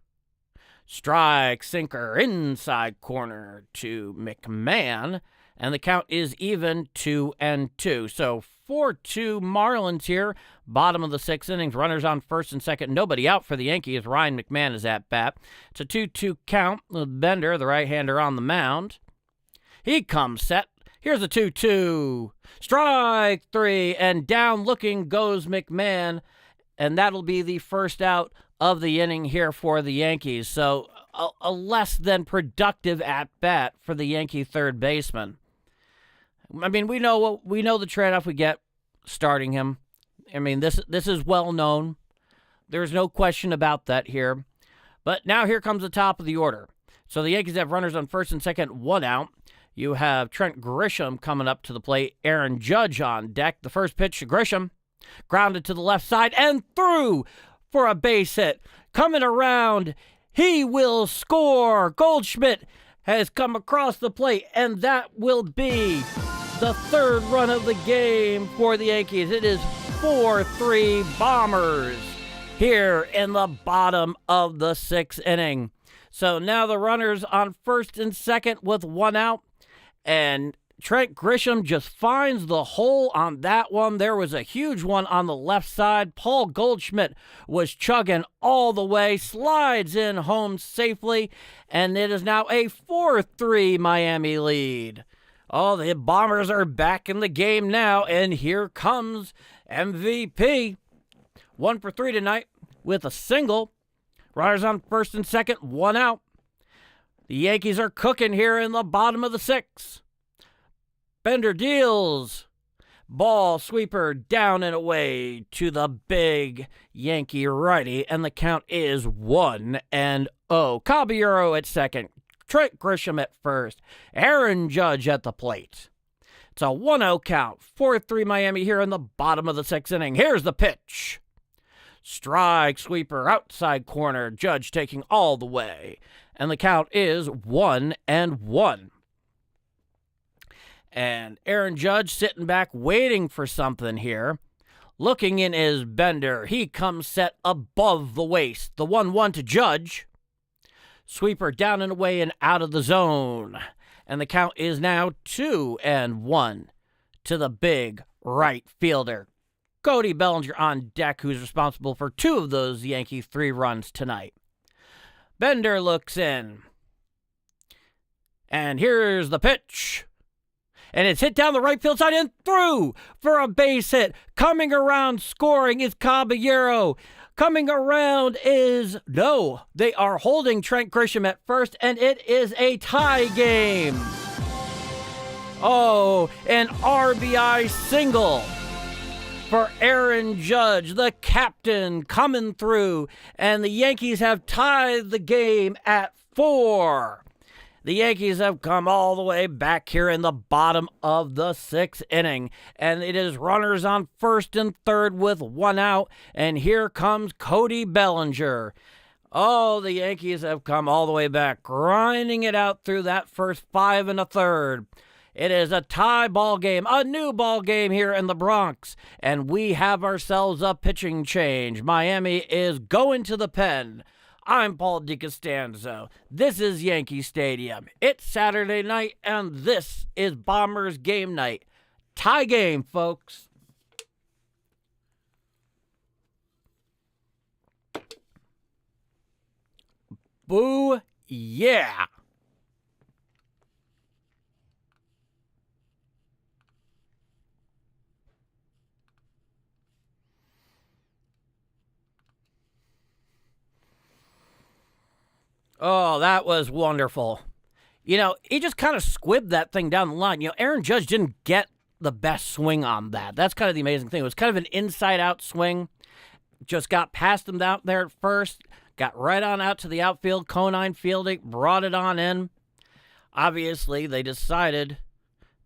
Strike, sinker, inside corner to McMahon. And the count is even 2-2. So 4-2 Marlins here. Bottom of the 6th innings. Runners on first and second. Nobody out for the Yankees. Ryan McMahon is at bat. It's a 2-2 count with Bender, the right-hander, on the mound. He comes set. Here's a 2-2. Strike 3. And down looking goes McMahon. And that'll be the first out of the inning here for the Yankees. So a less than productive at-bat for the Yankee third baseman. I mean, we know the trade-off we get starting him. I mean, this is well known. There's no question about that here. But now here comes the top of the order. So the Yankees have runners on first and second, 1 out. You have Trent Grisham coming up to the plate. Aaron Judge on deck. The first pitch to Grisham. Grounded to the left side and through for a base hit. Coming around. He will score. Goldschmidt has come across the plate, and that will be the third run of the game for the Yankees. It is 4-3 Bombers here in the bottom of the 6th inning. So now the runners on first and second with 1 out, and Trent Grisham just finds the hole on that one. There was a huge one on the left side. Paul Goldschmidt was chugging all the way, slides in home safely, and it is now a 4-3 Miami lead. Oh, the Bombers are back in the game now, and here comes MVP. 1 for 3 tonight with a single. Runners on first and second, 1 out. The Yankees are cooking here in the bottom of the 6th. Bender deals. Ball sweeper down and away to the big Yankee righty, and the count is 1-0. Caballero at second. Trent Grisham at first. Aaron Judge at the plate. It's a 1-0 count. 4-3 Miami here in the bottom of the 6th inning. Here's the pitch. Strike sweeper outside corner. Judge taking all the way. And the count is 1-1. And Aaron Judge sitting back waiting for something here. Looking in is Bender. He comes set above the waist. The 1-1 to Judge. Sweeper down and away and out of the zone. And the count is now 2-1 to the big right fielder. Cody Bellinger on deck, who's responsible for 2 of those Yankee 3 runs tonight. Bender looks in. And here's the pitch. And it's hit down the right field side and through for a base hit. Coming around scoring is Caballero. Coming around is, no, they are holding Trent Grisham at first, and it is a tie game. Oh, an RBI single for Aaron Judge, the captain, coming through, and the Yankees have tied the game at 4. The Yankees have come all the way back here in the bottom of the 6th inning, and it is runners on first and third with 1 out, and here comes Cody Bellinger. Oh, the Yankees have come all the way back, grinding it out through that first 5 1/3. It is a tie ball game, a new ball game here in the Bronx, and we have ourselves a pitching change. Miami is going to the pen. I'm Paul DiCostanzo. This is Yankee Stadium. It's Saturday night, and this is Bombers game night. Tie game, folks. Boo, yeah. Oh, that was wonderful. You know, he just kind of squibbed that thing down the line. You know, Aaron Judge didn't get the best swing on that. That's kind of the amazing thing. It was kind of an inside-out swing. Just got past him out there at first. got right on out to the outfield. Conine fielding, brought it on in. Obviously, they decided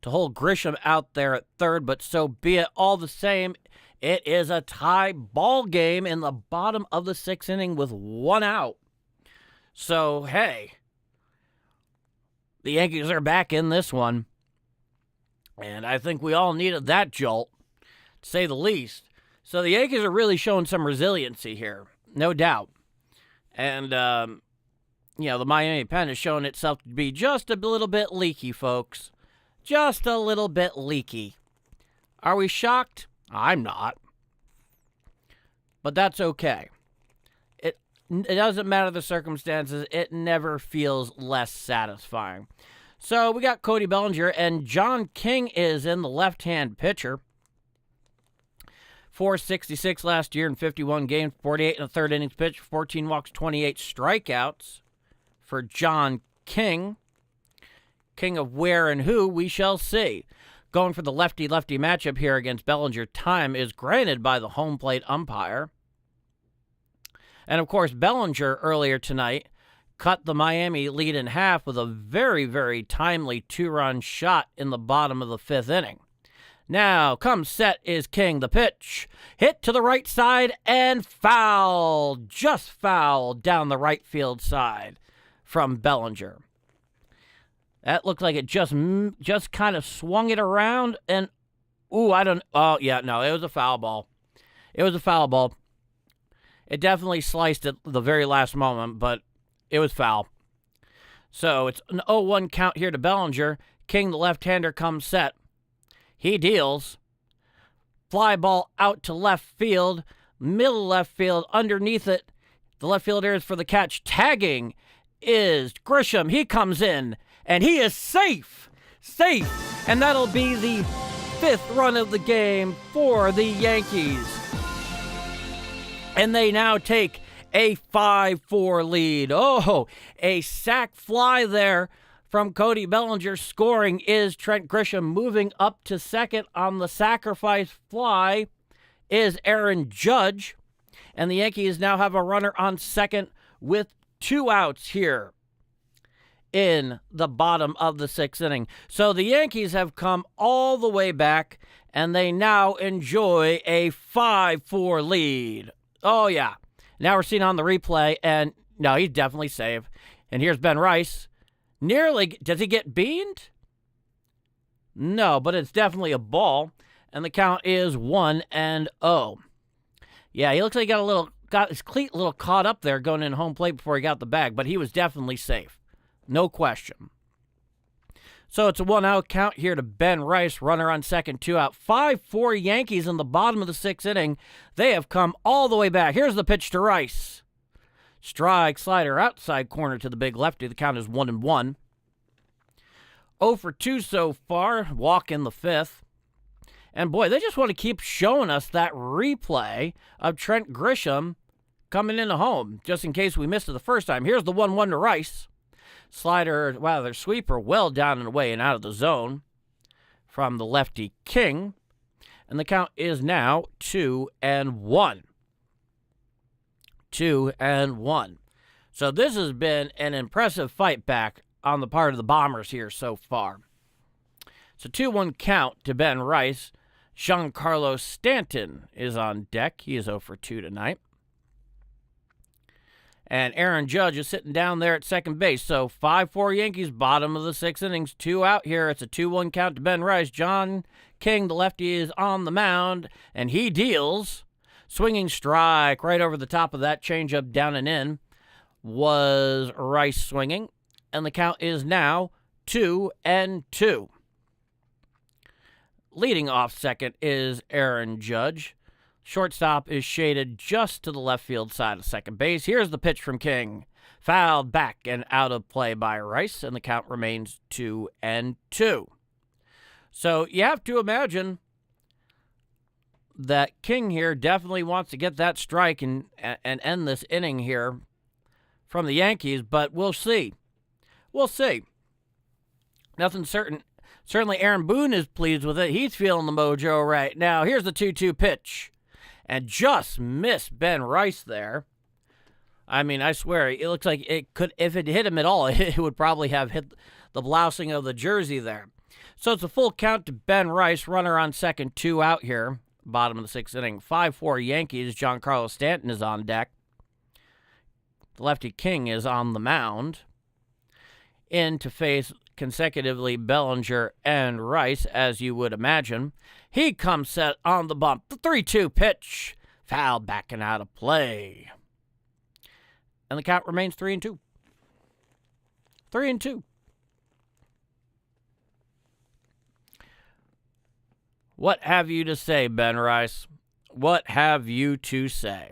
to hold Grisham out there at third, but so be it. All the same, it is a tie ball game in the bottom of the 6th inning with 1 out. So, hey, the Yankees are back in this one. And I think we all needed that jolt, to say the least. So the Yankees are really showing some resiliency here, no doubt. And, the Miami pen is showing itself to be just a little bit leaky, folks. Just a little bit leaky. Are we shocked? I'm not. But that's okay. It doesn't matter the circumstances. It never feels less satisfying. So we got Cody Bellinger, and John King is in, the left-hand pitcher. 466 last year in 51 games, 48 in the third innings pitched, 14 walks, 28 strikeouts for John King. King of where and who, we shall see. Going for the lefty-lefty matchup here against Bellinger, time is granted by the home plate umpire. And, of course, Bellinger earlier tonight cut the Miami lead in half with a very, very timely 2-run shot in the bottom of the 5th inning. Now, comes set is King. The pitch. Hit to the right side and foul. Just foul down the right field side from Bellinger. That looked like it just kind of swung it around and, it was a foul ball. It was a foul ball. It definitely sliced at the very last moment, but it was foul. So it's an 0-1 count here to Bellinger. King, the left-hander, comes set. He deals. Fly ball out to left field. Middle left field. Underneath it, the left fielder is for the catch. Tagging is Grisham. He comes in, and he is safe. Safe. And that'll be the 5th run of the game for the Yankees. And they now take a 5-4 lead. Oh, a sac fly there from Cody Bellinger. Scoring is Trent Grisham. Moving up to second on the sacrifice fly is Aaron Judge. And the Yankees now have a runner on second with 2 outs here in the bottom of the 6th inning. So the Yankees have come all the way back, and they now enjoy a 5-4 lead. Oh, yeah. Now we're seeing on the replay, and no, he's definitely safe. And here's Ben Rice. Nearly, does he get beamed? No, but it's definitely a ball, and the count is 1-0. Yeah, he looks like he got his cleat a little caught up there going in home plate before he got the bag, but he was definitely safe. No question. So it's a 1-out count here to Ben Rice, runner on second, 2 out. 5-4 Yankees in the bottom of the 6th inning. They have come all the way back. Here's the pitch to Rice. Strike, slider, outside corner to the big lefty. The count is 1-1. 0 for 2 so far. Walk in the 5th. And boy, they just want to keep showing us that replay of Trent Grisham coming into home, just in case we missed it the first time. Here's the 1-1 to Rice. Slider, their sweeper well down and away and out of the zone from the lefty King. And the count is now 2-1. 2-1. So this has been an impressive fight back on the part of the Bombers here so far. It's a 2-1 count to Ben Rice. Giancarlo Stanton is on deck. He is 0 for 2 tonight. And Aaron Judge is sitting down there at second base. So 5-4 Yankees, bottom of the 6th innings, 2 out here. It's a 2-1 count to Ben Rice. John King, the lefty, is on the mound, and he deals. Swinging strike right over the top of that changeup down and in was Rice swinging. And the count is now 2-2. Leading off second is Aaron Judge. Shortstop is shaded just to the left field side of second base. Here's the pitch from King. Fouled back and out of play by Rice, and the count remains 2-2. So you have to imagine that King here definitely wants to get that strike and end this inning here from the Yankees, but we'll see. We'll see. Nothing certain. Certainly Aaron Boone is pleased with it. He's feeling the mojo right now. Here's the 2-2 pitch. And just missed Ben Rice there. I mean, I swear, it looks like it could, if it hit him at all, it would probably have hit the blousing of the jersey there. So it's a full count to Ben Rice, runner on second, 2 out here, bottom of the 6th inning. 5-4 Yankees, Giancarlo Stanton is on deck. The lefty King is on the mound. In to face consecutively Bellinger and Rice, as you would imagine. He comes set on the bump. The 3-2 pitch. Foul backing out of play. And the count remains 3-2. 3-2. What have you to say, Ben Rice? What have you to say?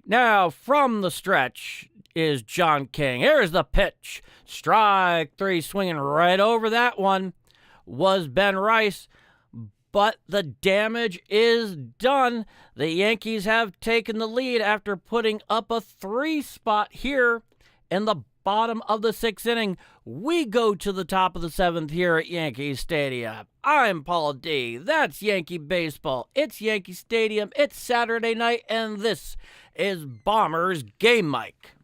Now, from the stretch is John King. Here's the pitch. Strike 3, swinging right over that one was Ben Rice. But the damage is done. The Yankees have taken the lead after putting up a 3 spot here in the bottom of the 6th inning. We go to the top of the 7th here at Yankee Stadium. I'm Paul D. That's Yankee Baseball. It's Yankee Stadium. It's Saturday night, and this is Bombers Game Mike.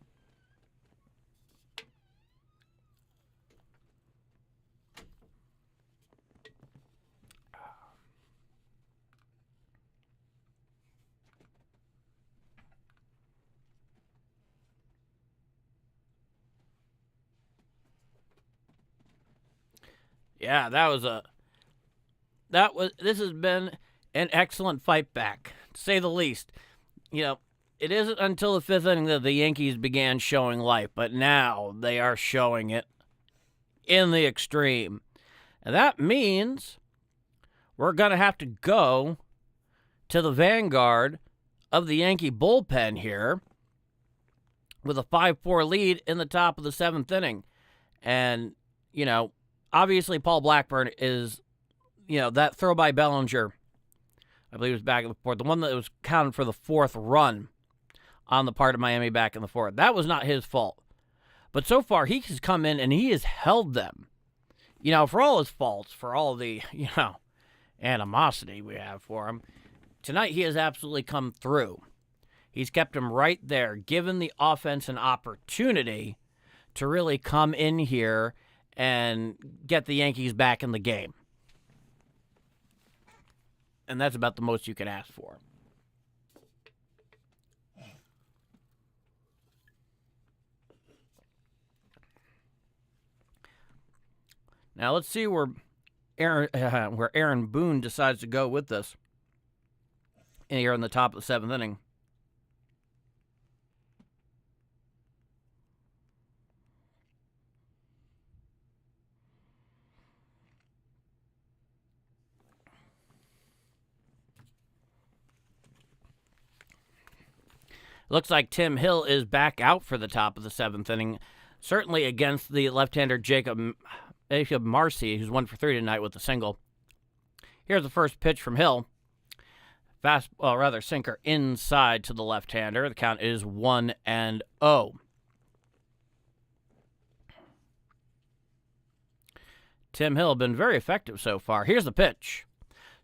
Yeah, this has been an excellent fight back, to say the least. You know, it isn't until the 5th inning that the Yankees began showing life, but now they are showing it in the extreme. And that means we're going to have to go to the vanguard of the Yankee bullpen here with a 5-4 lead in the top of the 7th inning. And, you know, obviously, Paul Blackburn is, that throw by Bellinger, I believe it was back in the 4th, the one that was counted for the 4th run on the part of Miami back in the 4th. That was not his fault. But so far, he has come in and he has held them. For all his faults, for all the, animosity we have for him, tonight he has absolutely come through. He's kept him right there, given the offense an opportunity to really come in here and get the Yankees back in the game. And that's about the most you can ask for. Now let's see where Aaron Boone decides to go with this here in the top of the 7th inning. Looks like Tim Hill is back out for the top of the 7th inning, certainly against the left-hander Jacob Marcy, who's 1 for 3 tonight with a single. Here's the first pitch from Hill. Sinker inside to the left-hander. The count is 1-0. Tim Hill been very effective so far. Here's the pitch.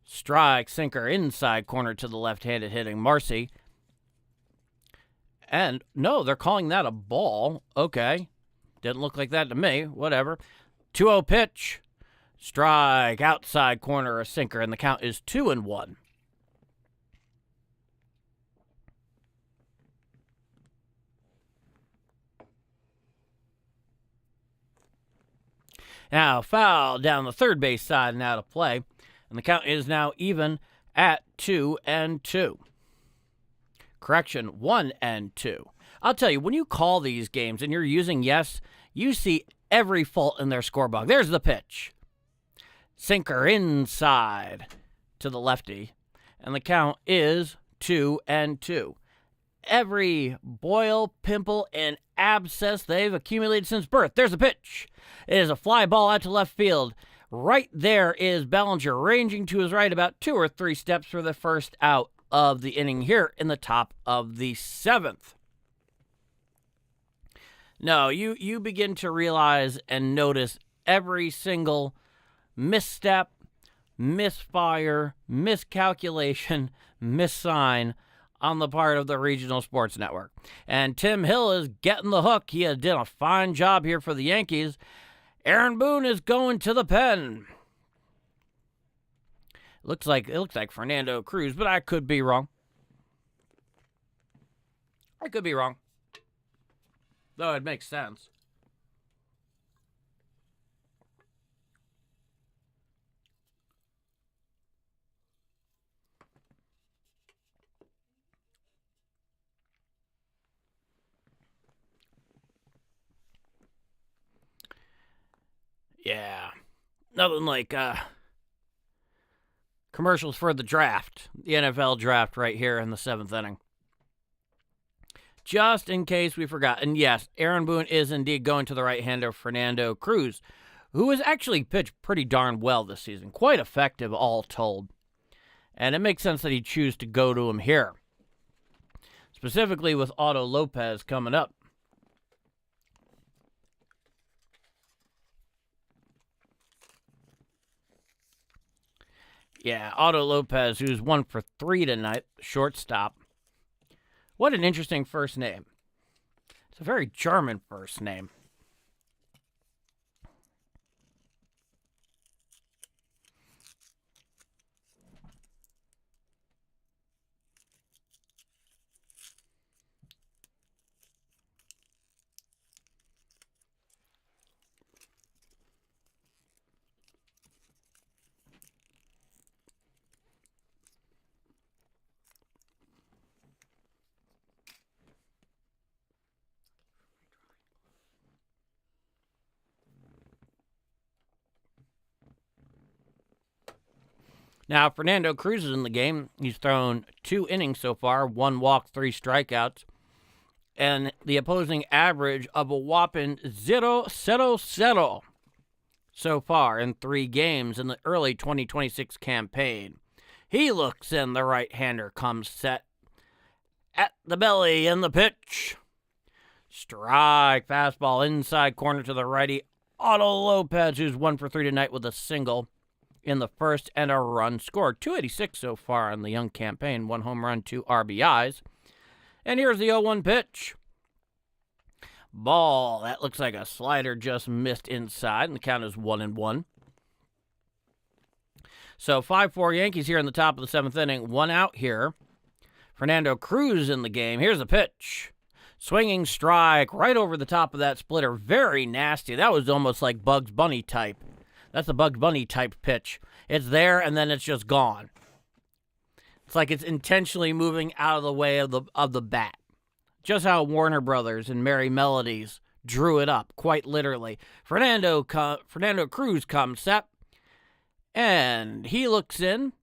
Strike, sinker inside corner to the left-handed hitting Marcy. And no, they're calling that a ball. Okay. Didn't look like that to me. Whatever. 2-0 pitch. Strike, outside corner, a sinker, and the count is 2-1. Now, foul down the third base side and out of play. And the count is now even at 2-2. Correction, 1-2. I'll tell you, when you call these games and you're using yes, you see every fault in their scorebook. There's the pitch. Sinker inside to the lefty. And the count is 2-2. Every boil, pimple, and abscess they've accumulated since birth. There's a pitch. It is a fly ball out to left field. Right there is Bellinger ranging to his right about 2 or 3 steps for the first out of the inning here in the top of the 7th. No, you begin to realize and notice every single misstep, misfire, miscalculation, missign on the part of the regional sports network. And Tim Hill is getting the hook. He did a fine job here for the Yankees. Aaron Boone is going to the pen. It looks like Fernando Cruz, but I could be wrong. Though it makes sense. Yeah. Nothing like commercials for the draft, the NFL draft right here in the 7th inning. Just in case we forgot. And yes, Aaron Boone is indeed going to the right-hander Fernando Cruz, who has actually pitched pretty darn well this season. Quite effective, all told. And it makes sense that he'd choose to go to him here. Specifically with Otto Lopez coming up. Yeah, Otto Lopez, who's 1 for 3 tonight, shortstop. What an interesting first name. It's a very German first name. Now, Fernando Cruz is in the game. He's thrown 2 innings so far, 1 walk, 3 strikeouts, and the opposing average of a whopping 0-0-0 so far in 3 games in the early 2026 campaign. He looks in, the right-hander comes set at the belly, and the pitch. Strike, fastball inside corner to the righty. Otto Lopez, who's 1 for 3 tonight with a single in the first and a run scored. 286 so far in the young campaign. 1 home run, 2 RBIs. And here's the 0-1 pitch. Ball. That looks like a slider just missed inside, and the count is 1-1. So 5-4 Yankees here in the top of the 7th inning. 1 out here. Fernando Cruz in the game. Here's the pitch. Swinging strike right over the top of that splitter. Very nasty. That was almost like Bugs Bunny type. That's a Bugs Bunny type pitch. It's there and then it's just gone. It's like it's intentionally moving out of the way of the bat. Just how Warner Brothers and Merry Melodies drew it up, quite literally. Fernando Cruz comes set, and he looks in.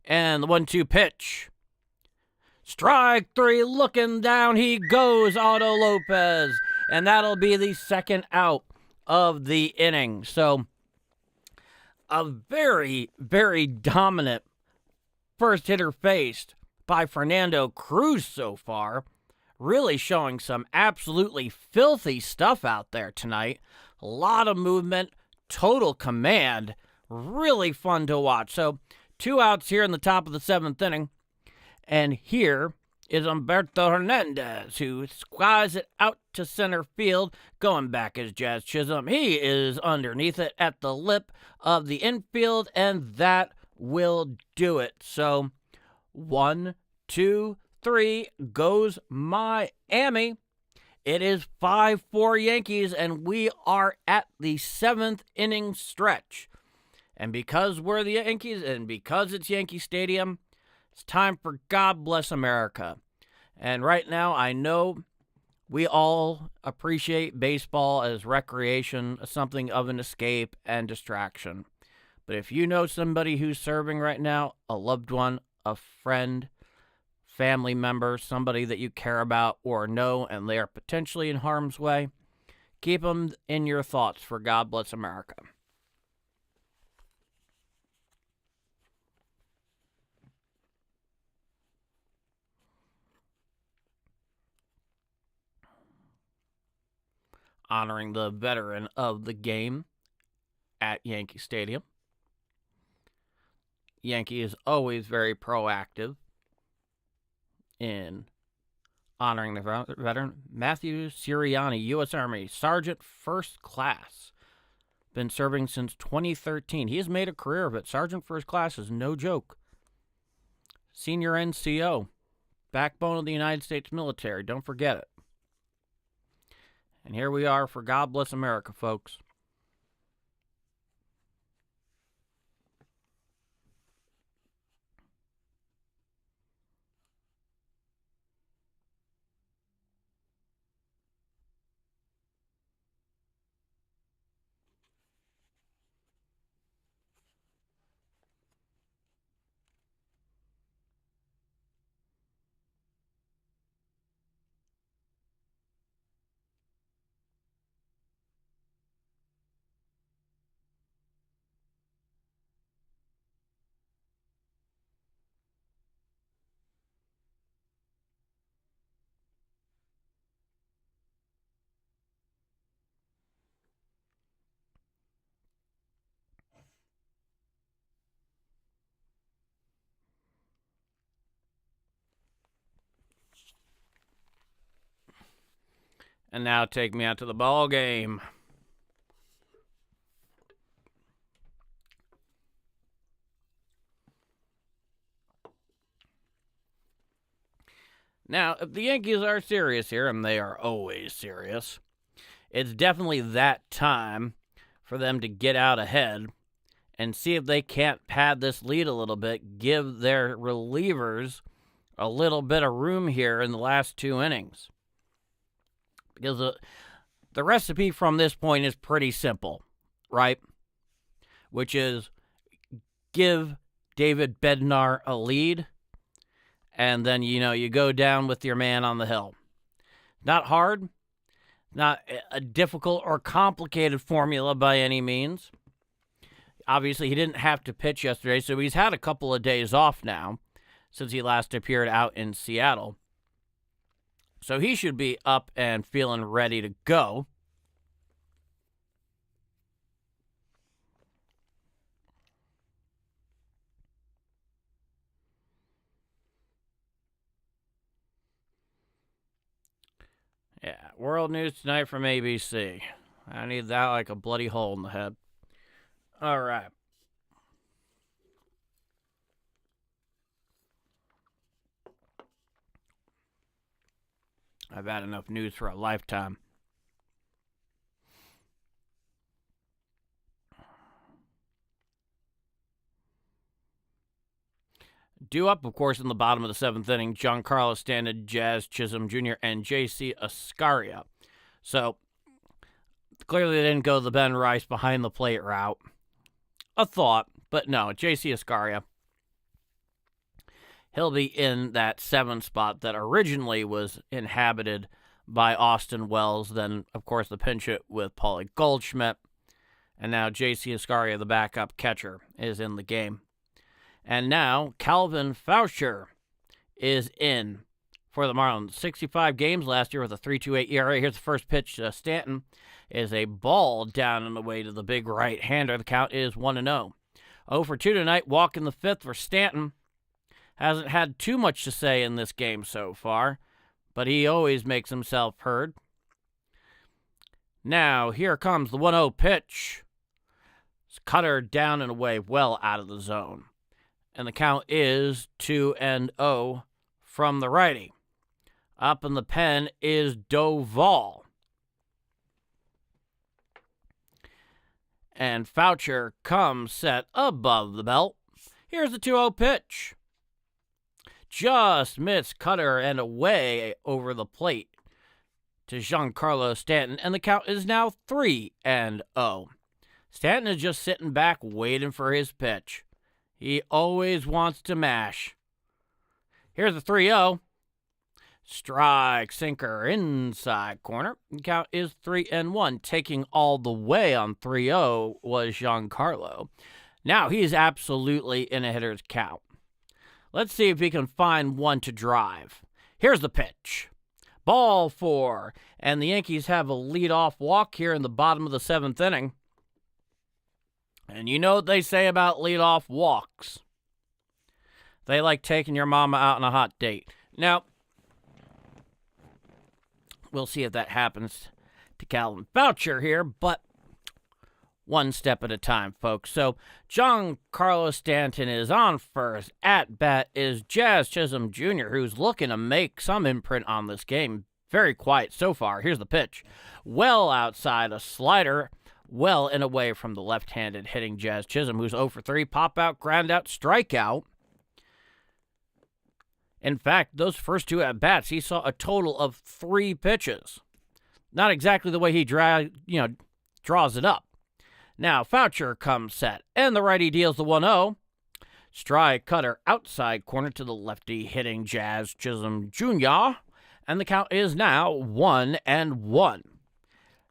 And the 1-2 pitch. Strike 3, looking down, he goes, Otto Lopez. And that'll be the 2nd out of the inning. So, a very, very dominant first hitter faced by Fernando Cruz so far. Really showing some absolutely filthy stuff out there tonight. A lot of movement, total command. Really fun to watch. So, 2 outs here in the top of the 7th inning. And here is Humberto Hernandez, who squads it out to center field. Going back is Jazz Chisholm. He is underneath it at the lip of the infield, and that will do it. So 1, 2, 3 goes Miami. It is 5-4 Yankees, and we are at the 7th inning stretch. And because we're the Yankees, and because it's Yankee Stadium, it's time for God Bless America. And right now, I know we all appreciate baseball as recreation, something of an escape and distraction. But if you know somebody who's serving right now, a loved one, a friend, family member, somebody that you care about or know, and they are potentially in harm's way, keep them in your thoughts for God Bless America. Honoring the veteran of the game at Yankee Stadium. Yankees always very proactive in honoring the veteran. Matthew Sirianni, U.S. Army, Sergeant First Class. Been serving since 2013. He has made a career of it. Sergeant First Class is no joke. Senior NCO, backbone of the United States military. Don't forget it. And here we are for God Bless America, folks. And now take me out to the ball game. Now, if the Yankees are serious here, and they are always serious, it's definitely that time for them to get out ahead and see if they can't pad this lead a little bit, give their relievers a little bit of room here in the last 2 innings. Because the recipe from this point is pretty simple, right? Which is give David Bednar a lead, and then, you go down with your man on the hill. Not hard, not a difficult or complicated formula by any means. Obviously, he didn't have to pitch yesterday, so he's had a couple of days off now since he last appeared out in Seattle. So he should be up and feeling ready to go. Yeah, World News Tonight from ABC. I need that like a bloody hole in the head. All right. I've had enough news for a lifetime. Due up, of course, in the bottom of the 7th inning, Giancarlo Stanton, Jazz Chisholm Jr., and J.C. Ascaria. So, clearly they didn't go the Ben Rice behind the plate route. A thought, but no, J.C. Ascaria. He'll be in that 7th spot that originally was inhabited by Austin Wells. Then, of course, the pinch hit with Paulie Goldschmidt. And now J.C. Ascaria, the backup catcher, is in the game. And now Calvin Foucher is in for the Marlins. 65 games last year with a 3.28 ERA. Here's the first pitch to Stanton. Is a ball down and away to the big right-hander. The count is 1-0. 0 for 2 tonight. Walk in the 5th for Stanton. Hasn't had too much to say in this game so far, but he always makes himself heard. Now, here comes the 1-0 pitch. It's cutter down and away, well out of the zone. And the count is 2-0 from the righty. Up in the pen is Doval. And Foucher comes set above the belt. Here's the 2-0 pitch. Just missed cutter and away over the plate to Giancarlo Stanton. And the count is now 3-0. Stanton is just sitting back waiting for his pitch. He always wants to mash. Here's the 3-0. Strike, sinker, inside corner. The count is 3-1. Taking all the way on 3-0 was Giancarlo. Now he's absolutely in a hitter's count. Let's see if he can find one to drive. Here's the pitch. Ball 4. And the Yankees have a leadoff walk here in the bottom of the 7th inning. And you know what they say about leadoff walks. They like taking your mama out on a hot date. Now, we'll see if that happens to Calvin Boucher here, but one step at a time, folks. So, Giancarlo Stanton is on first. At bat is Jazz Chisholm Jr., who's looking to make some imprint on this game. Very quiet so far. Here's the pitch. Well outside, a slider, well and away from the left-handed hitting Jazz Chisholm, who's 0 for 3. Pop out, ground out, strikeout. In fact, those first two at-bats, he saw a total of 3 pitches. Not exactly the way he draws it up. Now, Foucher comes set, and the righty deals the 1-0. Strike cutter outside corner to the lefty hitting Jazz Chisholm Jr., and the count is now 1-1.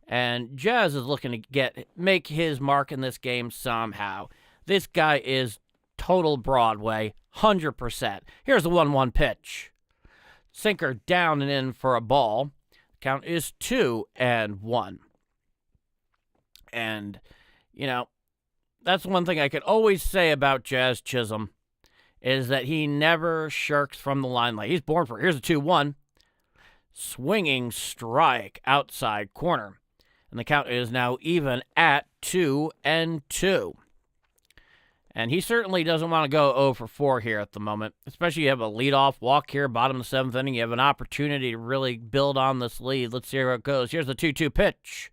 And Jazz is looking to make his mark in this game somehow. This guy is total Broadway, 100%. Here's the 1-1 pitch. Sinker down and in for a ball. Count is 2-1. And, that's one thing I could always say about Jazz Chisholm is that he never shirks from the limelight. He's born for it. Here's a 2-1. Swinging strike outside corner. And the count is now even at 2-2. And he certainly doesn't want to go 0 for 4 here at the moment. Especially you have a leadoff walk here, bottom of the 7th inning. You have an opportunity to really build on this lead. Let's see where it goes. Here's the 2-2 pitch.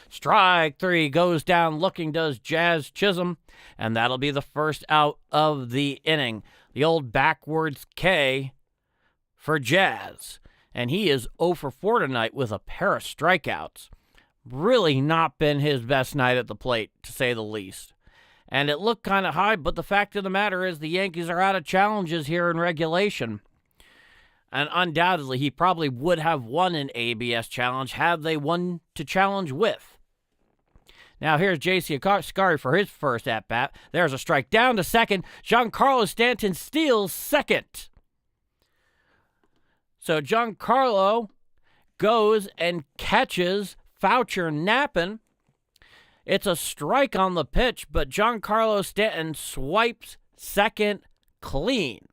Strike 3 goes down looking, does Jazz Chisholm. And that'll be the first out of the inning. The old backwards K for Jazz. And he is 0 for 4 tonight with a pair of strikeouts. Really not been his best night at the plate, to say the least. And it looked kind of high, but the fact of the matter is the Yankees are out of challenges here in regulation. And undoubtedly, he probably would have won an ABS challenge had they won to challenge with. Now here's J.C. Ascari for his first at-bat. There's a strike down to second. Giancarlo Stanton steals second. So Giancarlo goes and catches Foucher napping. It's a strike on the pitch, but Giancarlo Stanton swipes second clean.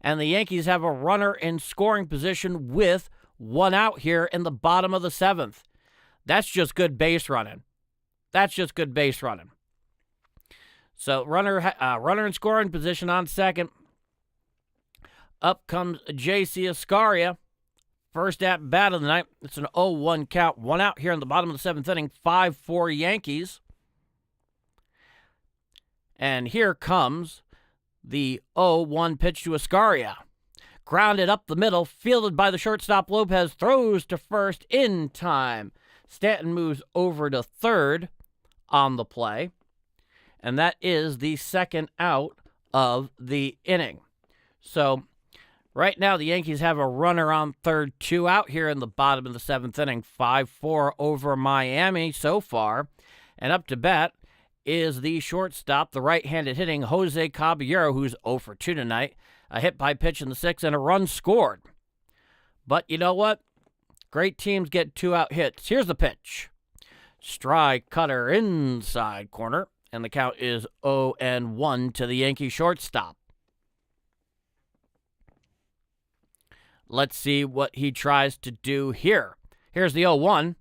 And the Yankees have a runner in scoring position with 1 out here in the bottom of the 7th. That's just good base running. So runner in scoring position on second. Up comes J.C. Ascari. First at bat of the night. It's an 0-1 count. 1 out here in the bottom of the 7th inning. 5-4 Yankees. And here comes the 0-1 pitch to Ascari. Grounded up the middle. Fielded by the shortstop Lopez. Throws to first in time. Stanton moves over to third on the play. And that is the second out of the inning. So right now, the Yankees have a runner on third, 2 out here in the bottom of the 7th inning. 5-4 over Miami so far. And up to bat is the shortstop, the right-handed hitting Jose Caballero, who's 0 for 2 tonight. A hit by pitch in the 6th and a run scored. But you know what? Great teams get 2-out hits. Here's the pitch. Strike cutter inside corner. And the count is 0-1 to the Yankee shortstop. Let's see what he tries to do here. Here's the 0-1.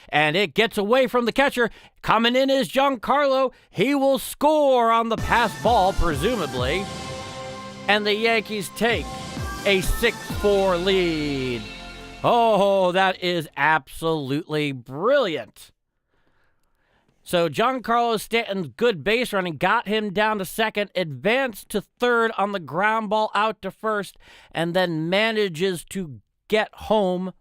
And it gets away from the catcher. Coming in is Giancarlo. He will score on the pass ball, presumably. And the Yankees take a 6-4 lead. Oh, that is absolutely brilliant. So Giancarlo Stanton's good base running got him down to second, advanced to third on the ground ball out to first, and then manages to get home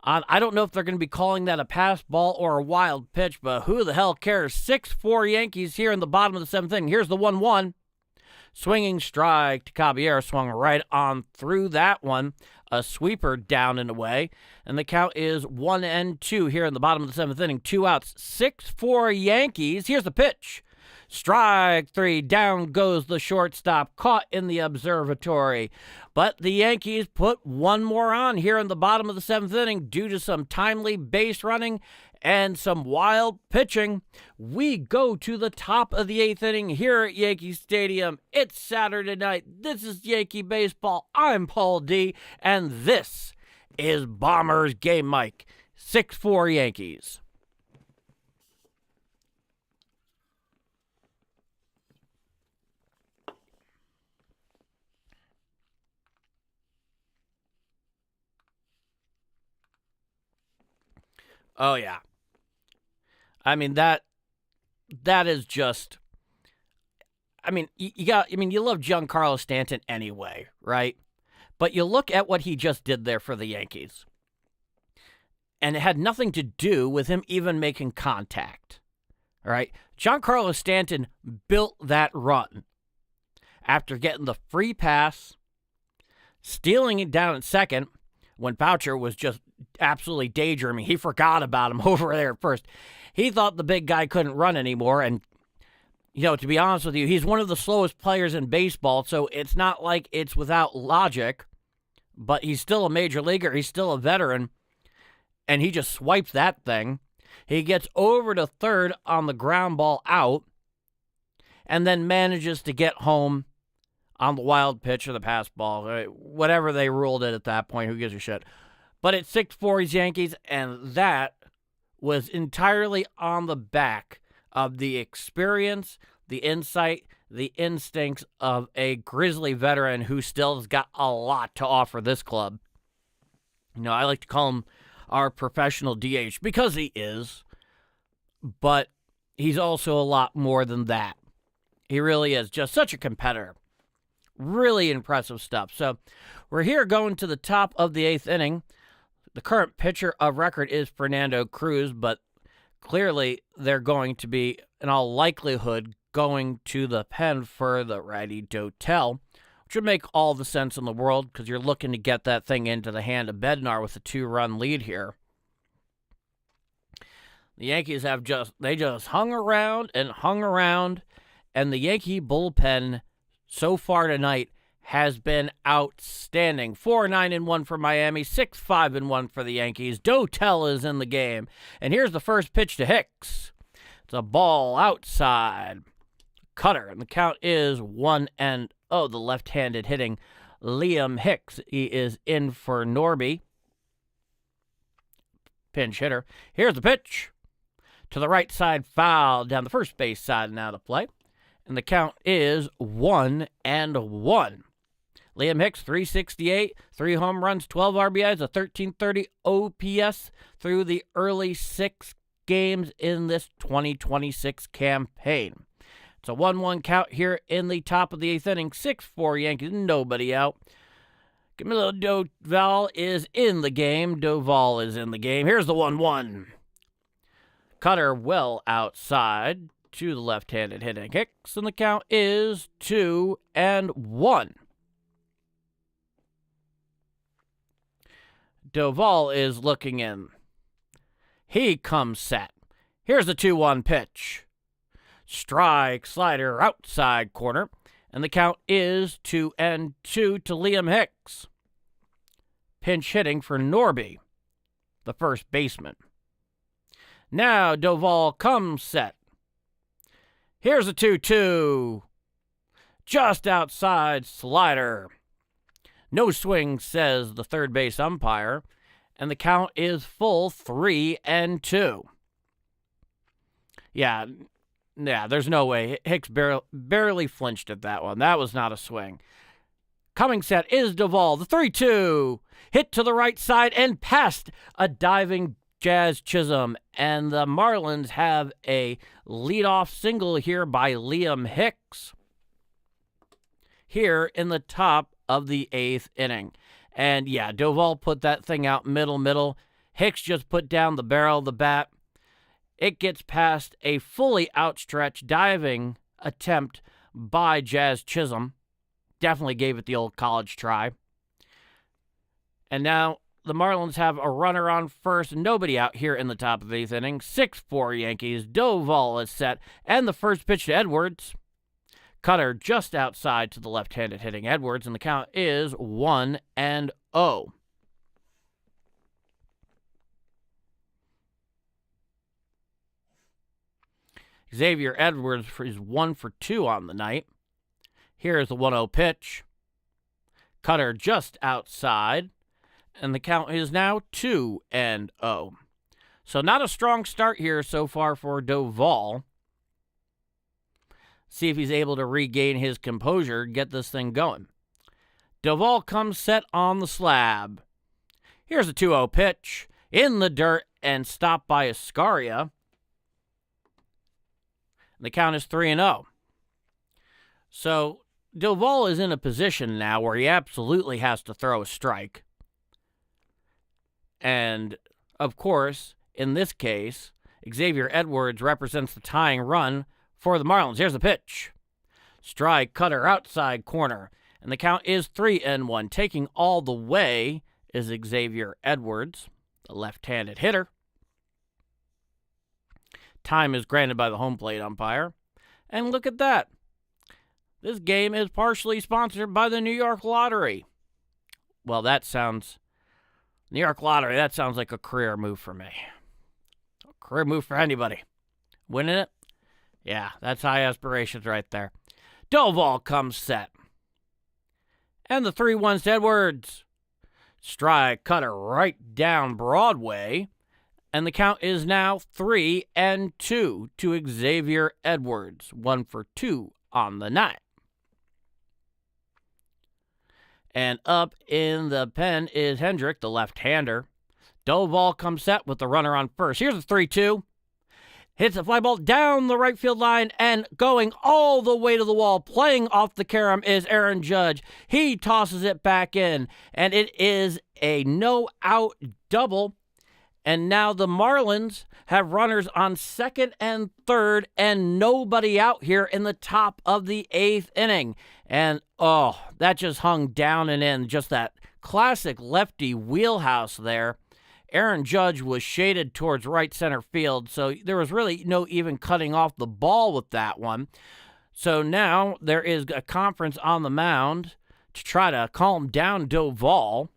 on, I don't know if they're going to be calling that a pass ball or a wild pitch, but who the hell cares? 6-4 Yankees here in the bottom of the 7th inning. Here's the 1-1. Swinging strike to Caballero, swung right on through that one. A sweeper down and away. And the count is 1-2 here in the bottom of the 7th inning. 2 outs. 6-4 Yankees. Here's the pitch. Strike 3. Down goes the shortstop. Caught in the observatory. But the Yankees put one more on here in the bottom of the 7th inning due to some timely base running and some wild pitching. We go to the top of the 8th inning here at Yankee Stadium. It's Saturday night. This is Yankee Baseball. I'm Paul D, and this is Bombers Game Mike. 6-4 Yankees. Oh yeah. I mean that is just you love Giancarlo Stanton anyway, right? But you look at what he just did there for the Yankees. And it had nothing to do with him even making contact. All right? Giancarlo Stanton built that run after getting the free pass, stealing it down at second when Boucher was just absolutely daydreaming. He forgot about him over there at first. He thought the big guy couldn't run anymore, and to be honest with you, he's one of the slowest players in baseball, so it's not like it's without logic, but he's still a major leaguer. He's still a veteran, and he just swipes that thing. He gets over to third on the ground ball out, and then manages to get home on the wild pitch or the pass ball, whatever they ruled it at that point. Who gives a shit? But it's 6-4 Yankees, and that was entirely on the back of the experience, the insight, the instincts of a Grizzly veteran who still has got a lot to offer this club. I like to call him our professional DH because he is, but he's also a lot more than that. He really is just such a competitor. Really impressive stuff. So we're here going to the top of the 8th inning. The current pitcher of record is Fernando Cruz, but clearly they're going to be, in all likelihood, going to the pen for the righty Dotel, which would make all the sense in the world because you're looking to get that thing into the hand of Bednar with a 2-run lead here. The Yankees just hung around, and the Yankee bullpen so far tonight has been outstanding. 4-9-1 for Miami, 6-5-1 for the Yankees. Dotel is in the game. And here's the first pitch to Hicks. It's a ball outside. Cutter, and the count is 1-0. The left-handed hitting Liam Hicks. He is in for Norby. Pinch hitter. Here's the pitch. To the right side, foul down the first base side, now to play. And the count is 1-1. Liam Hicks, 368, 3 home runs, 12 RBIs, a 1330 OPS through the early 6 games in this 2026 campaign. It's a 1-1 count here in the top of the 8th inning. 6-4 Yankees, nobody out. Camilo Doval is in the game. Doval is in the game. Here's the 1-1. Cutter well outside to the left-handed hitting Hicks, and the count is 2-1. Doval is looking in. He comes set. Here's the 2-1 pitch. Strike, slider, outside corner. And the count is 2-2 to Liam Hicks. Pinch hitting for Norby, the first baseman. Now Doval comes set. Here's a 2-2. Just outside slider. No swing, says the third base umpire, and the count is full 3-2. Yeah, there's no way. Hicks barely flinched at that one. That was not a swing. Coming set is Doval, the 3-2. Hit to the right side and past a diving Jazz Chisholm, and the Marlins have a leadoff single here by Liam Hicks here in the top of the 8th inning. And yeah, Doval put that thing out middle. Hicks just put down the barrel of the bat. It gets past a fully outstretched diving attempt by Jazz Chisholm. Definitely gave it the old college try. And now the Marlins have a runner on first, nobody out here in the top of the 8th inning. 6-4 Yankees. Doval is set, and the first pitch to Edwards. Cutter just outside to the left-handed hitting Edwards, and the count is 1-0. Xavier Edwards is 1 for 2 on the night. Here's the 1-0 pitch. Cutter just outside, and the count is now 2-0. So not a strong start here so far for Doval. See if he's able to regain his composure, get this thing going. Doval comes set on the slab. Here's a 2-0 pitch in the dirt and stopped by Ascaria. The count is 3-0. So Doval is in a position now where he absolutely has to throw a strike. And, of course, in this case, Xavier Edwards represents the tying run for the Marlins. Here's the pitch. Strike, cutter, outside corner. And the count is 3-1. Taking all the way is Xavier Edwards, the left-handed hitter. Time is granted by the home plate umpire. And look at that. This game is partially sponsored by the New York Lottery. Well, New York Lottery, that sounds like a career move for me. A career move for anybody. Winning it? Yeah, that's high aspirations right there. Doval comes set. And the 3-1 to Edwards. Strike, cutter right down Broadway. And the count is now 3-2 to Xavier Edwards. 1 for 2 on the night. And up in the pen is Hendrick, the left-hander. Doval comes set with the runner on first. Here's the 3-2. Hits a fly ball down the right field line and going all the way to the wall. Playing off the carom is Aaron Judge. He tosses it back in, and it is a no-out double. And now the Marlins have runners on second and third and nobody out here in the top of the 8th inning. And, that just hung down and in. Just that classic lefty wheelhouse there. Aaron Judge was shaded towards right center field, so there was really no even cutting off the ball with that one. So now there is a conference on the mound to try to calm down Doval.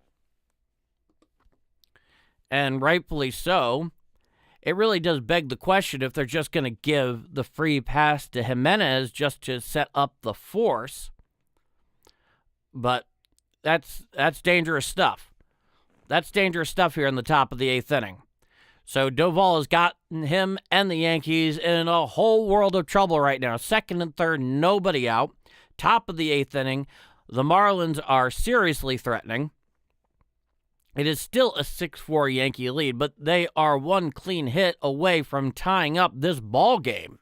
And rightfully so. It really does beg the question if they're just going to give the free pass to Jimenez just to set up the force. But that's dangerous stuff. That's dangerous stuff here in the top of the 8th inning. So Doval has gotten him and the Yankees in a whole world of trouble right now. Second and third, nobody out. Top of the 8th inning, the Marlins are seriously threatening. It is still a 6-4 Yankee lead, but they are one clean hit away from tying up this ball game.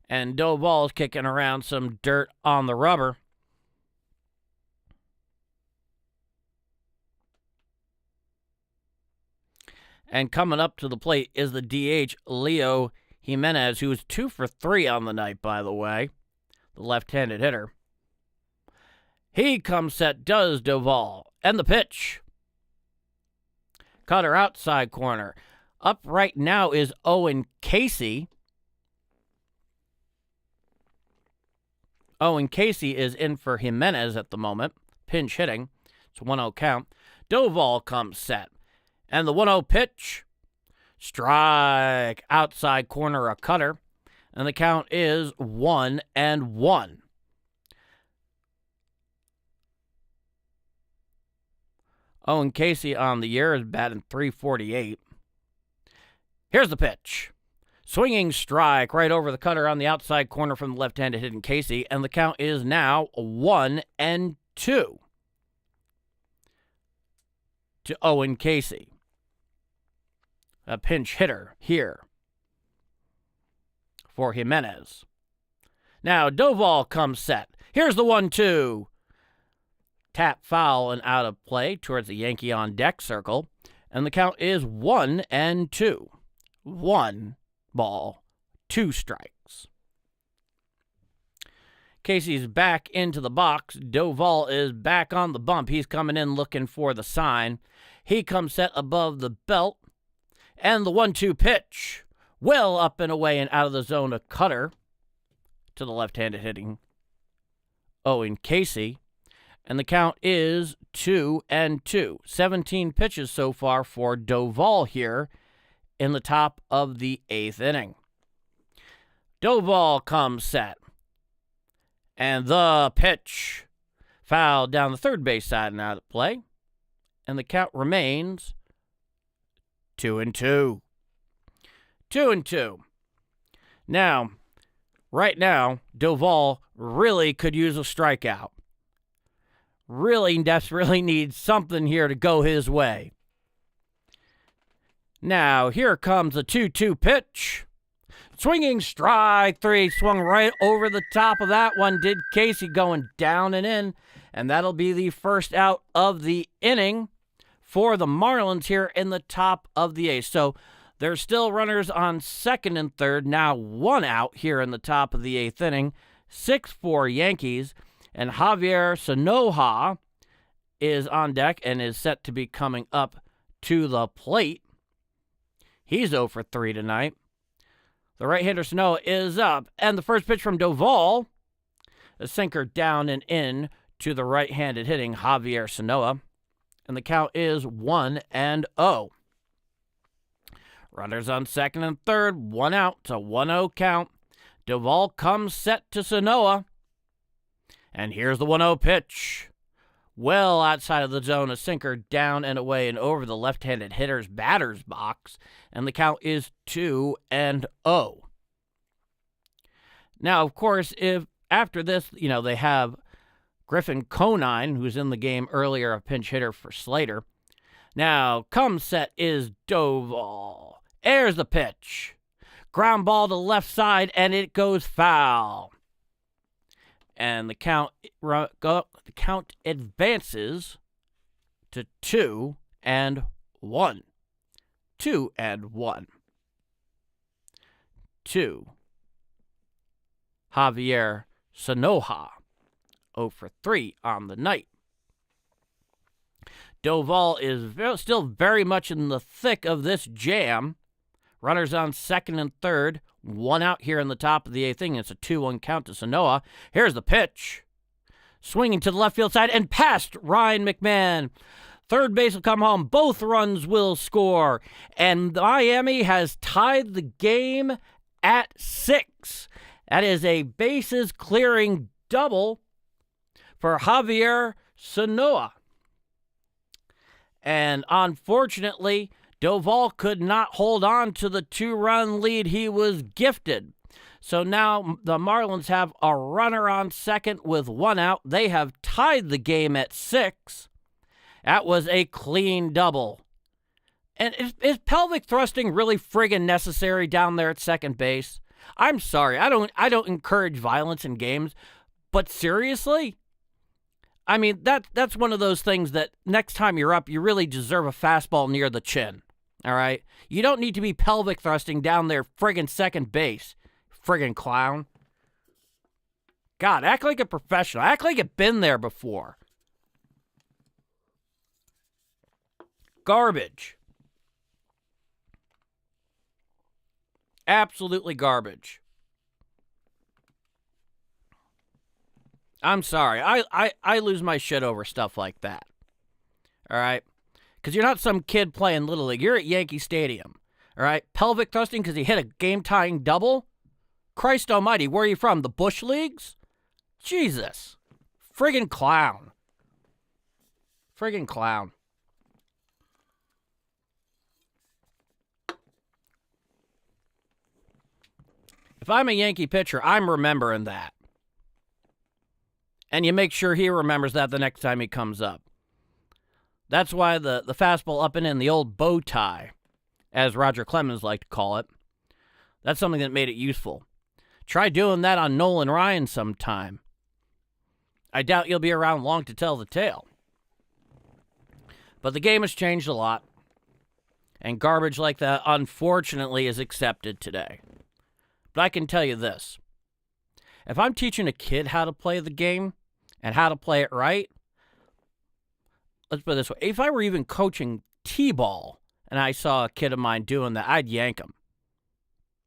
And Doval is kicking around some dirt on the rubber. And coming up to the plate is the DH, Leo Jimenez, who is 2 for 3 on the night, by the way, the left-handed hitter. He comes set, does Doval. And the pitch. Cutter outside corner. Up right now is Owen Casey. Owen Casey is in for Jimenez at the moment. Pinch hitting. It's a 1-0 count. Doval comes set. And the 1-0 pitch. Strike. Outside corner, a cutter. And the count is 1-1. Owen Casey on the year is batting .348. Here's the pitch. Swinging strike right over the cutter on the outside corner from the left-handed hitting Casey. And the count is now 1-2 to Owen Casey. A pinch hitter here for Jimenez. Now Doval comes set. Here's the 1-2. Tap foul and out of play towards the Yankee on deck circle. And the count is 1-2. 1 ball, 2 strikes. Casey's back into the box. Doval is back on the bump. He's coming in looking for the sign. He comes set above the belt. And the 1-2 pitch. Well up and away and out of the zone, a cutter to the left-handed hitting Owen Casey. And the count is 2-2. 17 pitches so far for Doval here in the top of the 8th inning. Doval comes set. And the pitch fouled down the third base side and out of play. And the count remains 2-2. 2-2. Now, right now, Doval really could use a strikeout. Really desperately needs something here to go his way. Now, here comes a 2-2 pitch. Swinging strike three. Swung right over the top of that one. Did Casey, going down and in. And that'll be the first out of the inning for the Marlins here in the top of the 8th. So there's still runners on second and third. Now 1 out here in the top of the 8th inning. 6-4 Yankees. And Javier Sanoja is on deck and is set to be coming up to the plate. He's 0 for 3 tonight. The right-hander Sanoja is up. And the first pitch from Doval, a sinker down and in to the right-handed hitting Javier Sanoja. And the count is 1-0. Runners on second and third, 1 out. It's a 1-0 count. Doval comes set to Sanoja. And here's the 1-0 pitch. Well outside of the zone, a sinker down and away and over the left-handed hitter's batter's box. And the count is 2-0. Now, of course, if after this, they have Griffin Conine, who's in the game earlier, a pinch hitter for Slater. Now, come set is Doval. Airs the pitch. Ground ball to left side, and it goes foul. And the count advances to 2-1. 2-1. 2. Javier Sanoja, 0 for 3 on the night. Doval is still very much in the thick of this jam. Runners on second and third. 1 out here in the top of the 8th inning. It's a 2-1 count to Sanoja. Here's the pitch. Swinging to the left field side and past Ryan McMahon. Third base will come home. Both runs will score. And Miami has tied the game at 6. That is a bases clearing double for Javier Sanoja. And unfortunately, Doval could not hold on to the 2-run lead he was gifted. So now the Marlins have a runner on second with 1 out. They have tied the game at 6. That was a clean double. And is pelvic thrusting really friggin' necessary down there at second base? I'm sorry, I don't encourage violence in games, but seriously? I mean, that's one of those things that next time you're up, you really deserve a fastball near the chin, all right? You don't need to be pelvic thrusting down there friggin' second base, friggin' clown. God, act like a professional. Act like you've been there before. Garbage. Absolutely garbage. I'm sorry. I lose my shit over stuff like that. All right? Because you're not some kid playing Little League. You're at Yankee Stadium. All right? Pelvic thrusting because he hit a game-tying double? Christ almighty, where are you from? The Bush Leagues? Jesus. Friggin' clown. Friggin' clown. If I'm a Yankee pitcher, I'm remembering that. And you make sure he remembers that the next time he comes up. That's why the fastball up and in, the old bow tie, as Roger Clemens liked to call it, that's something that made it useful. Try doing that on Nolan Ryan sometime. I doubt you'll be around long to tell the tale. But the game has changed a lot. And garbage like that, unfortunately, is accepted today. But I can tell you this. If I'm teaching a kid how to play the game and how to play it right, let's put it this way. If I were even coaching T-ball and I saw a kid of mine doing that, I'd yank him.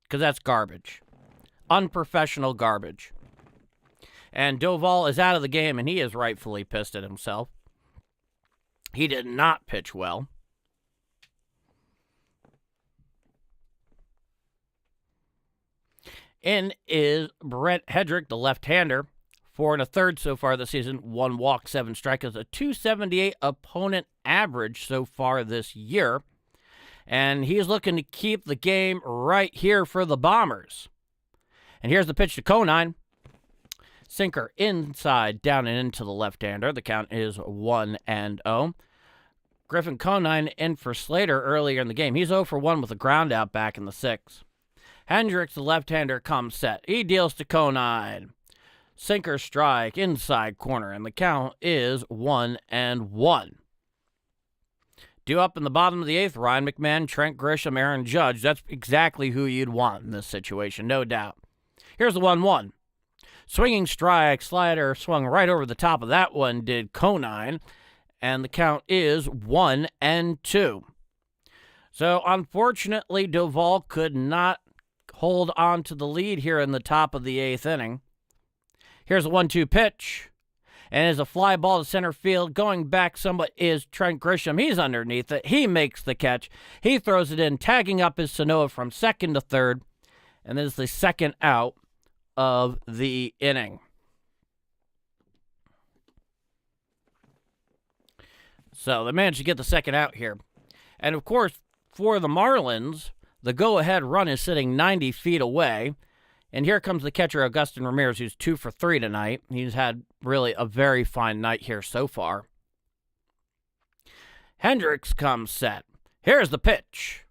Because that's garbage. Unprofessional garbage. And Doval is out of the game, and he is rightfully pissed at himself. He did not pitch well. In is Brent Hedrick, the left-hander. 4 1/3 so far this season. 1 walk, 7 strikeouts, a .278 opponent average so far this year. And he's looking to keep the game right here for the Bombers. And here's the pitch to Conine. Sinker inside, down and into the left-hander. The count is 1-0. Griffin Conine in for Slater earlier in the game. He's 0 for 1 with a ground out back in the 6th. Hendricks, the left-hander, comes set. He deals to Conine. Sinker strike, inside corner, and the count is 1-1. Due up in the bottom of the 8th, Ryan McMahon, Trent Grisham, Aaron Judge. That's exactly who you'd want in this situation, no doubt. Here's the 1-1. Swinging strike, slider swung right over the top of that one, did Conine, and the count is 1-2. So, unfortunately, Duvall could not hold on to the lead here in the top of the 8th inning. Here's a 1-2 pitch, and as a fly ball to center field, going back somewhat is Trent Grisham. He's underneath it. He makes the catch. He throws it in, tagging up his Sanoa from second to third, and this is the second out of the inning. So they managed to get the second out here. And, of course, for the Marlins, the go-ahead run is sitting 90 feet away. And here comes the catcher, Augustin Ramirez, who's 2 for 3 tonight. He's had really a very fine night here so far. Hendricks comes set. Here's the pitch.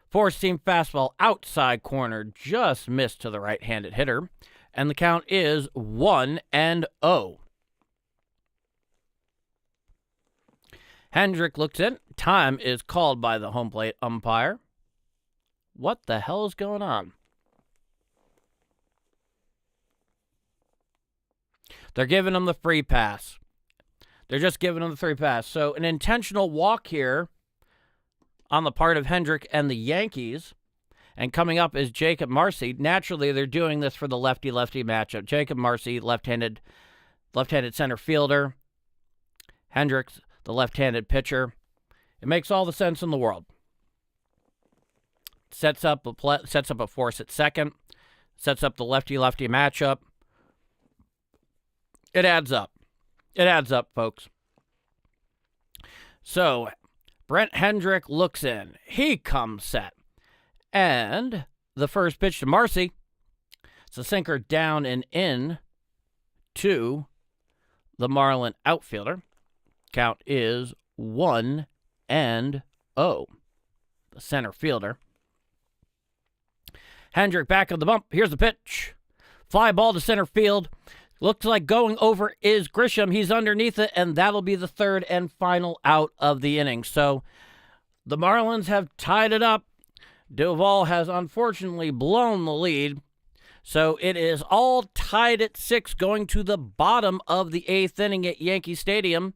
Four-seam fastball outside corner, just missed to the right-handed hitter. And the count is 1-0. Hendrick looks in. Time is called by the home plate umpire. What the hell is going on? They're giving him the free pass. They're just giving him the free pass. So an intentional walk here on the part of Hendrick and the Yankees. And coming up is Jacob Marcy. Naturally, they're doing this for the lefty-lefty matchup. Jacob Marcy, left-handed center fielder. Hendricks, the left-handed pitcher. It makes all the sense in the world. Sets up a force at second. Sets up the lefty-lefty matchup. It adds up. It adds up, folks. So, Brent Hendrick looks in. He comes set. And the first pitch to Marcy. It's a sinker down and in to the Marlin outfielder. Count is 1-0. The center fielder. Hendrick back of the bump. Here's the pitch. Fly ball to center field. Looks like going over is Grisham. He's underneath it, and that'll be the third and final out of the inning. So the Marlins have tied it up. Duvall has unfortunately blown the lead. So it is all tied at 6 going to the bottom of the 8th inning at Yankee Stadium.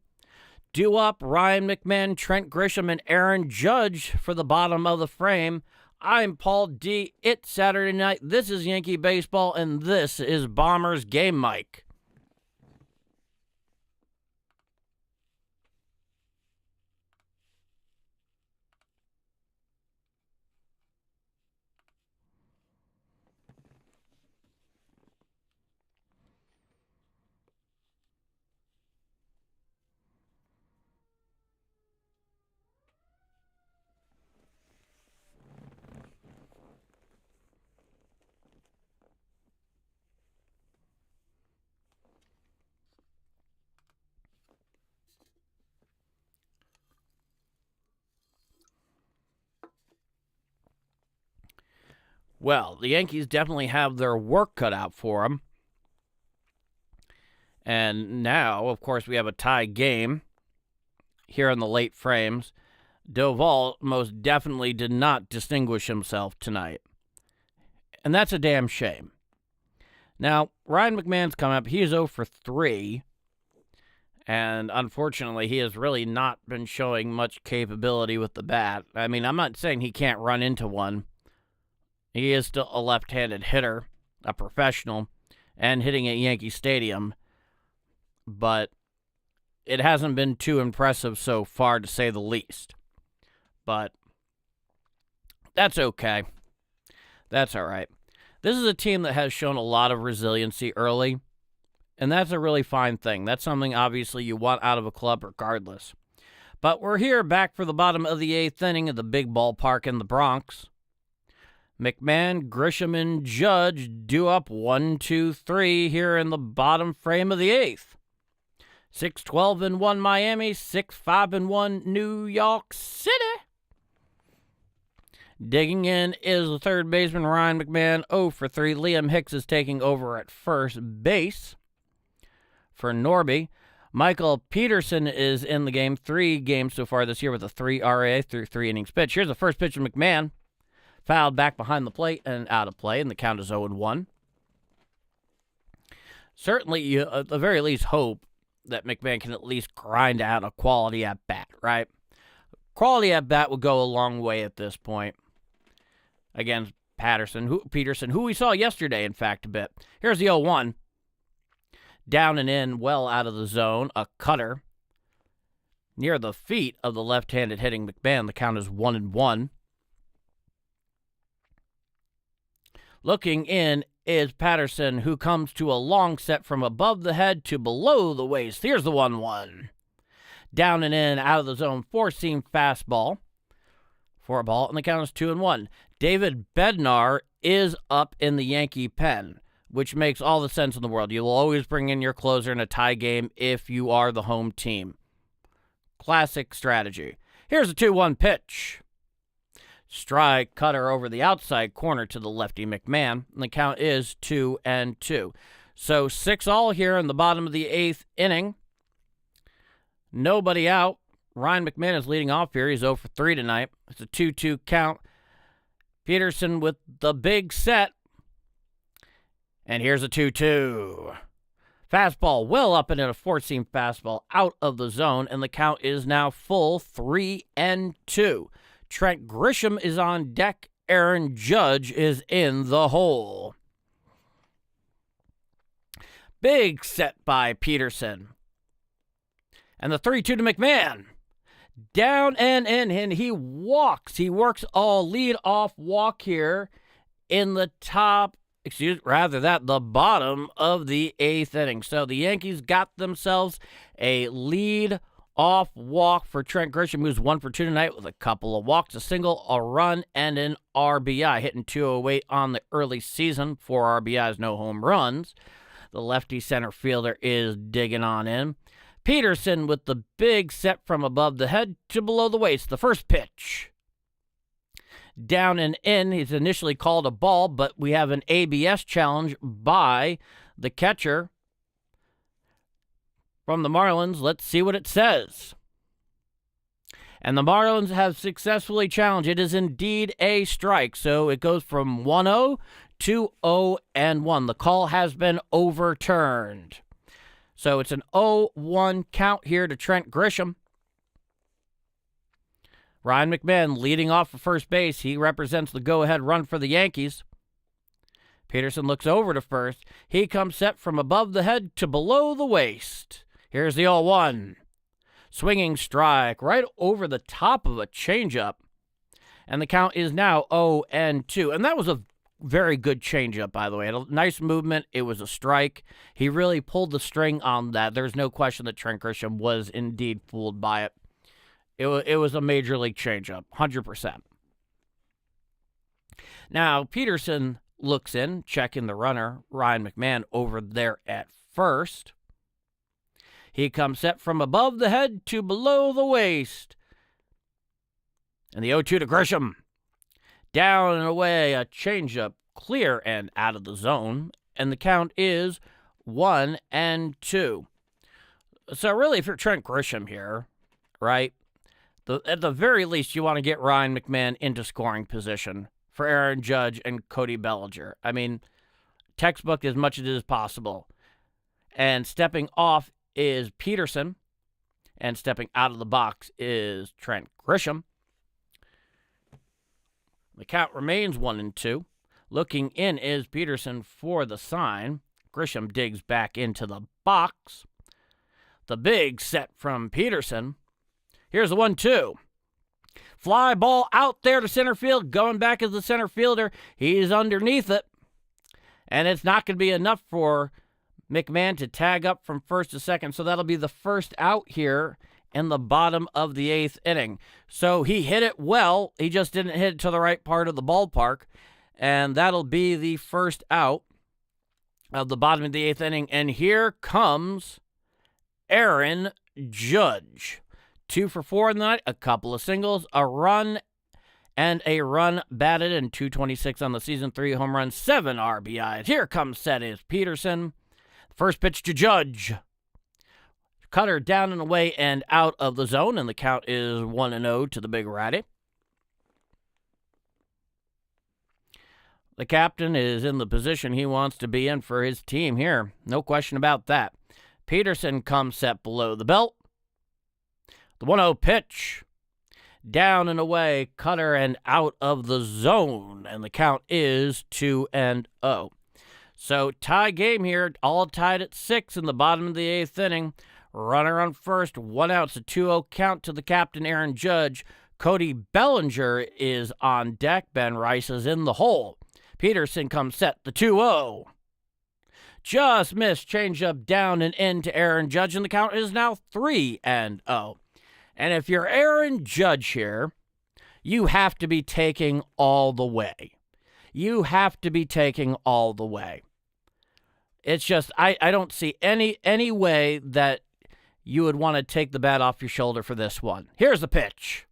Due up, Ryan McMahon, Trent Grisham, and Aaron Judge for the bottom of the frame. I'm Paul D. It's Saturday night. This is Yankee Baseball, and this is Bombers Game Mike. Well, the Yankees definitely have their work cut out for them. And now, of course, we have a tie game here in the late frames. Duvall most definitely did not distinguish himself tonight. And that's a damn shame. Now, Ryan McMahon's come up. He is 0 for 3. And unfortunately, he has really not been showing much capability with the bat. I mean, I'm not saying he can't run into one. He is still a left-handed hitter, a professional, and hitting at Yankee Stadium. But it hasn't been too impressive so far, to say the least. But that's okay. That's all right. This is a team that has shown a lot of resiliency early, and that's a really fine thing. That's something, obviously, you want out of a club regardless. But we're here back for the bottom of the 8th inning of the big ballpark in the Bronx. McMahon, Grisham, and Judge due up 1-2-3 here in the bottom frame of the 8th. 6-12-1 Miami, 6-5-1 New York City. Digging in is the third baseman, Ryan McMahon, 0-for-3. Liam Hicks is taking over at first base for Norby. Michael Peterson is in the game, 3 games so far this year with a 3 RA through 3 innings pitch. Here's the first pitch of McMahon. Fouled back behind the plate and out of play, and the count is 0-1. Certainly, you at the very least hope that McMahon can at least grind out a quality at-bat, right? Quality at-bat would go a long way at this point against Peterson, who we saw yesterday, in fact, a bit. Here's the 0-1. Down and in, well out of the zone. A cutter near the feet of the left-handed hitting McMahon. The count is 1-1. Looking in is Patterson, who comes to a long set from above the head to below the waist. Here's the 1-1. Down and in, out of the zone, 4-seam fastball. For a ball, and the count is 2-1. David Bednar is up in the Yankee pen, which makes all the sense in the world. You will always bring in your closer in a tie game if you are the home team. Classic strategy. Here's a 2-1 pitch. Strike cutter over the outside corner to the lefty McMahon, and the count is 2-2. So 6-all here in the bottom of the 8th inning. Nobody out. Ryan McMahon is leading off here. He's 0-for-3 tonight. It's a 2-2 count. Peterson with the big set. And here's a 2-2. Fastball well up and in a 4-seam fastball out of the zone, and the count is now full 3-2. Trent Grisham is on deck. Aaron Judge is in the hole. Big set by Peterson. And the 3-2 to McMahon. Down and in, and he walks. He works a lead-off walk here in the the bottom of the 8th inning. So the Yankees got themselves a lead-off walk for Trent Grisham, who's 1-for-2 tonight with a couple of walks, a single, a run, and an RBI. Hitting .208 on the early season, 4 RBIs, no home runs. The lefty center fielder is digging on in. Peterson with the big set from above the head to below the waist. The first pitch. Down and in. He's initially called a ball, but we have an ABS challenge by the catcher from the Marlins. Let's see what it says. And the Marlins have successfully challenged. It is indeed a strike. So it goes from 1-0 to 0-1. The call has been overturned. So it's an 0-1 count here to Trent Grisham. Ryan McMahon leading off for first base. He represents the go-ahead run for the Yankees. Peterson looks over to first. He comes set from above the head to below the waist. Here's the 0-1. Swinging strike right over the top of a changeup. And the count is now 0-2. And that was a very good changeup, by the way. A nice movement. It was a strike. He really pulled the string on that. There's no question that Trent Grisham was indeed fooled by it. It was a major league changeup, 100%. Now, Peterson looks in, checking the runner, Ryan McMahon, over there at first. He comes set from above the head to below the waist. And the 0-2 to Grisham. Down and away, a changeup, clear and out of the zone. And the count is 1-2. So really, if you're Trent Grisham here, right, at the very least, you want to get Ryan McMahon into scoring position for Aaron Judge and Cody Bellinger. I mean, textbook as much as it is possible. And stepping off is Peterson, and stepping out of the box is Trent Grisham. The count remains 1-2. Looking in is Peterson for the sign. Grisham digs back into the box. The big set from Peterson. Here's the 1-2. Fly ball out there to center field. Going back as the center fielder. He's underneath it. And it's not going to be enough for McMahon to tag up from first to second. So that'll be the first out here in the bottom of the 8th inning. So he hit it well. He just didn't hit it to the right part of the ballpark. And that'll be the first out of the bottom of the 8th inning. And here comes Aaron Judge. 2 for 4 in the night, a couple of singles, a run, and a run batted, and 226 on the season, 3 home runs, 7 RBIs. Here comes set is Peterson. First pitch to Judge. Cutter down and away and out of the zone, and the count is 1-0 to the Big Ratty. The captain is in the position he wants to be in for his team here. No question about that. Peterson comes set below the belt. The 1-0 pitch. Down and away, cutter and out of the zone. And the count is 2-0. So tie game here, all tied at 6 in the bottom of the 8th inning. Runner on first, 1 out. It's a 2-0 count to the captain, Aaron Judge. Cody Bellinger is on deck. Ben Rice is in the hole. Peterson comes set, the 2-0. Just missed, changeup down and in to Aaron Judge, and the count is now 3-0. And if you're Aaron Judge here, you have to be taking all the way. You have to be taking all the way. It's just, I don't see any way that you would want to take the bat off your shoulder for this one. Here's the pitch.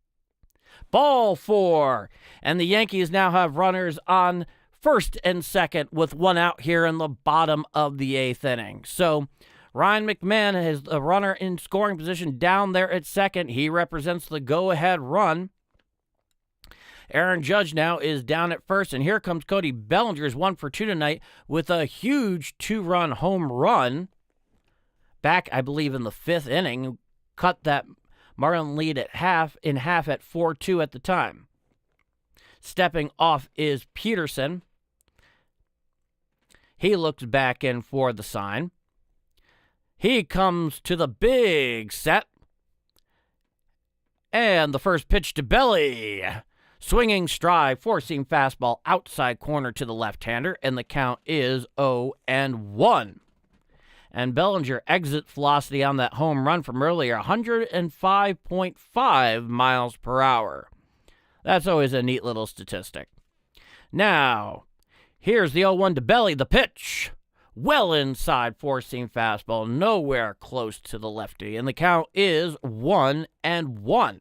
Ball 4. And the Yankees now have runners on first and second with 1 out here in the bottom of the 8th inning. So Ryan McMahon is a runner in scoring position down there at second. He represents the go-ahead run. Aaron Judge now is down at first, and here comes Cody Bellinger's 1 for 2 tonight with a huge 2-run home run. Back, I believe, in the 5th inning, cut that Marlin lead in half at 4-2 at the time. Stepping off is Peterson. He looks back in for the sign. He comes to the big set. And the first pitch to Belly. Swinging stride, four-seam fastball, outside corner to the left-hander, and the count is 0-1. And Bellinger exit velocity on that home run from earlier, 105.5 miles per hour. That's always a neat little statistic. Now, here's the 0-1 to Belly, the pitch. Well inside, four-seam fastball, nowhere close to the lefty, and the count is 1-1.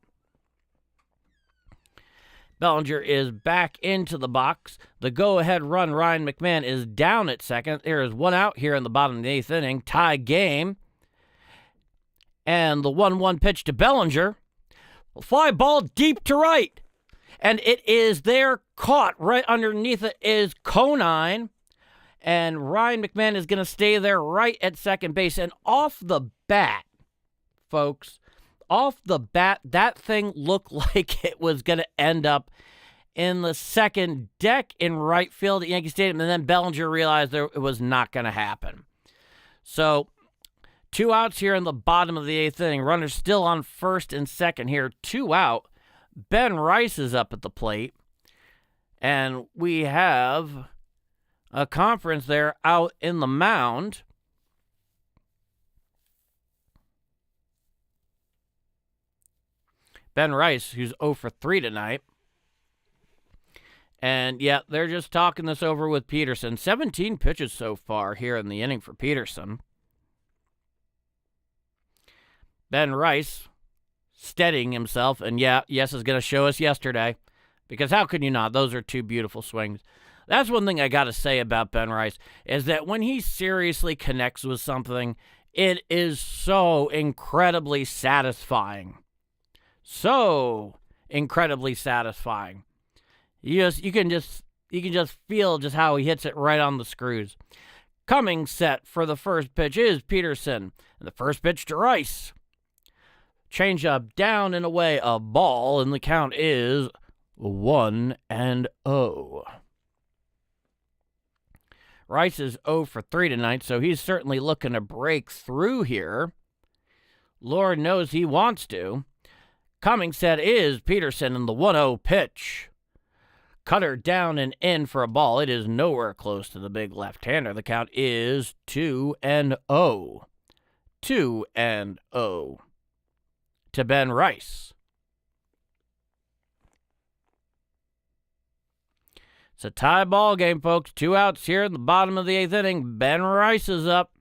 Bellinger is back into the box. The go-ahead run, Ryan McMahon, is down at second. There is 1 out here in the bottom of the 8th inning. Tie game. And the 1-1 pitch to Bellinger. Fly ball deep to right. And it is there, caught. Right underneath it is Conine. And Ryan McMahon is going to stay there right at second base. And off the bat, folks, off the bat, that thing looked like it was going to end up in the second deck in right field at Yankee Stadium, and then Bellinger realized it was not going to happen. So, 2 outs here in the bottom of the 8th inning. Runners still on first and second here. 2 out. Ben Rice is up at the plate, and we have a conference there out in the mound. Ben Rice, who's 0 for 3 tonight. And, yeah, they're just talking this over with Peterson. 17 pitches so far here in the inning for Peterson. Ben Rice steadying himself. And, yeah, Yes is going to show us yesterday. Because how can you not? Those are 2 beautiful swings. That's one thing I got to say about Ben Rice, is that when he seriously connects with something, it is so incredibly satisfying. So incredibly satisfying. You can just feel just how he hits it right on the screws. Coming set for the first pitch is Peterson. And the first pitch to Rice. Changeup down and away, a ball, and the count is 1-0. Rice is 0 for 3 tonight, so he's certainly looking to break through here. Lord knows he wants to. Coming set is Peterson, and the 1-0 pitch. Cutter down and in for a ball. It is nowhere close to the big left-hander. The count is 2-0. 2-0 to Ben Rice. It's a tie ball game, folks. 2 outs here in the bottom of the 8th inning. Ben Rice is up.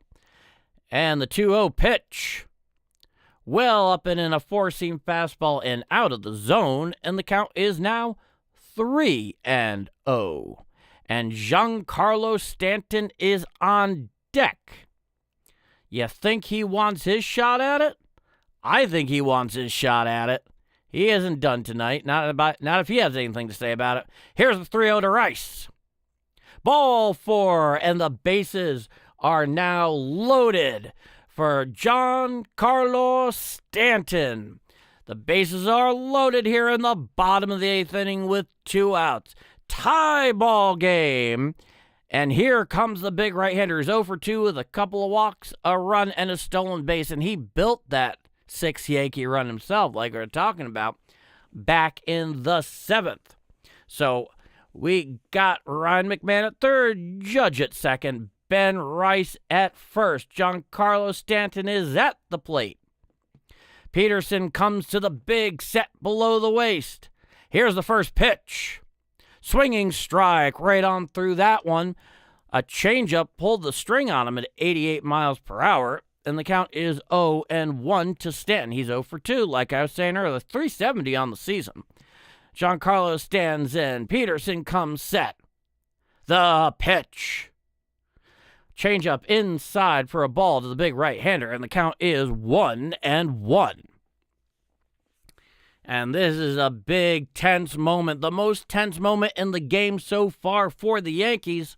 And the 2-0 pitch. Well up and in a four-seam fastball and out of the zone. And the count is now 3-0. And Giancarlo Stanton is on deck. You think he wants his shot at it? I think he wants his shot at it. He isn't done tonight. Not if he has anything to say about it. Here's the 3-0 to Rice. Ball 4, and the bases are now loaded for Giancarlo Stanton. The bases are loaded here in the bottom of the 8th inning with 2 outs. Tie ball game. And here comes the big right-hander. He's 0 for 2 with a couple of walks, a run, and a stolen base. And he built that 6th Yankee run himself, like we were talking about, back in the 7th. So we got Ryan McMahon at third, Judge at second, Ben Rice at first. Giancarlo Stanton is at the plate. Peterson comes to the big set below the waist. Here's the first pitch. Swinging strike right on through that one. A changeup pulled the string on him at 88 miles per hour. And the count is 0-1 to Stanton. He's 0 for 2, like I was saying earlier. 370 on the season. Giancarlo stands in. Peterson comes set. The pitch. Changeup inside for a ball to the big right-hander. And the count is 1-1. And this is a big, tense moment. The most tense moment in the game so far for the Yankees.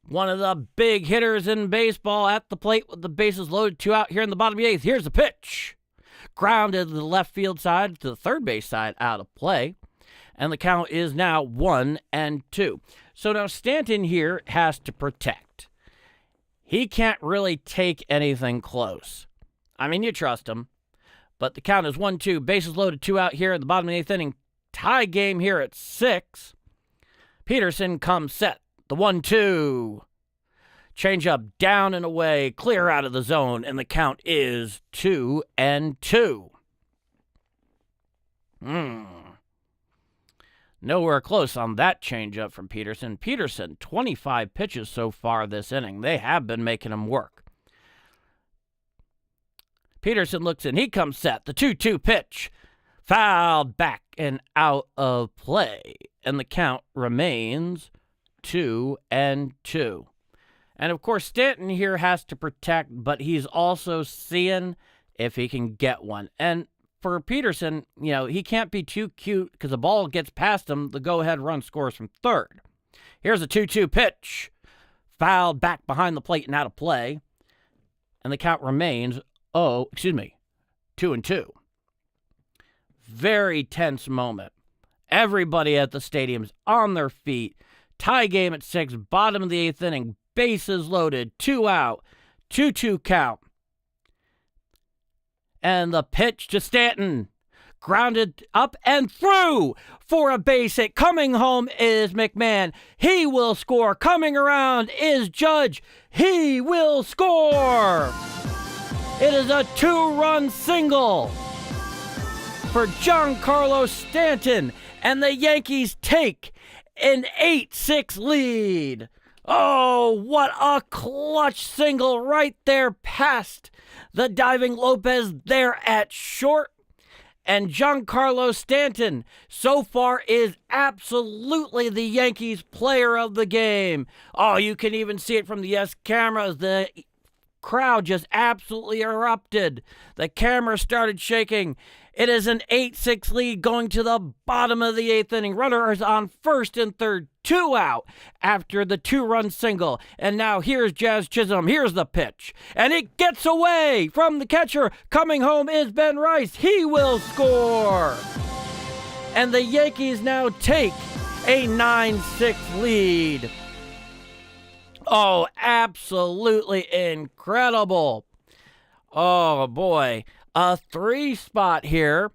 One of the big hitters in baseball at the plate with the bases loaded, 2 out here in the bottom of the 8th. Here's the pitch. Grounded to the left field side, to the third base side, out of play. And the count is now 1-2. So now Stanton here has to protect. He can't really take anything close. I mean, you trust him. But the count is 1-2. Bases loaded, 2 out here in the bottom of the 8th inning. Tie game here at 6. Peterson comes set. The 1-2. Changeup down and away, clear out of the zone, and the count is 2-2. Nowhere close on that changeup from Peterson. Peterson, 25 pitches so far this inning. They have been making him work. Peterson looks in. He comes set. The 2-2 pitch. Fouled back and out of play. And the count remains 2-2. And of course, Stanton here has to protect, but he's also seeing if he can get one. And for Peterson, he can't be too cute because the ball gets past him. The go-ahead run scores from third. Here's a 2-2 pitch. Fouled back behind the plate and out of play. And the count remains 2-2. Very tense moment. Everybody at the stadium's on their feet. Tie game at 6, bottom of the 8th inning. Bases loaded, 2 out, 2-2 count. And the pitch to Stanton. Grounded up and through for a base hit. Coming home is McMahon. He will score. Coming around is Judge. He will score. It is a 2-run single for Giancarlo Stanton. And the Yankees take an 8-6 lead. Oh, what a clutch single right there past the diving Lopez there at short. And Giancarlo Stanton so far is absolutely the Yankees player of the game. Oh, you can even see it from the yes cameras. The crowd just absolutely erupted. The camera started shaking. It is an 8-6 lead going to the bottom of the 8th inning. Runner is on first and third, 2 out after the 2-run single. And now here's Jazz Chisholm. Here's the pitch. And it gets away from the catcher. Coming home is Ben Rice. He will score. And the Yankees now take a 9-6 lead. Oh, absolutely incredible. Oh, boy. A 3 spot here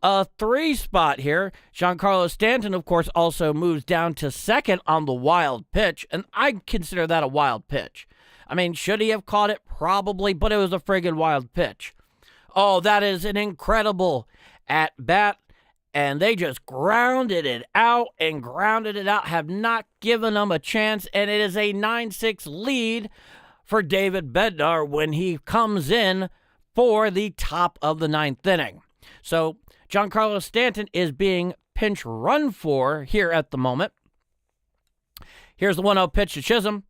a 3 spot here. Giancarlo Stanton, of course, also moves down to second on the wild pitch, and I consider that a wild pitch. I mean, should he have caught it? Probably, but it was a friggin' wild pitch. Oh, that is an incredible at-bat, and they just grounded it out, have not given them a chance, and it is a 9-6 lead for David Bednar when he comes in for the top of the 9th inning. So Giancarlo Stanton is being pinch run for here at the moment. Here's the 1-0 pitch to Chisholm.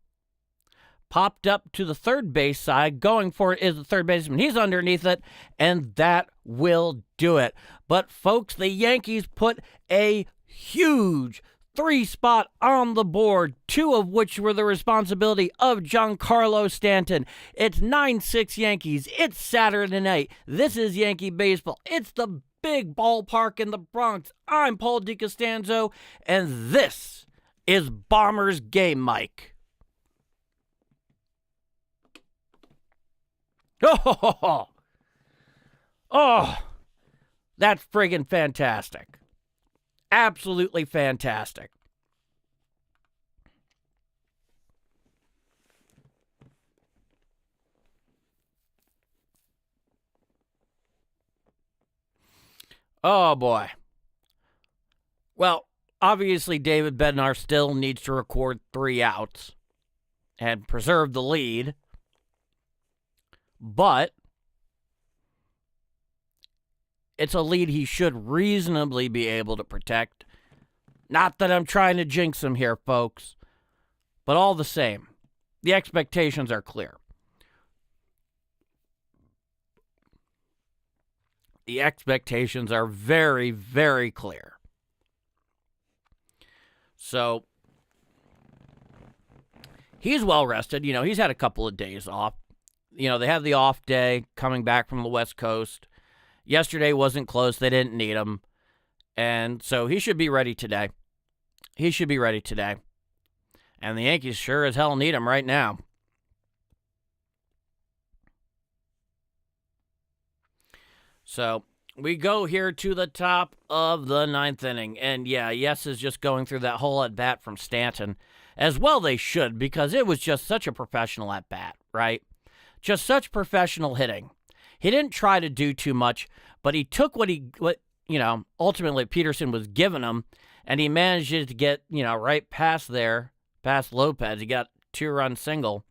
Popped up to the third base side. Going for it is the third baseman. He's underneath it, and that will do it. But, folks, the Yankees put a huge 3-spot on the board, 2 of which were the responsibility of Giancarlo Stanton. It's 9-6 Yankees. It's Saturday night. This is Yankee baseball. It's the big ballpark in the Bronx. I'm Paul DiCostanzo, and this is Bombers Game Mike. Oh, that's friggin' fantastic. Absolutely fantastic. Oh, boy. Well, obviously, David Bednar still needs to record 3 outs and preserve the lead. But it's a lead he should reasonably be able to protect. Not that I'm trying to jinx him here, folks. But all the same, the expectations are clear. The expectations are very, very clear. So, he's well rested. You know, he's had a couple of days off. You know, they had the off day coming back from the West Coast. Yesterday wasn't close. They didn't need him. And so he should be ready today. And the Yankees sure as hell need him right now. So we go here to the top of the 9th inning. And yeah, Yes is just going through that whole at-bat from Stanton. As well they should, because it was just such a professional at-bat, right? Just such professional hitting. He didn't try to do too much, but he took what ultimately Peterson was giving him, and he managed to get, right past Lopez. He got 2-run single.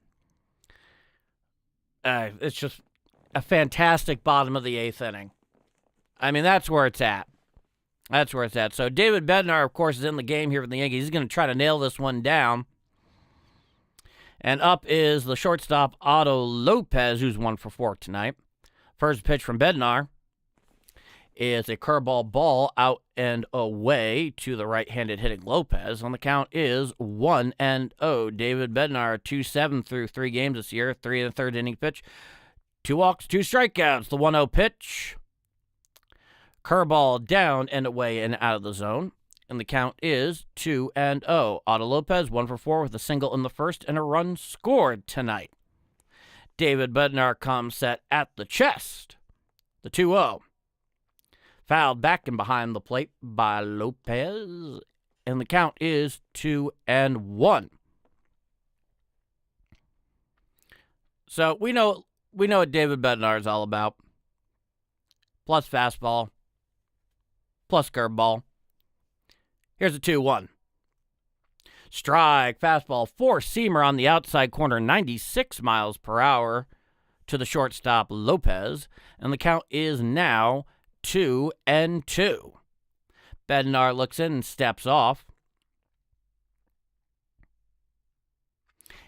It's just a fantastic bottom of the 8th inning. I mean, that's where it's at. So David Bednar, of course, is in the game here for the Yankees. He's going to try to nail this one down. And up is the shortstop, Otto Lopez, who's 1 for 4 tonight. First pitch from Bednar is a curveball ball out and away to the right-handed hitting Lopez. On the count is 1-0. David Bednar, 2-7 through 3 games this year, 3 and a third inning pitch. 2 walks, 2 strikeouts. The 1-0 pitch. Curveball down and away and out of the zone. And the count is 2-0. Otto Lopez, 1 for 4 with a single in the first and a run scored tonight. David Bednar comes set at the chest. The 2-0. Fouled back and behind the plate by Lopez. And the count is 2-1. So we know what David Bednar is all about. Plus fastball. Plus curveball. Here's a 2-1. Strike, fastball, 4-seamer on the outside corner, 96 miles per hour to the shortstop Lopez. And the count is now 2-2. Bednar looks in and steps off.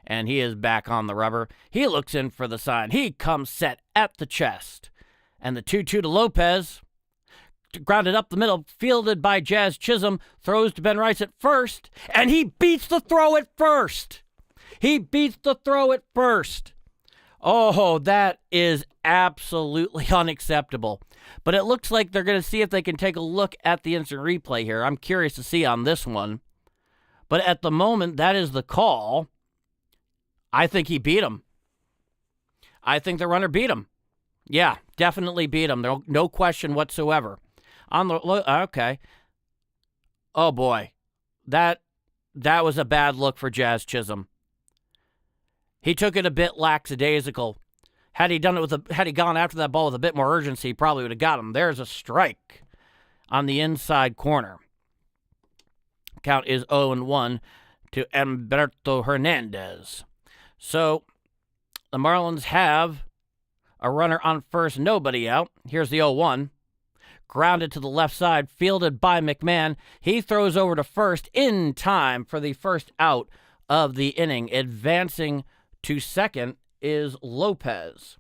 And he is back on the rubber. He looks in for the sign. He comes set at the chest. And the 2-2 to Lopez. Grounded up the middle, fielded by Jazz Chisholm, throws to Ben Rice at first, and he beats the throw at first. Oh, that is absolutely unacceptable. But it looks like they're going to see if they can take a look at the instant replay here. I'm curious to see on this one. But at the moment, that is the call. I think he beat him. I think the runner beat him. Yeah, definitely beat him. No question whatsoever. Okay. Oh boy, that was a bad look for Jazz Chisholm. He took it a bit lackadaisical. Had he gone after that ball with a bit more urgency, he probably would have got him. There's a strike on the inside corner. Count is 0-1 to Humberto Hernandez. So the Marlins have a runner on first, nobody out. Here's the 0-1. Grounded to the left side, fielded by McMahon. He throws over to first in time for the first out of the inning. Advancing to second is Lopez.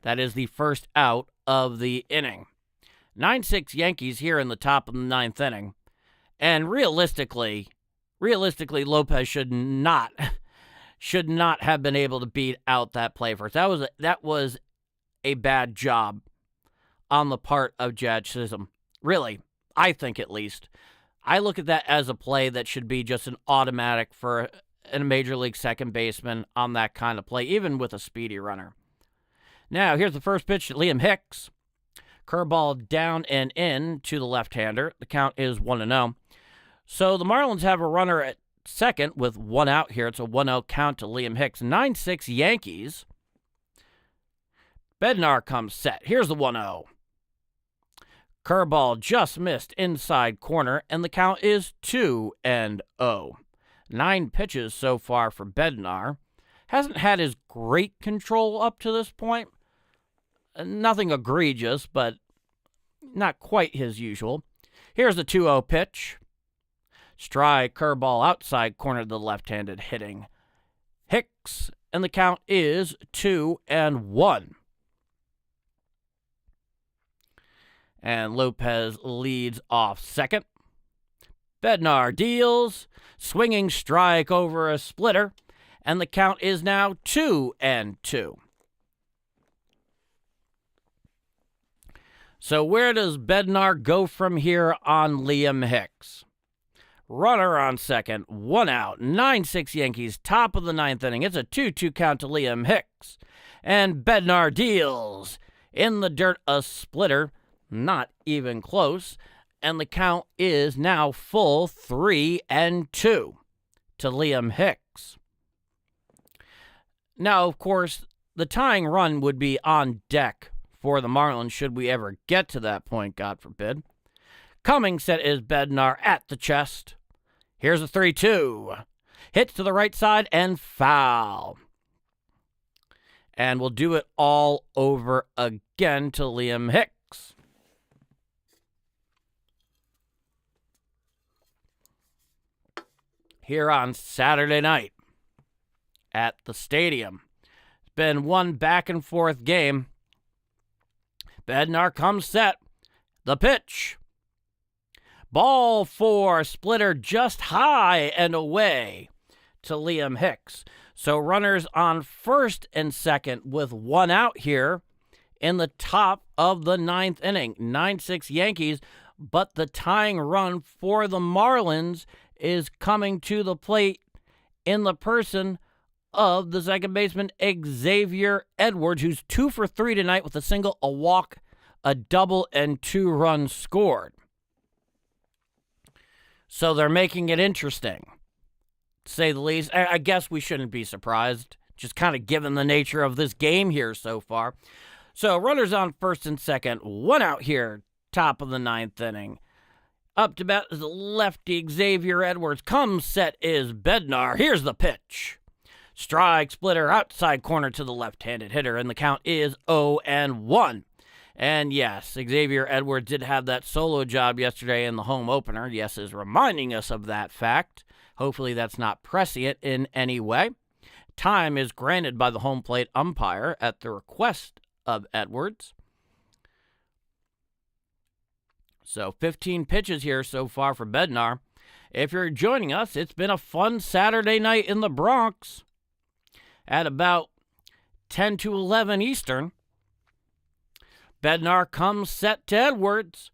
That is the first out of the inning. 9-6 Yankees here in the top of the ninth inning. And realistically, Lopez should not have been able to beat out that play first. That was a bad job on the part of Jazz Chisholm. Really, I think at least. I look at that as a play that should be just an automatic for a major league second baseman on that kind of play, even with a speedy runner. Now, here's the first pitch to Liam Hicks. Curveball down and in to the left-hander. The count is 1-0. So the Marlins have a runner at second with one out here. It's a 1-0 count to Liam Hicks. 9-6 Yankees. Bednar comes set. Here's the 1-0. Curveball just missed inside corner, and the count is 2-0. 9 pitches so far for Bednar. Hasn't had his great control up to this point. Nothing egregious, but not quite his usual. Here's the 2-0 pitch. Strike, curveball, outside corner to the left-handed hitting Hicks, and the count is 2-1. And Lopez leads off second. Bednar deals, swinging strike over a splitter, and the count is now 2-2. So where does Bednar go from here on Liam Hicks? Runner on second, one out. 9-6 Yankees, top of the ninth inning. It's a 2-2 count to Liam Hicks. And Bednar deals. In the dirt, a splitter. Not even close. And the count is now full 3-2 to Liam Hicks. Now, of course, the tying run would be on deck for the Marlins should we ever get to that point, God forbid. Coming set is Bednar at the chest. Here's a 3-2. Hits to the right side and foul. And we'll do it all over again to Liam Hicks. Here on Saturday night at the stadium. It's been one back-and-forth game. Bednar comes set. The pitch. Ball four, splitter just high and away to Liam Hicks. So runners on first and second with one out here in the top of the ninth inning. 9-6 Yankees, but the tying run for the Marlins is coming to the plate in the person of the second baseman, Xavier Edwards, who's 2 for 3 tonight with a single, a walk, a double, and 2 runs scored. So they're making it interesting, to say the least. I guess we shouldn't be surprised, just kind of given the nature of this game here so far. So runners on first and second, one out here, top of the ninth inning. Up to bat is the lefty Xavier Edwards. Comes set is Bednar. Here's the pitch. Strike, splitter, outside corner to the left-handed hitter, and the count is 0-1. And yes, Xavier Edwards did have that solo job yesterday in the home opener. Yes is reminding us of that fact. Hopefully that's not prescient in any way. Time is granted by the home plate umpire at the request of Edwards. So 15 pitches here so far for Bednar. If you're joining us, it's been a fun Saturday night in the Bronx. At about 10 to 11 Eastern, Bednar comes set to Edwards.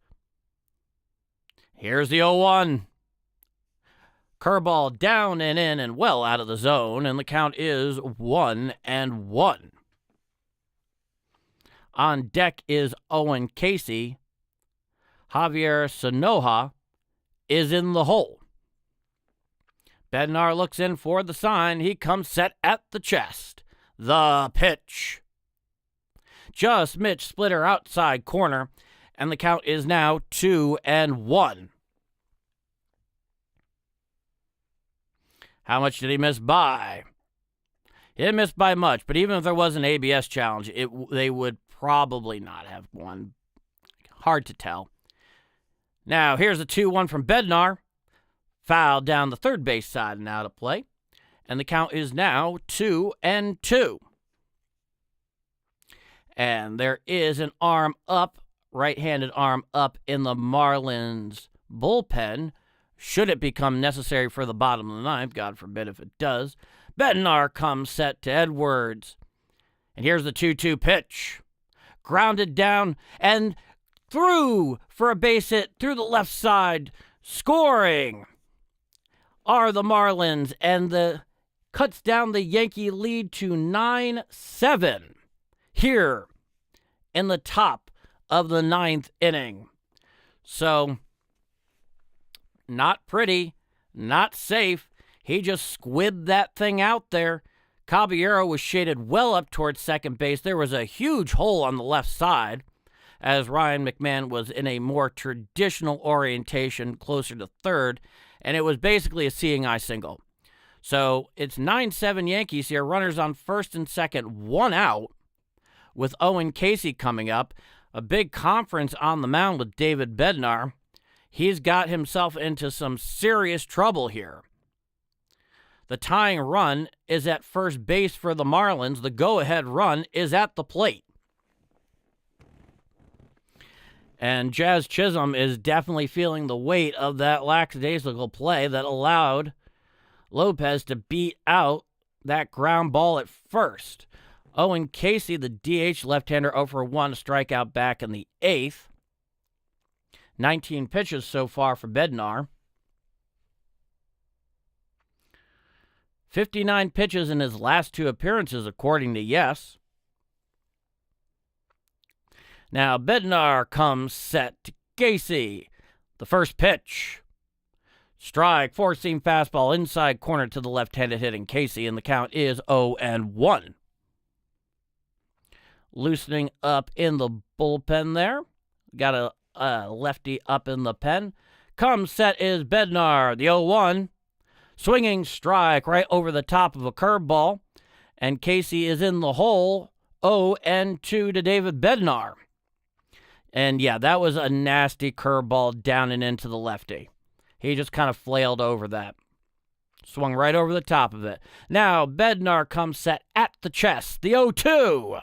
Here's the 0-1. Curveball down and in and well out of the zone, and the count is 1-1. On deck is Owen Casey. Javier Sanoja is in the hole. Bednar looks in for the sign. He comes set at the chest. The pitch. Just Mitch splitter outside corner, and the count is now 2-1. How much did he miss by? He didn't miss by much, but even if there was an ABS challenge, they would probably not have won. Hard to tell. Now, here's a 2-1 from Bednar. Foul down the third base side and out of play. And the count is now 2-2. And there is an arm up, right-handed arm up in the Marlins bullpen. Should it become necessary for the bottom of the ninth, God forbid if it does. Bednar comes set to Edwards. And here's the 2-2 pitch. Grounded down and through for a base hit through the left side. Scoring are the Marlins, and the cuts down the Yankee lead to 9-7 here in the top of the ninth inning. So, not pretty, not safe. He just squibbed that thing out there. Caballero was shaded well up towards second base. There was a huge hole on the left side, as Ryan McMahon was in a more traditional orientation closer to third, and it was basically a seeing eye single. So it's 9-7 Yankees here. Runners on first and second, one out, with Owen Casey coming up. A big conference on the mound with David Bednar. He's got himself into some serious trouble here. The tying run is at first base for the Marlins. The go-ahead run is at the plate. And Jazz Chisholm is definitely feeling the weight of that lackadaisical play that allowed Lopez to beat out that ground ball at first. Owen Casey, the DH left-hander, 0 for 1, strikeout back in the eighth. 19 pitches so far for Bednar. 59 pitches in his last two appearances, according to Yes. Now, Bednar comes set to Casey. The first pitch. Strike, four-seam fastball, inside corner to the left-handed hitting Casey, and the count is 0-1. Loosening up in the bullpen there. Got a lefty up in the pen. Comes set is Bednar, the 0-1. Swinging strike right over the top of a curveball, and Casey is in the hole. 0-2 to David Bednar. And yeah, that was a nasty curveball down and into the lefty. He just kind of flailed over that. Swung right over the top of it. Now, Bednar comes set at the chest. The 0-2.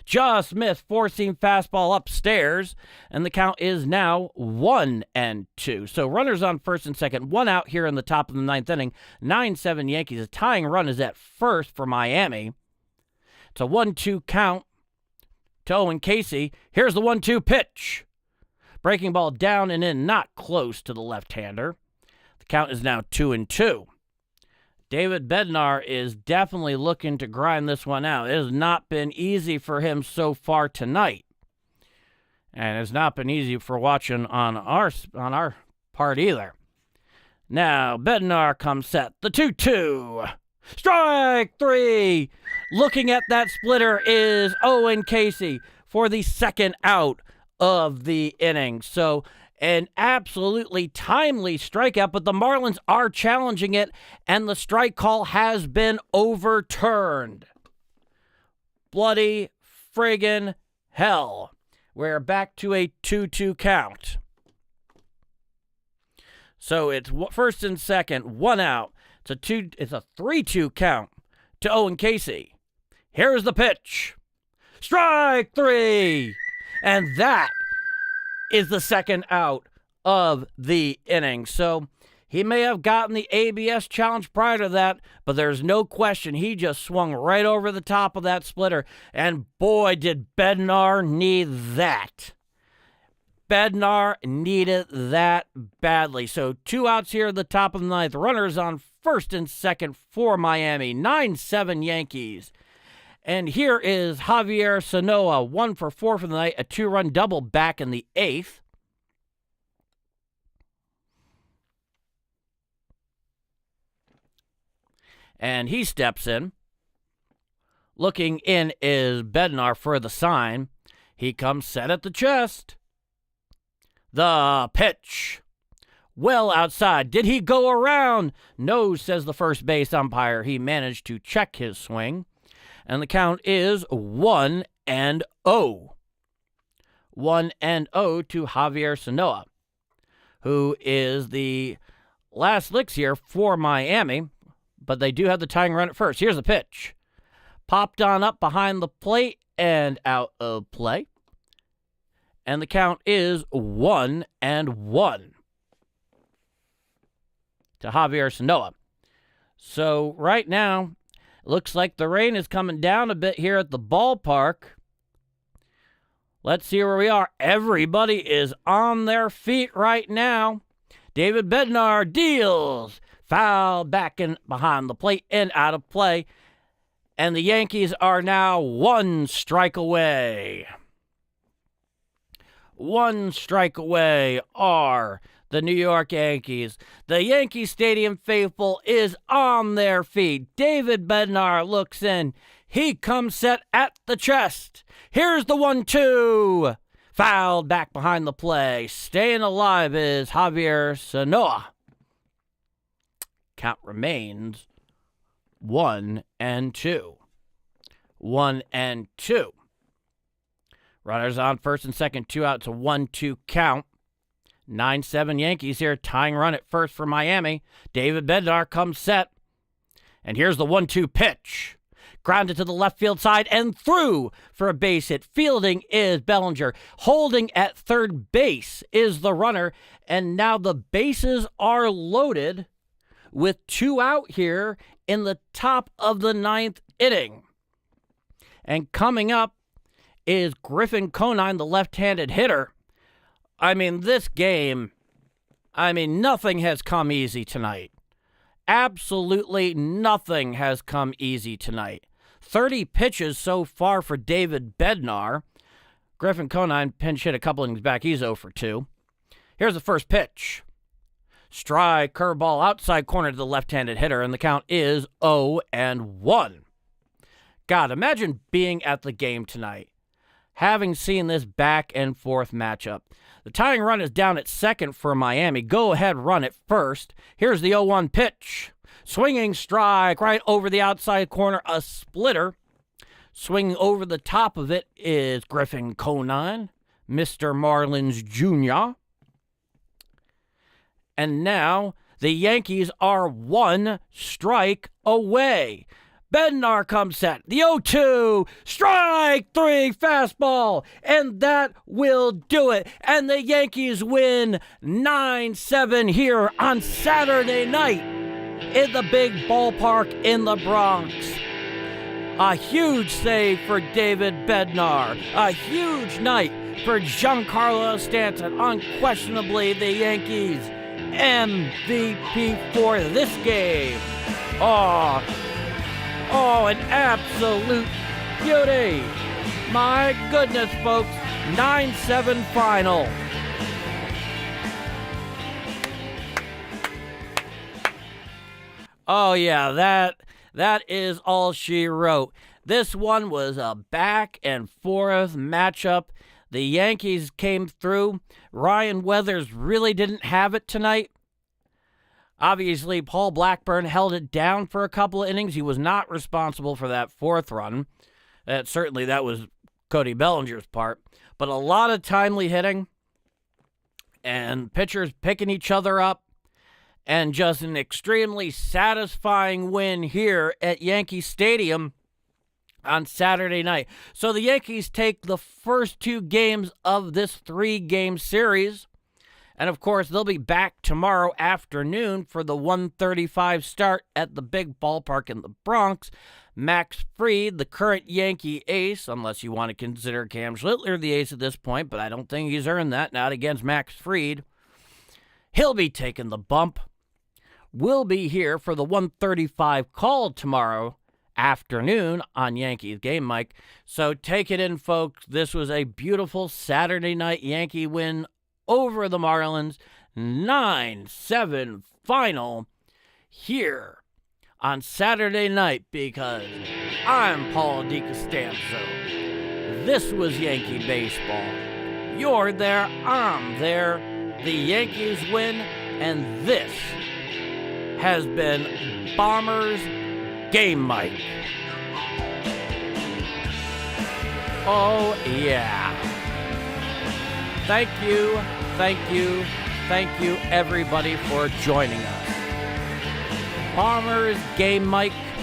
Just Smith, four-seam fastball upstairs, and the count is now 1-2. So runners on first and second, one out here in the top of the ninth inning. 9-7 Yankees. A tying run is at first for Miami. It's a 1-2 count to Owen Casey. Here's the 1-2 pitch. Breaking ball down and in, not close to the left-hander. The count is now 2-2. David Bednar is definitely looking to grind this one out. It has not been easy for him so far tonight. And it's not been easy for watching on our part either. Now, Bednar comes set. The 2-2. Strike three. Looking at that splitter is Owen Casey for the second out of the inning. So an absolutely timely strikeout, but the Marlins are challenging it, and the strike call has been overturned. Bloody friggin' hell. We're back to a 2-2 count. So it's first and second, one out. It's a 3-2 count to Owen Casey. Here's the pitch. Strike three. And that is the second out of the inning. So he may have gotten the ABS challenge prior to that, but there's no question he just swung right over the top of that splitter. And boy, did Bednar need that. Bednar needed that badly. So 2 outs here at the top of the ninth. Runners on first and second for Miami. 9-7 Yankees. And here is Javier Sanoa, 1 for 4 for the night, a 2-run double back in the 8th. And he steps in. Looking in is Bednar for the sign. He comes set at the chest. The pitch. Well outside. Did he go around? No, says the first base umpire. He managed to check his swing. And the count is 1-0. 1-0 to Javier Sanoa, who is the last licks here for Miami, but they do have the tying run at first. Here's the pitch. Popped on up behind the plate and out of play. And the count is 1-1 to Javier Sanoa. So right now, looks like the rain is coming down a bit here at the ballpark. Let's see where we are. Everybody is on their feet right now. David Bednar deals. Foul back in behind the plate and out of play. And the Yankees are now 1 strike away. 1 strike away are the New York Yankees. The Yankee Stadium faithful is on their feet. David Bednar looks in. He comes set at the chest. Here's the 1-2. Fouled back behind the play. Staying alive is Javier Sanoa. Count remains 1-2. 1-2. Runners on first and second, 2 out. It's a 1-2 count. 9-7 Yankees here, tying run at first for Miami. David Bednar comes set. And here's the 1-2 pitch. Grounded to the left field side and through for a base hit. Fielding is Bellinger. Holding at third base is the runner. And now the bases are loaded with 2 out here in the top of the 9th inning. And coming up is Griffin Conine, the left-handed hitter. I mean, this game, nothing has come easy tonight. Absolutely nothing has come easy tonight. 30 pitches so far for David Bednar. Griffin Conine pinch hit a couple innings back. He's 0 for 2. Here's the first pitch. Strike, curveball, outside corner to the left-handed hitter, and the count is 0-1. God, imagine being at the game tonight, having seen this back and forth matchup. The tying run is down at second for Miami. Go ahead, run at first. Here's the 0-1 pitch. Swinging strike right over the outside corner, a splitter. Swinging over the top of it is Griffin Conine, Mr. Marlins Jr. And now the Yankees are 1 strike away. Bednar comes set. The 0-2, strike 3, fastball, and that will do it. And the Yankees win 9-7 here on Saturday night in the big ballpark in the Bronx. A huge save for David Bednar. A huge night for Giancarlo Stanton. Unquestionably the Yankees MVP for this game. Oh, an absolute beauty. My goodness, folks. 9-7 final. Oh, yeah, that is all she wrote. This one was a back and forth matchup. The Yankees came through. Ryan Weathers really didn't have it tonight. Obviously, Paul Blackburn held it down for a couple of innings. He was not responsible for that 4th run. Certainly, that was Cody Bellinger's part. But a lot of timely hitting and pitchers picking each other up. And just an extremely satisfying win here at Yankee Stadium on Saturday night. So the Yankees take the first 2 games of this 3-game series. And, of course, they'll be back tomorrow afternoon for the 1:35 start at the big ballpark in the Bronx. Max Fried, the current Yankee ace, unless you want to consider Cam Schlittler the ace at this point, but I don't think he's earned that, not against Max Fried. He'll be taking the bump. We'll be here for the 1:35 call tomorrow afternoon on Yankees Game Mike. So take it in, folks. This was a beautiful Saturday night Yankee win over the Marlins. 9-7 final here on Saturday night, because I'm Paul DiCostanzo. This was Yankee baseball. You're there, I'm there. The Yankees win, and this has been Bombers Game Mike. Oh, yeah. Thank you, everybody, for joining us. Bombers Game Mike